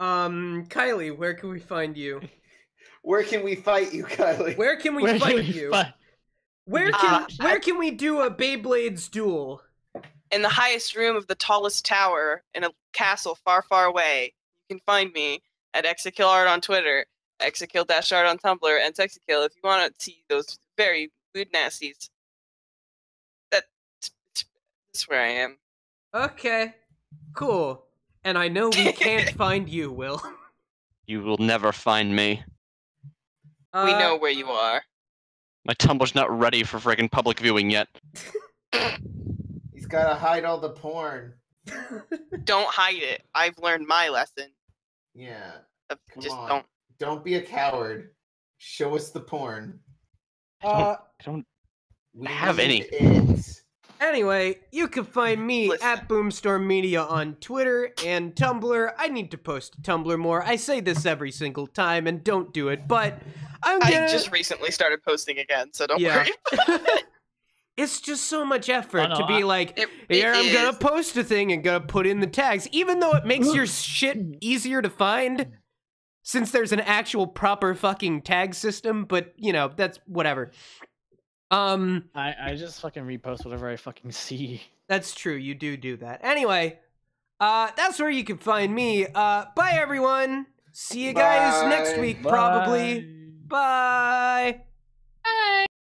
Kylie, where can we find you? Where can we fight you, Kylie? Where can we fight you? Where can we do a Beyblades duel? In the highest room of the tallest tower in a castle far, far away. You can find me at exakillart on Twitter, exakill-art on Tumblr, and Texakill if you want to see those very lewd nasties. That's where I am. Okay, cool. And I know we can't find you, Will. You will never find me. We know where you are. My Tumblr's not ready for friggin' public viewing yet. He's gotta hide all the porn. Don't hide it. I've learned my lesson. Yeah. Just on. don't. Don't be a coward. Show us the porn. I don't We have need any. it. Anyway, you can find me Listen. at Boomstorm Media on Twitter and Tumblr. I need to post to Tumblr more. I say this every single time and don't do it, but I just recently started posting again, so don't worry. It's just so much effort Oh, no, to be like, it here, I'm gonna is. post a thing and gonna put in the tags, even though it makes your shit easier to find, since there's an actual proper fucking tag system, but, that's whatever. I just fucking repost whatever I fucking see. That's true, you do that. Anyway, that's where you can find me. Bye, everyone! See you guys next week, probably. Bye!